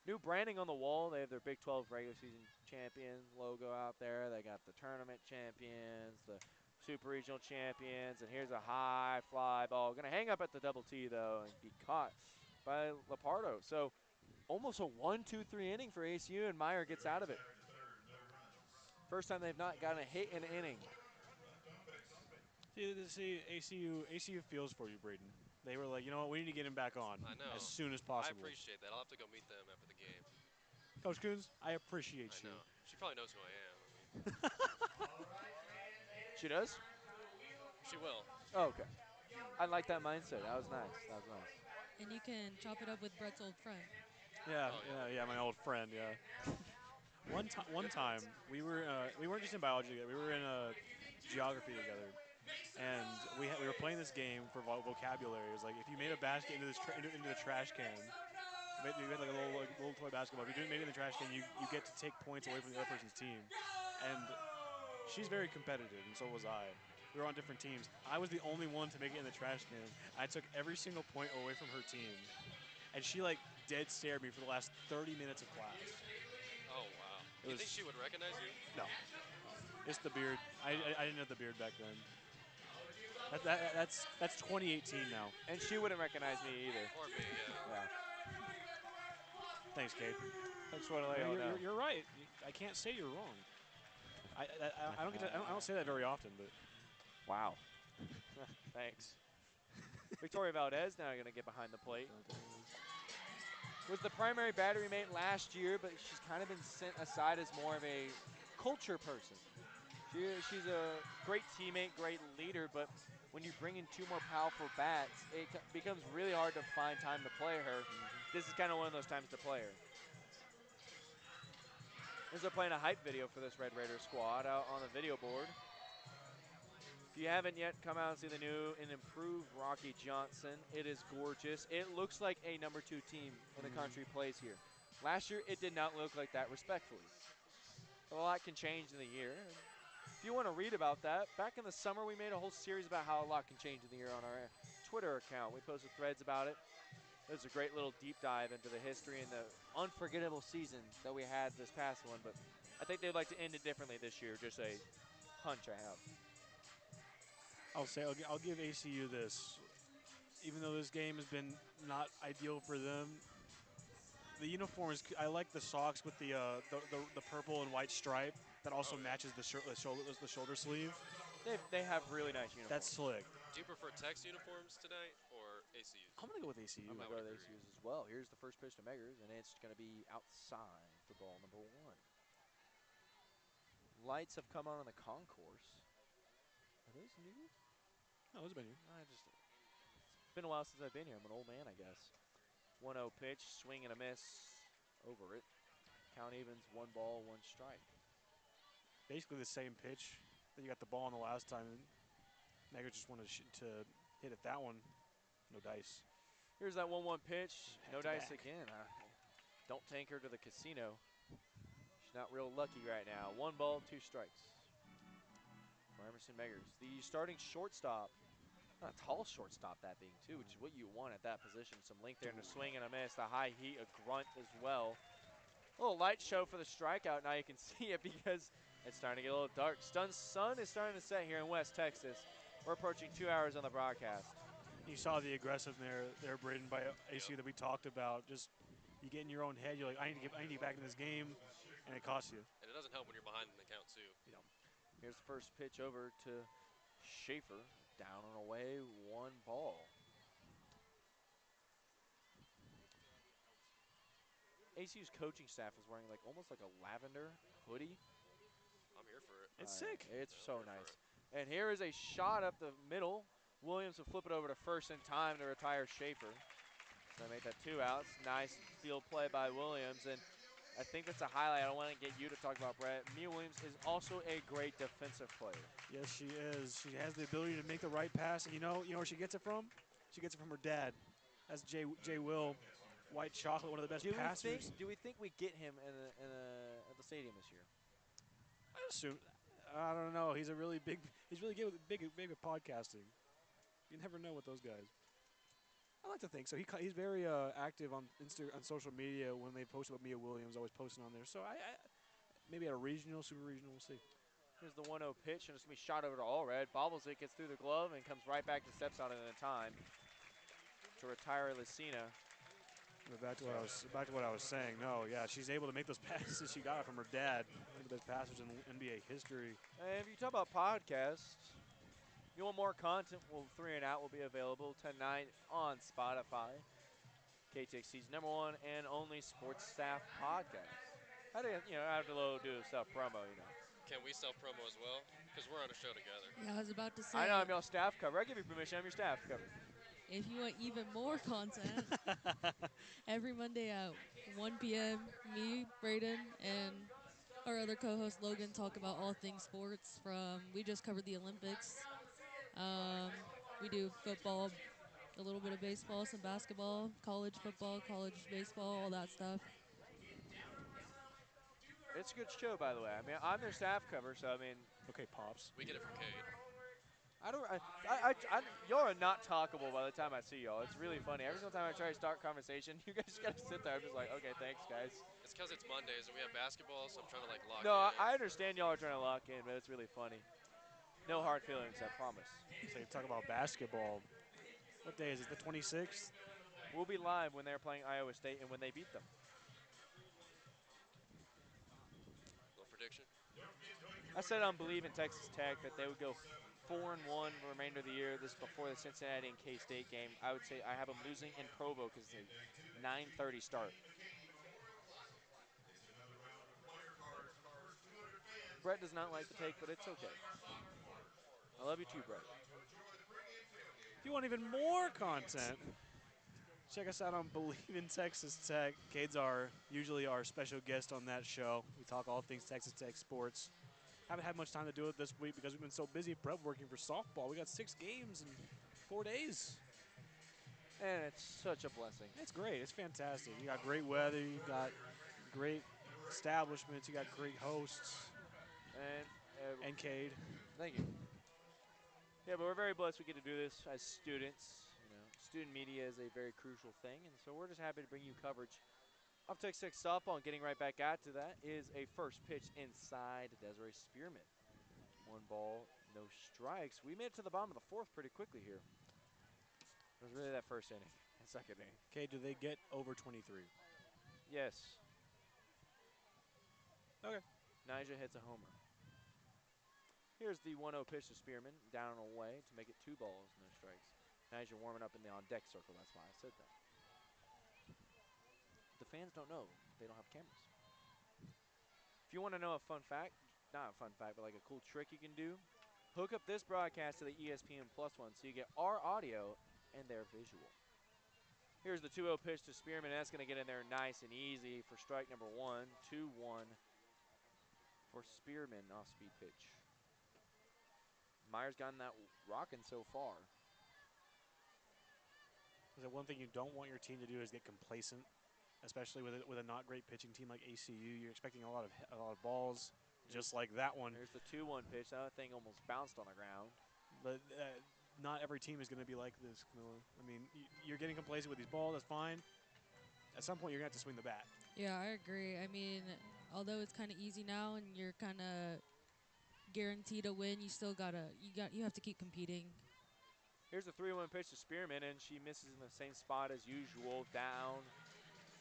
Speaker 1: New branding on the wall. They have their Big 12 regular season champion logo out there. They got the tournament champions, the super regional champions, and here's a high fly ball. Going to hang up at the double T, though, and be caught by Lepardo. So almost a 1-2-3 inning for ACU, and Meyer gets out of it. First time they've not gotten a hit in an inning.
Speaker 2: See, ACU feels for you, Braden. They were like, you know what, we need to get him back on
Speaker 4: I know.
Speaker 2: as soon as
Speaker 4: I
Speaker 2: possible.
Speaker 4: appreciate that. I'll have to go meet them after the game.
Speaker 2: Coach Coons, I appreciate
Speaker 4: I
Speaker 2: you.
Speaker 4: know. She probably knows who I am.
Speaker 1: She does?
Speaker 4: She will.
Speaker 1: Oh, okay. I like that mindset. That was nice. That was nice.
Speaker 3: And you can chop it up with Brett's old friend.
Speaker 2: Yeah,
Speaker 4: Oh, yeah.
Speaker 2: yeah, my old friend, yeah. One time, we weren't just in biology together, we were in geography together. And we were playing this game for vocabulary. It was like, if you made a basket into the trash can, you had like a little toy basketball. If you didn't make it in the trash can, you get to take points away from the other person's team. And she's very competitive, and so was I. We were on different teams. I was the only one to make it in the trash can. I took every single point away from her team. And she like dead stared me for the last 30 minutes of class.
Speaker 4: Oh, wow.
Speaker 2: It
Speaker 4: You
Speaker 2: was-
Speaker 4: think she would recognize you?
Speaker 2: No. It's the beard. I didn't have the beard back then. That's 2018 now.
Speaker 1: And she wouldn't recognize me either.
Speaker 4: Or me, yeah.
Speaker 1: Yeah.
Speaker 2: Thanks, Kate.
Speaker 1: I just want to let you know.
Speaker 2: You're right. I can't say you're wrong. I don't get to, I don't say that very often, but
Speaker 1: Wow. Thanks. Victoria Valdez now going to get behind the plate. Was the primary battery mate last year, but she's kind of been sent aside as more of a culture person. She's a great teammate, great leader, but when you bring in 2 more powerful bats, it becomes really hard to find time to play her. This is kind of one of those times to play her. As they're playing a hype video for this Red Raider squad out on the video board. If you haven't yet, come out and see the new and improved Rocky Johnson. It is gorgeous. It looks like a number 2 team in the country plays here. Last year, it did not look like that, respectfully. A lot can change in the year. If you want to read about that, back in the summer, we made a whole series about how a lot can change in the year on our Twitter account. We posted threads about it. It was a great little deep dive into the history and the unforgettable season that we had this past one, but I think they'd like to end it differently this year, just a hunch I have.
Speaker 2: I'll give ACU this. Even though this game has been not ideal for them, the uniforms. I like the socks with the purple and white stripe that also matches the shoulder sleeve.
Speaker 1: They have really nice uniforms.
Speaker 2: That's slick.
Speaker 4: Do you prefer Tech's uniforms tonight or ACU's?
Speaker 2: I'm gonna go with ACU.
Speaker 1: I'm going to
Speaker 4: I
Speaker 1: go
Speaker 4: would
Speaker 1: with
Speaker 4: agree.
Speaker 1: ACU's as well. Here's the first pitch to Meggers, and it's going to be outside for ball number 1. Lights have come on in the concourse. Are those new?
Speaker 2: No, it's been here.
Speaker 1: It's been a while since I've been here. I'm an old man, I guess. 1-0 pitch, swing and a miss over it. Count evens, 1 ball, 1 strike.
Speaker 2: Basically the same pitch that you got the ball on the last time. Meggers just wanted to hit it that one. No dice.
Speaker 1: Here's that 1-1 pitch. No dice
Speaker 2: Back-to-back.
Speaker 1: again. Don't take her to the casino. She's not real lucky right now. 1 ball, 2 strikes for Emerson Meggers. The starting shortstop. Not a tall shortstop, that being, too, which is what you want at that position. Some length there and a swing and a miss. The high heat, a grunt as well. A little light show for the strikeout. Now you can see it because it's starting to get a little dark. Sun is starting to set here in West Texas. We're approaching 2 hours on the broadcast.
Speaker 2: You saw the aggressive there, Braden, by ACU that we talked about. Just you get in your own head. You're like, I need to get back in this game, and it costs you.
Speaker 4: And it doesn't help when you're behind in the count, too.
Speaker 1: Here's the first pitch over to Schaefer. Down and away, 1 ball. ACU's coaching staff is wearing like almost like a lavender hoodie.
Speaker 4: I'm here for it.
Speaker 2: It's sick.
Speaker 1: It's
Speaker 4: Yeah,
Speaker 1: so
Speaker 4: I'm here for
Speaker 1: nice. And here is a shot up the middle. Williams will flip it over to first in time to retire Schaefer. So they make that 2 outs. Nice field play by Williams. And I think that's a highlight. I don't want to get you to talk about Brett. Mia Williams is also a great defensive player.
Speaker 2: Yes, she is. She has the ability to make the right pass. And you know where she gets it from? She gets it from her dad. That's Jay Will, white chocolate, one of the best passers.
Speaker 1: Do we think we get him at the stadium this year?
Speaker 2: I assume. I don't know. He's really good with big with podcasting. You never know with those guys. I like to think so. He's very active on on social media when they post about Mia Williams, always posting on there. So I maybe at a regional, super regional, we'll see.
Speaker 1: Here's the 1-0 pitch, and it's going to be shot over to Allred. Bobbles it, gets through the glove, and comes right back to steps on it in time to retire Lucina.
Speaker 2: Back to what I was saying. No, yeah, she's able to make those passes she got from her dad. One of the best passers in NBA history.
Speaker 1: And if you talk about podcasts, if you want more content, 3 and Out will be available tonight on Spotify. KTXT's #1 and only sports staff podcast. How do you have to do a self promo,
Speaker 4: Can we self-promo as well? Because we're on a show together.
Speaker 3: Yeah, I was about to say.
Speaker 1: I know I'm your staff cover. I give you permission. I'm your staff cover.
Speaker 3: If you want even more content, every Monday at 1 p.m., me, Brayden, and our other co-host Logan talk about all things sports. We just covered the Olympics. We do football, a little bit of baseball, some basketball, college football, college baseball, all that stuff.
Speaker 1: It's a good show, by the way. I mean, I'm their staff cover, so I mean,
Speaker 2: Okay, Pops.
Speaker 4: We get it from Cade.
Speaker 1: y'all are not talkable by the time I see y'all. It's really funny. Every single time I try to start conversation, you guys just gotta sit there. I'm just like, okay, thanks, guys.
Speaker 4: It's because it's Mondays and we have basketball, so I'm trying to like lock
Speaker 1: No,
Speaker 4: in.
Speaker 1: I understand y'all are trying to lock in, but it's really funny. No hard feelings, I promise.
Speaker 2: So you talk about basketball. What day is it? The 26th?
Speaker 1: We'll be live when they're playing Iowa State and when they beat them.
Speaker 4: Little prediction.
Speaker 1: I said I believe in Texas Tech that they would go 4-1 the remainder of the year. This before the Cincinnati and K-State game. I would say I have them losing in Provo because it's a 9:30 start. Brett does not like the take, but it's okay. I love you too, Brett.
Speaker 2: If you want even more content, check us out on Believe in Texas Tech. Cade's usually our special guest on that show. We talk all things Texas Tech sports. Haven't had much time to do it this week because we've been so busy prep working for softball. We got 6 games in 4 days.
Speaker 1: And it's such a blessing.
Speaker 2: It's great. It's fantastic. You got great weather. You got great establishments. You got great hosts. And Cade.
Speaker 1: Thank you. Yeah, but we're very blessed we get to do this as students. Student media is a very crucial thing, and so we're just happy to bring you coverage of Texas Tech softball. And getting right back at to that is a first pitch inside Desiree Spearman. 1 ball, no strikes. We made it to the bottom of the 4th pretty quickly here. It was really that first inning and second inning.
Speaker 2: Okay, do they get over 23?
Speaker 1: Yes.
Speaker 2: Okay.
Speaker 1: Nyjah hits a homer. Here's the 1-0 pitch to Spearman, down and away to make it 2 balls, no strikes. Nyjah warming up in the on-deck circle, that's why I said that. The fans don't know. They don't have cameras. If you want to know a fun fact, not a fun fact, but like a cool trick you can do, hook up this broadcast to the ESPN Plus one so you get our audio and their visual. Here's the 2-0 pitch to Spearman. That's going to get in there nice and easy for strike number 1. 2-1 for Spearman, off-speed pitch. Meyer's gotten that rocking so far.
Speaker 2: The one thing you don't want your team to do is get complacent, especially with a not great pitching team like ACU. You're expecting a lot of balls, just like that one.
Speaker 1: There's the 2-1 pitch. That thing almost bounced on the ground.
Speaker 2: But not every team is going to be like this, Camilla. I mean, you're getting complacent with these balls. That's fine. At some point, you're going to have to swing the bat.
Speaker 3: Yeah, I agree. I mean, although it's kind of easy now and you're kind of guaranteed a win, you have to keep competing.
Speaker 1: Here's a 3-1 pitch to Spearman, and she misses in the same spot as usual, down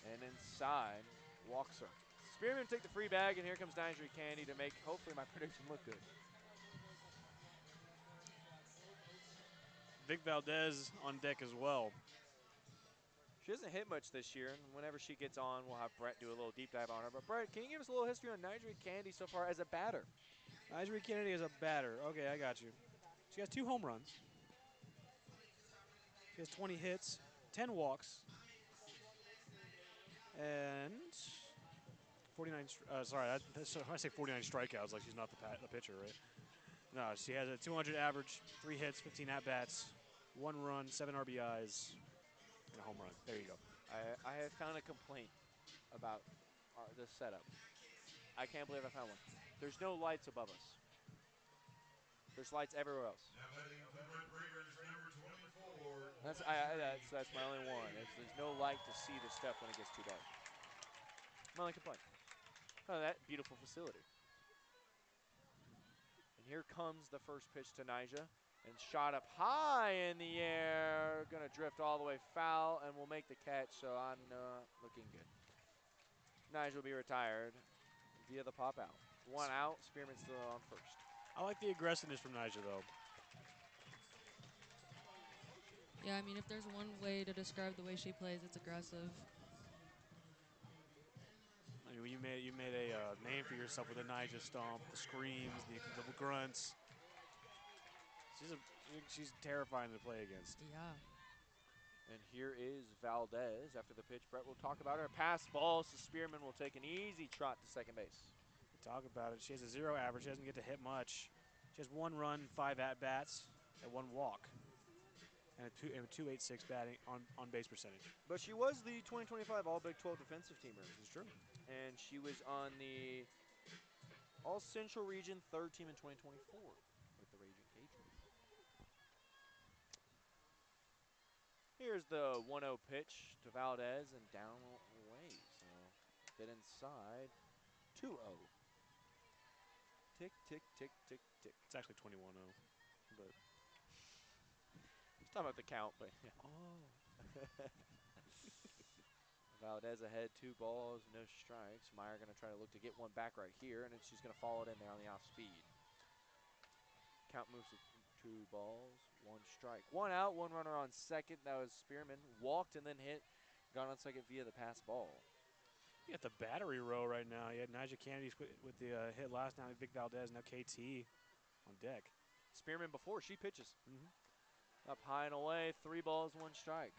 Speaker 1: and inside. Walks her. Spearman take the free bag, and here comes Nyjah Candy to make, hopefully, my prediction look good.
Speaker 2: Vic Valdez on deck as well.
Speaker 1: She hasn't hit much this year, and whenever she gets on, we'll have Brett do a little deep dive on her. But, Brett, can you give us a little history on Nyjah Candy so far as a batter?
Speaker 2: Nyjah Kennedy is a batter. Okay, I got you. She has 2 home runs. She has 20 hits, 10 walks, and 49. Sorry, when I say 49 strikeouts, like she's not the pitcher, right? No, she has a 200 average, 3 hits, 15 at bats, 1 run, 7 RBIs, and a home run. There you go.
Speaker 1: I have found a complaint about this setup. I can't believe I found one. There's no lights above us. There's lights everywhere else. That's my only one. There's no light to see the stuff when it gets too dark. My only complaint. Oh, that beautiful facility. And here comes the first pitch to Nyjah. And shot up high in the air. Going to drift all the way foul and will make the catch, so I'm not looking good. Nyjah will be retired via the pop out. 1 out, Spearman still on first.
Speaker 2: I like the aggressiveness from Nyjah, though.
Speaker 3: Yeah, I mean, if there's one way to describe the way she plays, it's aggressive.
Speaker 2: I mean, you made a name for yourself with the Nyjah stomp, the screams, the grunts. She's terrifying to play against.
Speaker 3: Yeah.
Speaker 1: And here is Valdez after the pitch. Brett will talk about her. Pass ball, so Spearman will take an easy trot to second base.
Speaker 2: Talk about it. She has a 0 average. She doesn't get to hit much. She has 1 run, 5 at-bats, and 1 walk. And a 2.86 batting on base percentage.
Speaker 1: But she was the 2025 All Big 12 defensive teamer.
Speaker 2: This is true.
Speaker 1: And she was on the All Central Region third team in 2024 with the Raging Cajuns. Here's the 1-0 pitch to Valdez and down away. So a bit inside. 2-0. Tick, tick, tick, tick, tick.
Speaker 2: It's actually 21-0. But
Speaker 1: Just talking about the count, but yeah.
Speaker 2: oh.
Speaker 1: Valdez ahead, 2 balls, no strikes. Meyer going to try to look to get one back right here, and then she's going to follow it in there on the off speed. Count moves to 2 balls, 1 strike. 1 out, 1 runner on second. That was Spearman. Walked and then hit. Got on second via the pass ball.
Speaker 2: You got the battery row right now. You had Nyjah Kennedy with the hit last night, Vic Valdez, now KT on deck.
Speaker 1: Spearman before she pitches. Up high and away, 3 balls, 1 strike.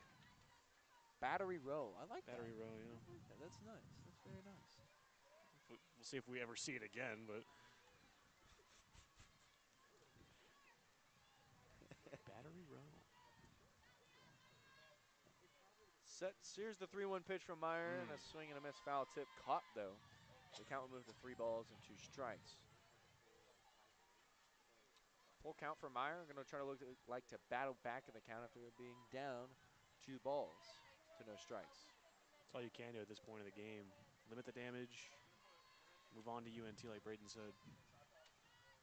Speaker 1: Battery row. I like
Speaker 2: Battery
Speaker 1: that.
Speaker 2: row, yeah.
Speaker 1: I like that. That's nice. That's very nice.
Speaker 2: We'll see if we ever see it again, but battery row.
Speaker 1: Here's the 3-1 pitch from Meyer, and a swing and a miss foul tip caught, though. The count will move to 3 balls and 2 strikes. Full count for Meyer. Going to try to like to battle back in the count after being down 2 balls to no strikes.
Speaker 2: That's all you can do at this point of the game. Limit the damage, move on to UNT like Braden said.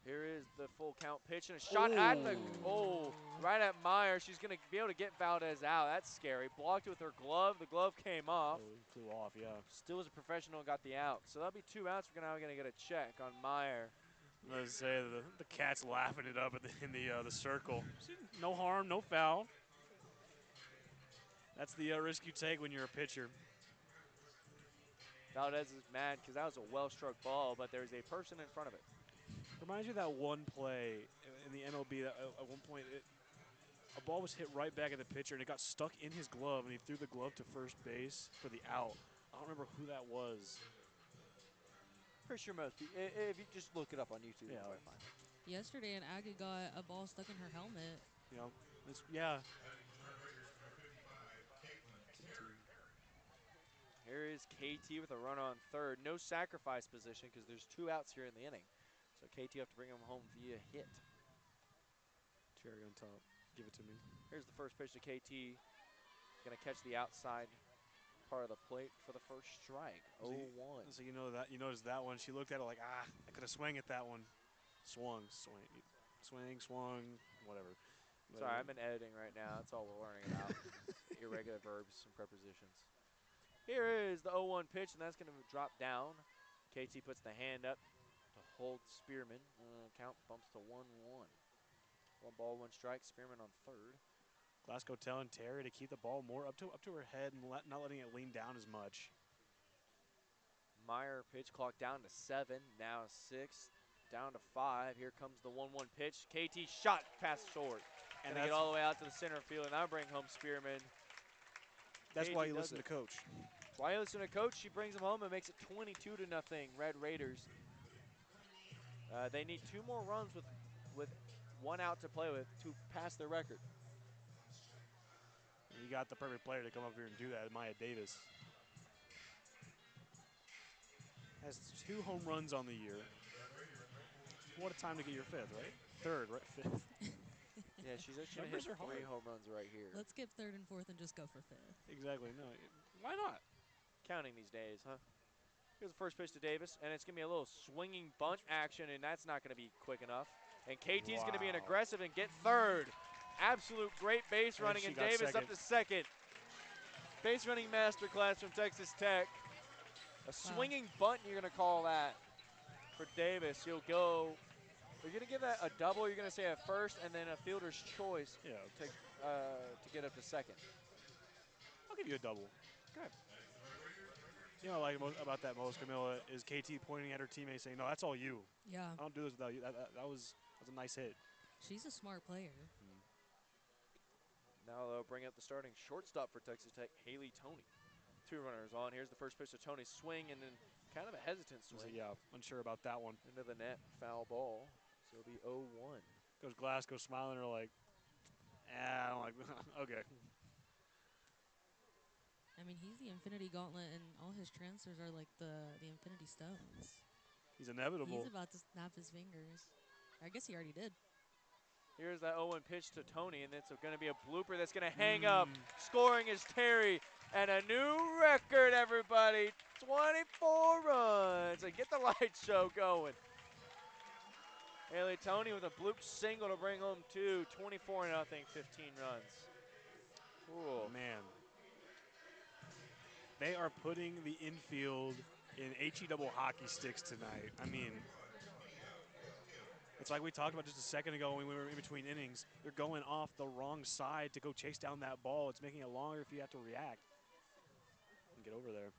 Speaker 1: Here is the full count pitch and a shot at the, right at Meyer. She's going to be able to get Valdez out. That's scary. Blocked it with her glove. The glove came off.
Speaker 2: Oh, it flew off, yeah.
Speaker 1: Still was a professional and got the out. So that'll be 2 outs. We're now going to get a check on Meyer.
Speaker 2: Let's say the cat's laughing it up in the circle. No harm, no foul. That's the risk you take when you're a pitcher.
Speaker 1: Valdez is mad because that was a well-struck ball, but there's a person in front of it.
Speaker 2: Reminds you of that one play in the MLB that at one point a ball was hit right back at the pitcher and it got stuck in his glove and he threw the glove to first base for the out. I don't remember who that was.
Speaker 1: Pretty sure most people, if you just look it up on YouTube, you'll probably find it.
Speaker 3: Yesterday, an Aggie got a ball stuck in her helmet.
Speaker 2: You know, yeah.
Speaker 1: Here is KT with a run on third. No sacrifice position because there's 2 outs here in the inning. So KT have to bring him home via hit.
Speaker 2: Cherry on top. Give it to me.
Speaker 1: Here's the first pitch to KT. Going to catch the outside part of the plate for the first strike. 0-1.
Speaker 2: So you noticed that one. She looked at it like, I could have swung at that one. Swung, swung, whatever. But
Speaker 1: sorry, I'm in editing right now. That's all we're learning about. Irregular verbs and prepositions. Here is the 0-1 pitch, and that's going to drop down. KT puts the hand up to hold Spearman. Count bumps to 1-1. 1 ball, 1 strike. Spearman on third.
Speaker 2: Glasgow telling Terry to keep the ball more up to her head and not letting it lean down as much.
Speaker 1: Meyer pitch clock down to 7, now 6, down to 5. Here comes the 1-1 pitch. KT shot past short. And they get all the way out to the center field, and now bring home Spearman.
Speaker 2: That's
Speaker 1: KT
Speaker 2: why you listen to coach.
Speaker 1: Wiley's in a coach. She brings them home and makes it 22-0. Red Raiders. They need 2 more runs with 1 out to play with to pass their record.
Speaker 2: You got the perfect player to come up here and do that, Maya Davis. Has 2 home runs on the year. What a time to get your 5th, right? 3rd, right? 5th.
Speaker 1: Yeah, she's actually going to
Speaker 2: Numbers
Speaker 1: hit
Speaker 2: are
Speaker 1: 3
Speaker 2: hard.
Speaker 1: home runs right here.
Speaker 3: Let's skip 3rd and 4th and just go for 5th.
Speaker 2: Exactly. No, why not?
Speaker 1: Counting these days, huh? Here's the first pitch to Davis, and it's going to be a little swinging bunt action, and that's not going to be quick enough. And KT's going to be an aggressive and get 3rd. Absolute great base running, and Davis up to 2nd. Base running masterclass from Texas Tech. A swinging bunt, you're going to call that for Davis. You'll go. You're going to give that a double. You're going to say a first, and then a fielder's choice to get up to 2nd.
Speaker 2: I'll give you a double.
Speaker 1: Okay.
Speaker 2: You know, like about that most, Camilla, is KT pointing at her teammate saying, "No, that's all you.
Speaker 3: Yeah.
Speaker 2: I don't do this without you." That was a nice hit.
Speaker 3: She's a smart player.
Speaker 1: Now they'll bring up the starting shortstop for Texas Tech, Haley Tony. 2 runners on. Here's the first pitch to Tony. Swing and then kind of a hesitant swing.
Speaker 2: Yeah, unsure about that one.
Speaker 1: Into the net, foul ball. So it'll be 0-1.
Speaker 2: Goes Glasgow smiling, her like, I don't like. Okay.
Speaker 3: I mean, he's the Infinity Gauntlet, and all his transfers are like the Infinity Stones.
Speaker 2: He's inevitable.
Speaker 3: He's about to snap his fingers. I guess he already did.
Speaker 1: Here's that 0-1 pitch to Tony, and it's going to be a blooper that's going to hang up. Scoring is Terry, and a new record, everybody. 24 runs. And get the light show going. Haley Tony with a bloop single to bring home 2. 24-0, 15 runs. Ooh.
Speaker 2: Man. They are putting the infield in HE double hockey sticks tonight. I mean, it's like we talked about just a second ago when we were in between innings. You're going off the wrong side to go chase down that ball. It's making it longer if you have to react and get over there.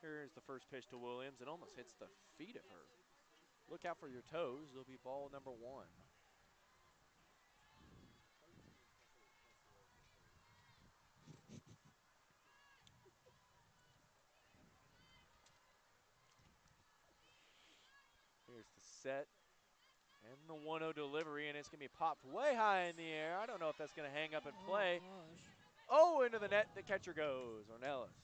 Speaker 1: Here's the first pitch to Williams. It almost hits the feet of her. Look out for your toes. It'll be ball number 1. Here's the set. And the 1-0 delivery, and it's going to be popped way high in the air. I don't know if that's going to hang up and play. Oh, into the net. The catcher goes, Ornelas.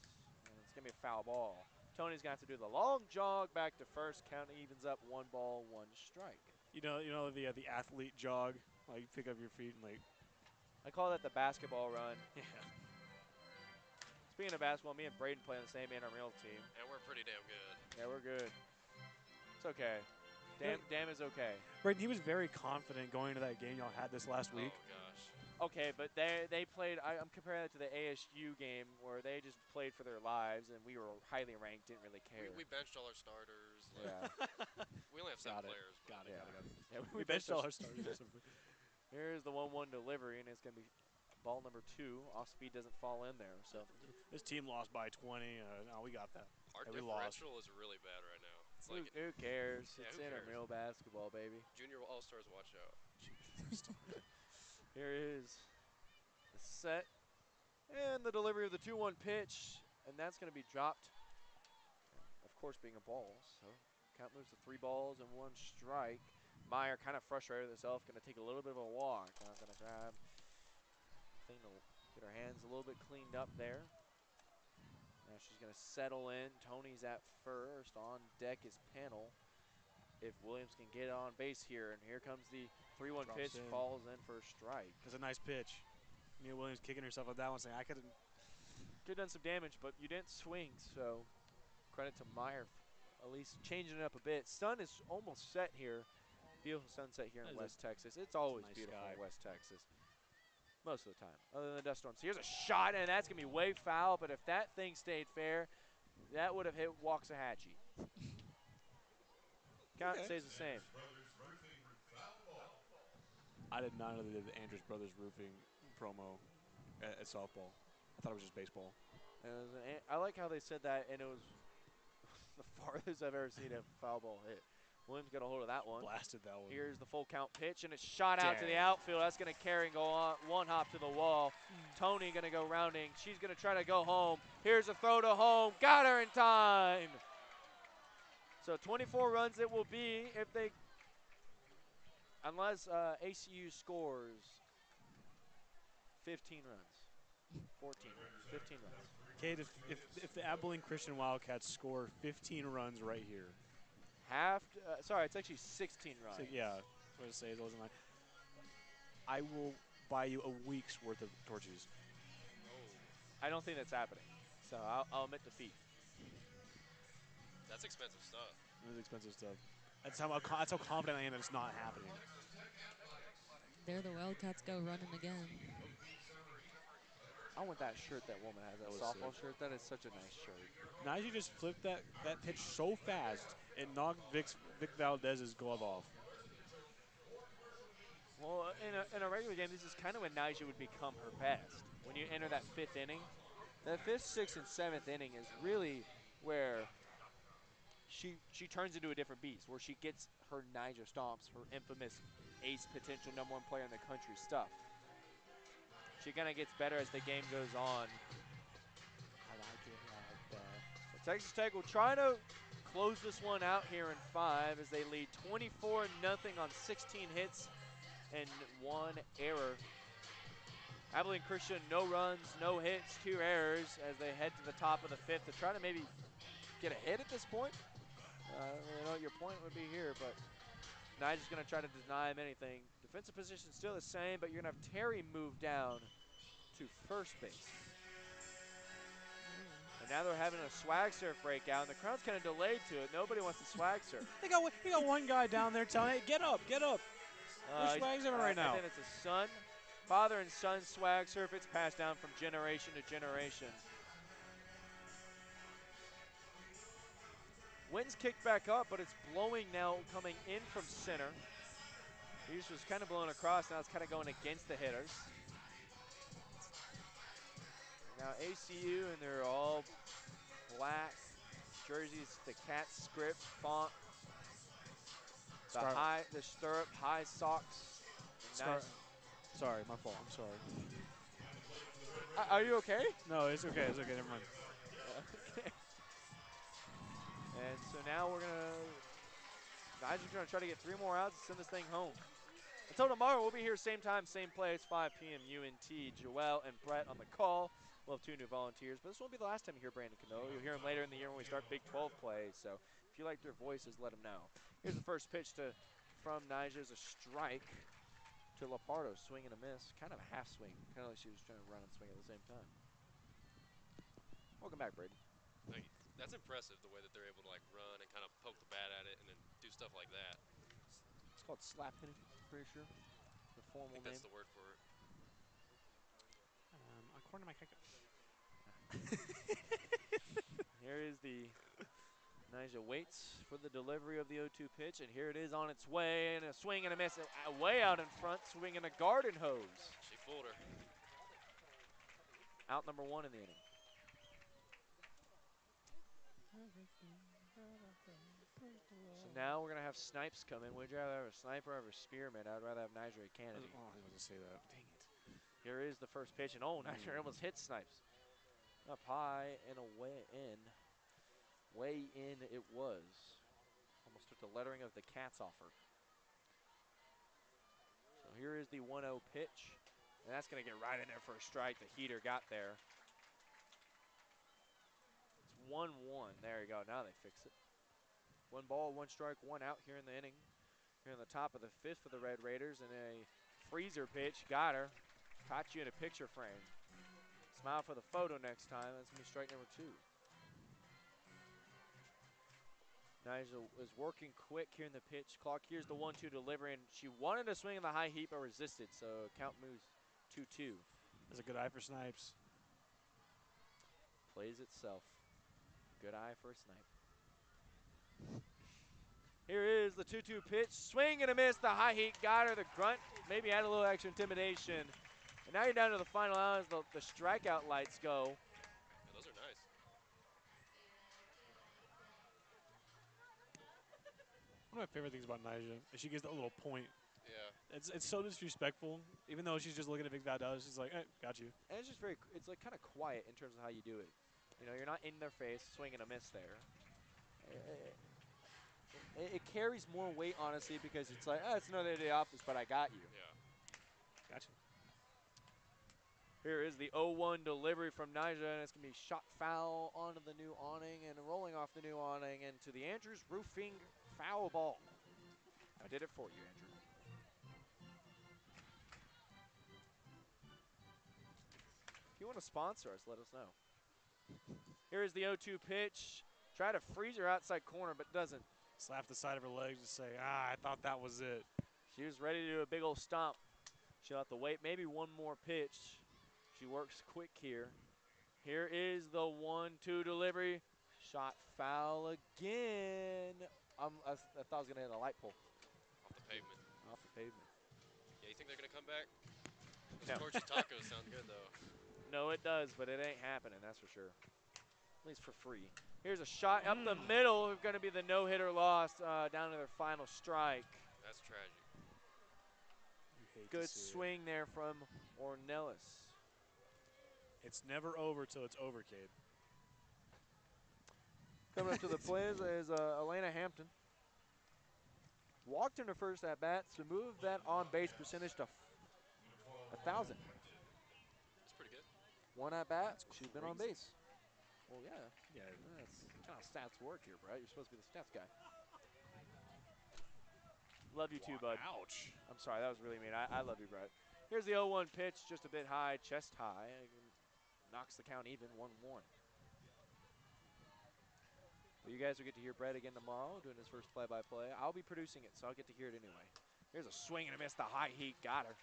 Speaker 1: And it's going to be a foul ball. Tony's going to have to do the long jog back to first. Count evens up 1 ball, 1 strike.
Speaker 2: You know the athlete jog, like you pick up your feet and like.
Speaker 1: I call that the basketball run.
Speaker 2: Yeah.
Speaker 1: Speaking of basketball, me and Braden play on the same intramural team.
Speaker 4: And we're pretty damn good.
Speaker 1: Yeah, we're good. It's okay. Damn is okay.
Speaker 2: Braden, he was very confident going into that game y'all had this last week.
Speaker 4: Oh, gosh.
Speaker 1: Okay, but they played, I'm comparing that to the ASU game where they just played for their lives, and we were highly ranked, didn't really care.
Speaker 4: We benched all our starters.
Speaker 1: Yeah.
Speaker 4: We only have 7 players.
Speaker 2: Got it.
Speaker 1: Yeah,
Speaker 2: we benched all our starters.
Speaker 1: Here's the 1-1 delivery, and it's going to be ball number 2. Off speed doesn't fall in there. So
Speaker 2: this team lost by 20. No, we got that.
Speaker 4: Our
Speaker 2: we lost.
Speaker 4: differential is really bad right now. It's like
Speaker 1: who cares?
Speaker 4: Yeah,
Speaker 1: it's
Speaker 4: who cares?
Speaker 1: intramural basketball, baby.
Speaker 4: Junior All-Stars, watch out.
Speaker 1: Here is the set and the delivery of the 2-1 pitch, and that's going to be dropped. Of course, being a ball, so count moves to 3 balls and 1 strike. Meyer kind of frustrated with herself, going to take a little bit of a walk. Going to grab thing to get her hands a little bit cleaned up there. Now she's going to settle in. Tony's at first. On deck is Panel. If Williams can get on base here, and here comes the 3-1 pitch, falls in for a strike.
Speaker 2: That's a nice pitch. Mia Williams kicking herself with that one, saying, I couldn't.
Speaker 1: Could have done some damage, but you didn't swing, so credit to Meyer at least changing it up a bit. Sun is almost set here. Beautiful sunset here in West Texas. It's always beautiful in West Texas. Most of the time, other than the dust storms. Here's a shot, and that's going to be way foul, but if that thing stayed fair, that would have hit Waxahachie. Count stays the same.
Speaker 2: I did not know they did the Andrews Brothers Roofing promo at softball. I thought it was just baseball.
Speaker 1: I like how they said that, and it was the farthest I've ever seen a foul ball hit. Williams got a hold of that one.
Speaker 2: Blasted that one.
Speaker 1: Here's the full count pitch, and it's shot out to the
Speaker 2: Dang.
Speaker 1: outfield. That's going to carry and go on, one hop to the wall. Tony going to go rounding. She's going to try to go home. Here's a throw to home. Got her in time. So 24 runs it will be if they, unless ACU scores 15 runs, 14 runs, 15 runs.
Speaker 2: Kate, if the Abilene Christian Wildcats score 15 runs right here,
Speaker 1: Sorry, it's actually 16 runs.
Speaker 2: so yeah, I was going to say it wasn't like, I will buy you a week's worth of torches.
Speaker 1: I don't think that's happening. So I'll admit defeat.
Speaker 4: That's expensive stuff.
Speaker 2: It was expensive stuff. That's how confident I am that it's not happening.
Speaker 3: There the Wildcats go running again.
Speaker 1: I want that shirt that woman has, that
Speaker 2: That was
Speaker 1: softball
Speaker 2: sick.
Speaker 1: shirt. That is such a nice shirt.
Speaker 2: Najee just flipped that pitch so fast, it knocked Vic Valdez's glove off.
Speaker 1: Well, in a regular game, this is kind of when Nyjah would become her best. When you enter that 5th inning, that 5th, 6th, and 7th inning is really where she turns into a different beast, where she gets her Nyjah stomps, her infamous ace potential #1 player in the country stuff. She kind of gets better as the game goes on. I like it like that. So Texas Tech will try to close this one out here in 5 as they lead 24-0 on 16 hits and 1 error. Abilene Christian, no runs, no hits, 2 errors as they head to the top of the 5th to try to maybe get ahead at this point. I don't really know what your point would be here, but Nyjah's going to try to deny him anything. Defensive position still the same, but you're going to have Terry move down to first base. And now they're having a swag surf breakout, and the crowd's kind of delayed to it. Nobody wants to swag surf.
Speaker 2: They got one guy down there telling, hey, get up, get up. Who's swag surfing right now?
Speaker 1: I think it's a son. Father and son swag surf. It's passed down from generation to generation. Wind's kicked back up, but it's blowing now coming in from center. These was kind of blowing across. Now it's kind of going against the hitters. Now ACU, and they're all black jerseys, the cat script font, the stirrup, high socks. Nice.
Speaker 2: Sorry, my fault. I'm sorry.
Speaker 1: Are you okay?
Speaker 2: No, it's okay. It's okay. Never mind.
Speaker 1: And so now Nyjah's going to try to get 3 more outs and send this thing home. Until tomorrow, we'll be here same time, same place, 5 p.m. UNT. Joel and Brett on the call. We'll have 2 new volunteers, but this won't be the last time you hear Brandon Cano. You'll hear him later in the year when we start Big 12 play. So if you like their voices, let them know. Here's the first pitch from Nyjah's a strike to Lapardo. Swing and a miss. Kind of a half swing. Kind of like she was trying to run and swing at the same time. Welcome back, Braden.
Speaker 4: Thank you. That's impressive, the way that they're able to like run and kind of poke the bat at it and then do stuff like that.
Speaker 1: It's called slap hitting, pretty sure. The
Speaker 4: I
Speaker 1: formal
Speaker 4: think
Speaker 1: name.
Speaker 4: that's the word for it.
Speaker 2: According to my calculator.
Speaker 1: Here is the Nyjah waits for the delivery of the 0-2 pitch, and here it is on its way, and a swing and a miss way out in front, swinging a garden hose.
Speaker 4: She fooled her.
Speaker 1: Out number 1 in the inning. So now we're going to have Snipes come in. Would you rather have a sniper or a spearman? I'd rather have Nyjah Kennedy.
Speaker 2: Oh, I was going to say that. Dang it.
Speaker 1: Here is the first pitch, and Nyjah almost hit Snipes. Up high and away in. Way in it was. Almost took the lettering of the Cats off her. So here is the 1-0 pitch. And that's going to get right in there for a strike. The heater got there. It's 1-1. There you go. Now they fix it. 1 ball, 1 strike, 1 out here in the inning. Here in the top of the 5th for the Red Raiders. And a freezer pitch. Got her. Caught you in a picture frame. Smile for the photo next time. That's going to be strike number 2. Nyjah is working quick here in the pitch clock. Here's the 1-2 delivery, and she wanted to swing in the high heat but resisted, so count moves 2-2.
Speaker 2: That's a good eye for Snipes.
Speaker 1: Plays itself. Good eye for a snipe. Here is the 2-2 pitch. Swing and a miss. The high heat got her. The grunt maybe had a little extra intimidation. And now you're down to the final out as the strikeout lights go.
Speaker 4: Yeah, those are nice.
Speaker 2: One of my favorite things about Nyjah is she gives that little point.
Speaker 4: Yeah.
Speaker 2: It's so disrespectful. Even though she's just looking at Big Fat Does, she's like, got you.
Speaker 1: And it's just it's like kind of quiet in terms of how you do it. You know, you're not in their face, swing and a miss there. It carries more weight, honestly, because it's like, it's another day of the office, but I got you.
Speaker 4: Yeah.
Speaker 2: Gotcha.
Speaker 1: Here is the 0-1 delivery from Nyjah, and it's going to be shot foul onto the new awning and rolling off the new awning into the Andrews Roofing foul ball. I did it for you, Andrew. If you want to sponsor us, let us know. Here is the 0-2 pitch. Try to freeze her outside corner, but doesn't.
Speaker 2: Slap the side of her legs and say, I thought that was it.
Speaker 1: She was ready to do a big old stomp. She'll have to wait maybe one more pitch. She works quick here. Here is the 1-2 delivery. Shot foul again. I thought I was going to hit a light pole.
Speaker 4: Off the pavement.
Speaker 1: Off the pavement.
Speaker 4: Yeah, you think they're going to come back? Those
Speaker 1: No.
Speaker 4: torchy tacos sound good, though.
Speaker 1: No, it does, but it ain't happening, that's for sure. At least for free. Here's a shot up the middle. Going to be the no-hitter lost down to their final strike.
Speaker 4: That's tragic.
Speaker 1: Good swing there from Ornelas.
Speaker 2: It's never over till it's over, Cade.
Speaker 1: Coming up to the plate is Elena Hampton. Walked in her first at bat to move that on base percentage to 1,000.
Speaker 4: That's pretty good.
Speaker 1: One at bat, she's been on base. Well, yeah.
Speaker 2: Yeah.
Speaker 1: That's kind of stats work here, Brett. You're supposed to be the stats guy. Love you too, bud.
Speaker 2: Ouch.
Speaker 1: I'm sorry, that was really mean. I love you, Brett. Here's the 0-1 pitch, just a bit high, chest high. Knocks the count even, 1-1. Well, you guys will get to hear Brett again tomorrow doing his first play-by-play. I'll be producing it, so I'll get to hear it anyway. Here's a swing and a miss. The high heat got her.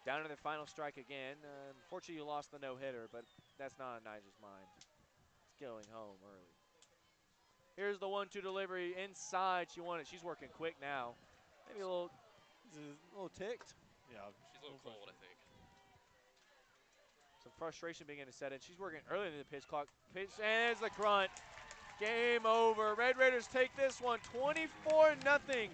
Speaker 1: Down to the final strike again. Unfortunately, you lost the no-hitter, but that's not on Nyjah's mind. It's going home early. Here's the 1-2 delivery inside. She won it. She's working quick now. Maybe a little ticked.
Speaker 2: Yeah.
Speaker 4: She's a little cold, I think.
Speaker 1: Some frustration beginning to set in. She's working early in the pitch clock. Pitch, and there's the grunt. Game over. Red Raiders take this one 24-0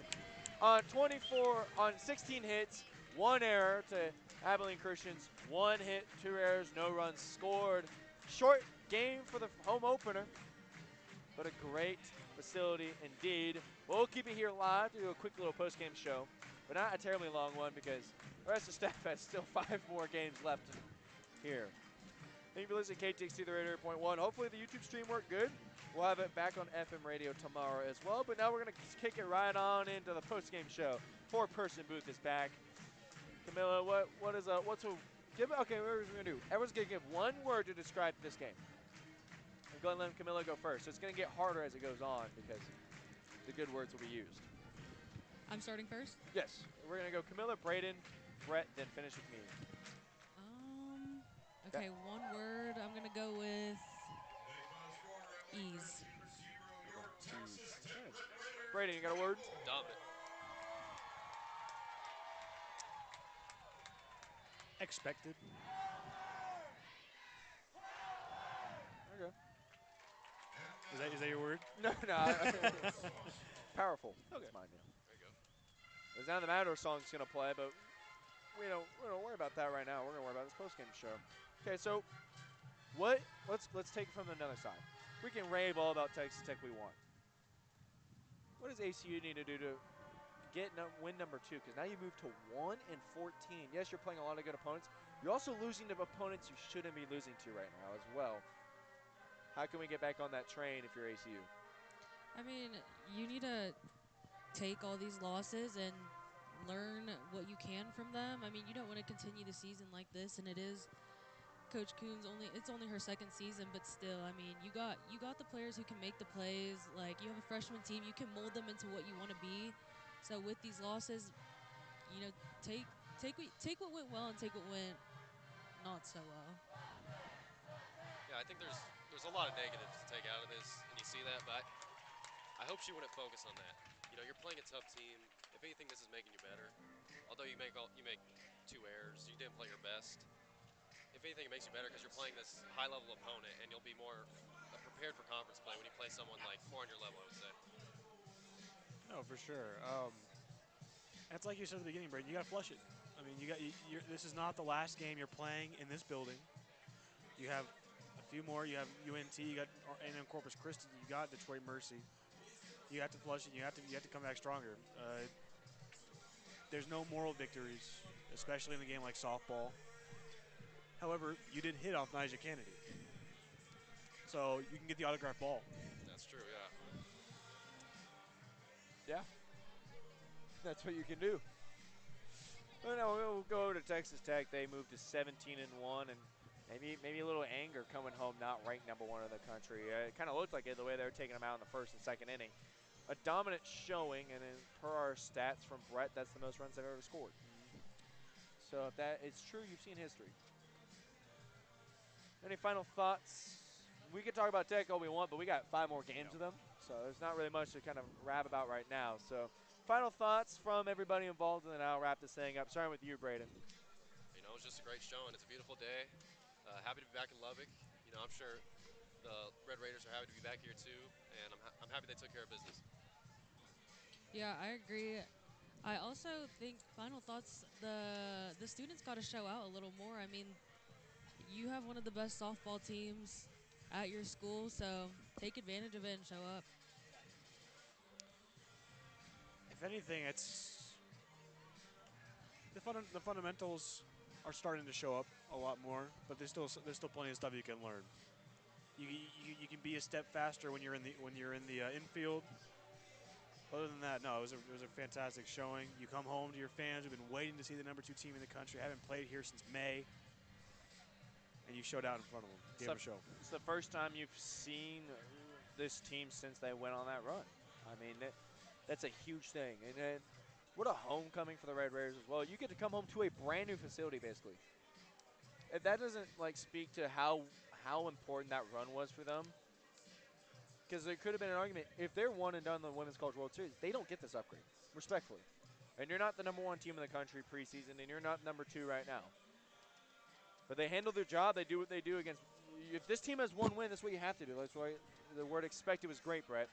Speaker 1: on 16 hits, 1 error to Abilene Christians. 1 hit, 2 errors, no runs scored. Short game for the home opener, but a great facility indeed. We'll keep it here live to do a quick little post-game show, but not a terribly long one because the rest of the staff has still 5 more games left here. Thank you for listening to KTXT, the Radio 8.1. Hopefully the YouTube stream worked good. We'll have it back on FM radio tomorrow as well, but now we're going to kick it right on into the post-game show. 4-person booth is back. Camilla, what's a, okay, what are we going to do? Everyone's going to give one word to describe this game. I'm going to let Camilla go first. So it's going to get harder as it goes on because the good words will be used.
Speaker 3: I'm starting first?
Speaker 1: Yes. We're going to go Camilla, Braden, Brett, then finish with me.
Speaker 3: Okay, one word. I'm going to go with ease.
Speaker 1: Right. Braden, you got a word?
Speaker 4: Dominant.
Speaker 2: Expected.
Speaker 1: Okay.
Speaker 2: Is that your word?
Speaker 1: No. Powerful.
Speaker 2: Okay.
Speaker 1: That's mine, yeah.
Speaker 4: There you go.
Speaker 1: There's now the Matador song's going to play, but we don't worry about that right now. We're going to worry about this post-game show. Okay, so let's take it from another side. We can rave all about Texas Tech we want. What does ACU need to do to get win number 2? Because now you move to 1-14. Yes, you're playing a lot of good opponents. You're also losing to opponents you shouldn't be losing to right now as well. How can we get back on that train if you're ACU?
Speaker 3: I mean, you need to take all these losses and learn what you can from them. I mean, you don't want to continue the season like this, and it is Coach Coon's it's only her 2nd season, but still, I mean, you got the players who can make the plays. Like, you have a freshman team, you can mold them into what you want to be. So with these losses, you know, take what went well and take what went not so well.
Speaker 4: Yeah, I think there's a lot of negatives to take out of this, and you see that, but I hope she wouldn't focus on that. You know, you're playing a tough team. If anything, this is making you better. Although you make 2 errors, you didn't play your best. If anything, it makes you better because you're playing this high-level opponent, and you'll be more prepared for conference play when you play someone like more on your level, I would say.
Speaker 2: No, for sure. And it's like you said at the beginning, Braden. You got to flush it. I mean, this is not the last game you're playing in this building. You have a few more. You have UNT. You got A&M Corpus Christi. You got Detroit Mercy. You have to flush it. You have to come back stronger. There's no moral victories, especially in a game like softball. However, you did hit off Nigel Kennedy, so you can get the autograph ball.
Speaker 4: That's true, yeah.
Speaker 1: Yeah, that's what you can do. Well, no, we'll go over to Texas Tech. They moved to 17-1, and maybe a little anger coming home, not ranked #1 in the country. It kind of looked like it the way they were taking them out in the first and second inning. A dominant showing, and per our stats from Brett, that's the most runs they've ever scored. So if that is true, you've seen history. Any final thoughts? We could talk about Tech all we want, but we got 5 more games of them, so there's not really much to kind of rap about right now. So final thoughts from everybody involved, and then I'll wrap this thing up. Starting with you, Braden.
Speaker 4: You know, it's just a great showing. It's a beautiful day. Happy to be back in Lubbock. You know, I'm sure the Red Raiders are happy to be back here too, and I'm happy they took care of business.
Speaker 3: Yeah, I agree. I also think final thoughts. The students got to show out a little more. I mean, you have one of the best softball teams at your school, so take advantage of it and show up.
Speaker 2: If anything, it's the fundamentals are starting to show up a lot more, but there's still plenty of stuff you can learn. You can be a step faster when you're in the infield. Other than that, no, it was a fantastic showing. You come home to your fans who've been waiting to see the #2 team in the country, haven't played here since May, and you showed out in front of them. Gave them a show.
Speaker 1: It's the first time you've seen this team since they went on that run. I mean, that's a huge thing. And what a homecoming for the Red Raiders as well. You get to come home to a brand new facility, basically. If that doesn't speak to how important that run was for them, because there could have been an argument if they're one and done in the Women's College World Series, they don't get this upgrade, respectfully. And you're not the #1 team in the country preseason, and you're not #2 right now. But they handle their job. They do what they do against. If this team has one win, that's what you have to do. That's why the word expected was great, Brett.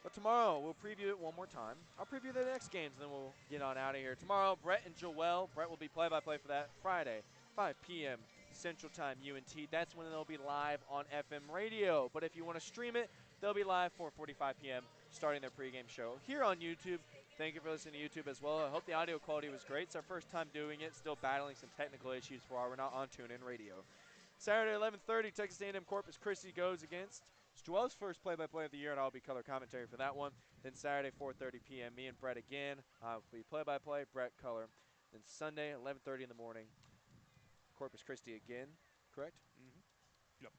Speaker 1: But tomorrow, we'll preview it one more time. I'll preview the next games, and then we'll get on out of here. Tomorrow, Brett and Joel. Brett will be play-by-play for that Friday, 5 p.m. Central Time, UNT. That's when they'll be live on FM radio. But if you want to stream it, they'll be live 4:45 p.m. starting their pregame show here on YouTube. Thank you for listening to YouTube as well. I hope the audio quality was great. It's our first time doing it. Still battling some technical issues for why we're not on TuneIn Radio. Saturday, 11:30, Texas A&M Corpus Christi goes against Joel's first play-by-play of the year, and I'll be color commentary for that one. Then Saturday, 4:30 p.m., me and Brett again. I'll be play-by-play, Brett color. Then Sunday, 11:30 in the morning, Corpus Christi again, correct?
Speaker 2: Mm-hmm. Yep.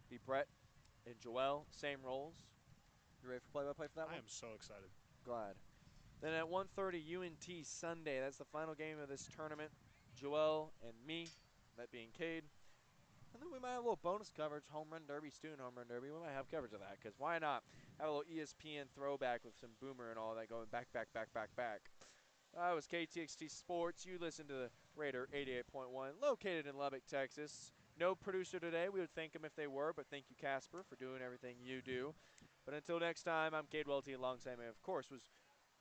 Speaker 1: Be Brett and Joel, same roles. You ready for play-by-play for that one?
Speaker 2: I am so excited.
Speaker 1: Glad. Then at 1:30, UNT Sunday. That's the final game of this tournament. Joel and me, that being Cade. And then we might have a little bonus coverage, home run derby, student home run derby. We might have coverage of that, because why not have a little ESPN throwback with some boomer and all that going back. That was KTXT Sports. You listen to the Raider 88.1, located in Lubbock, Texas. No producer today. We would thank them if they were, but thank you, Casper, for doing everything you do. But until next time, I'm Cade Welty, alongside me, of course, was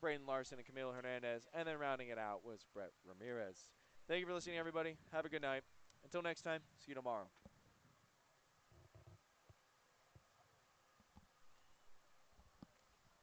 Speaker 1: Braden Larson and Camilo Hernandez, and then rounding it out was Brett Ramirez. Thank you for listening, everybody. Have a good night. Until next time, see you tomorrow.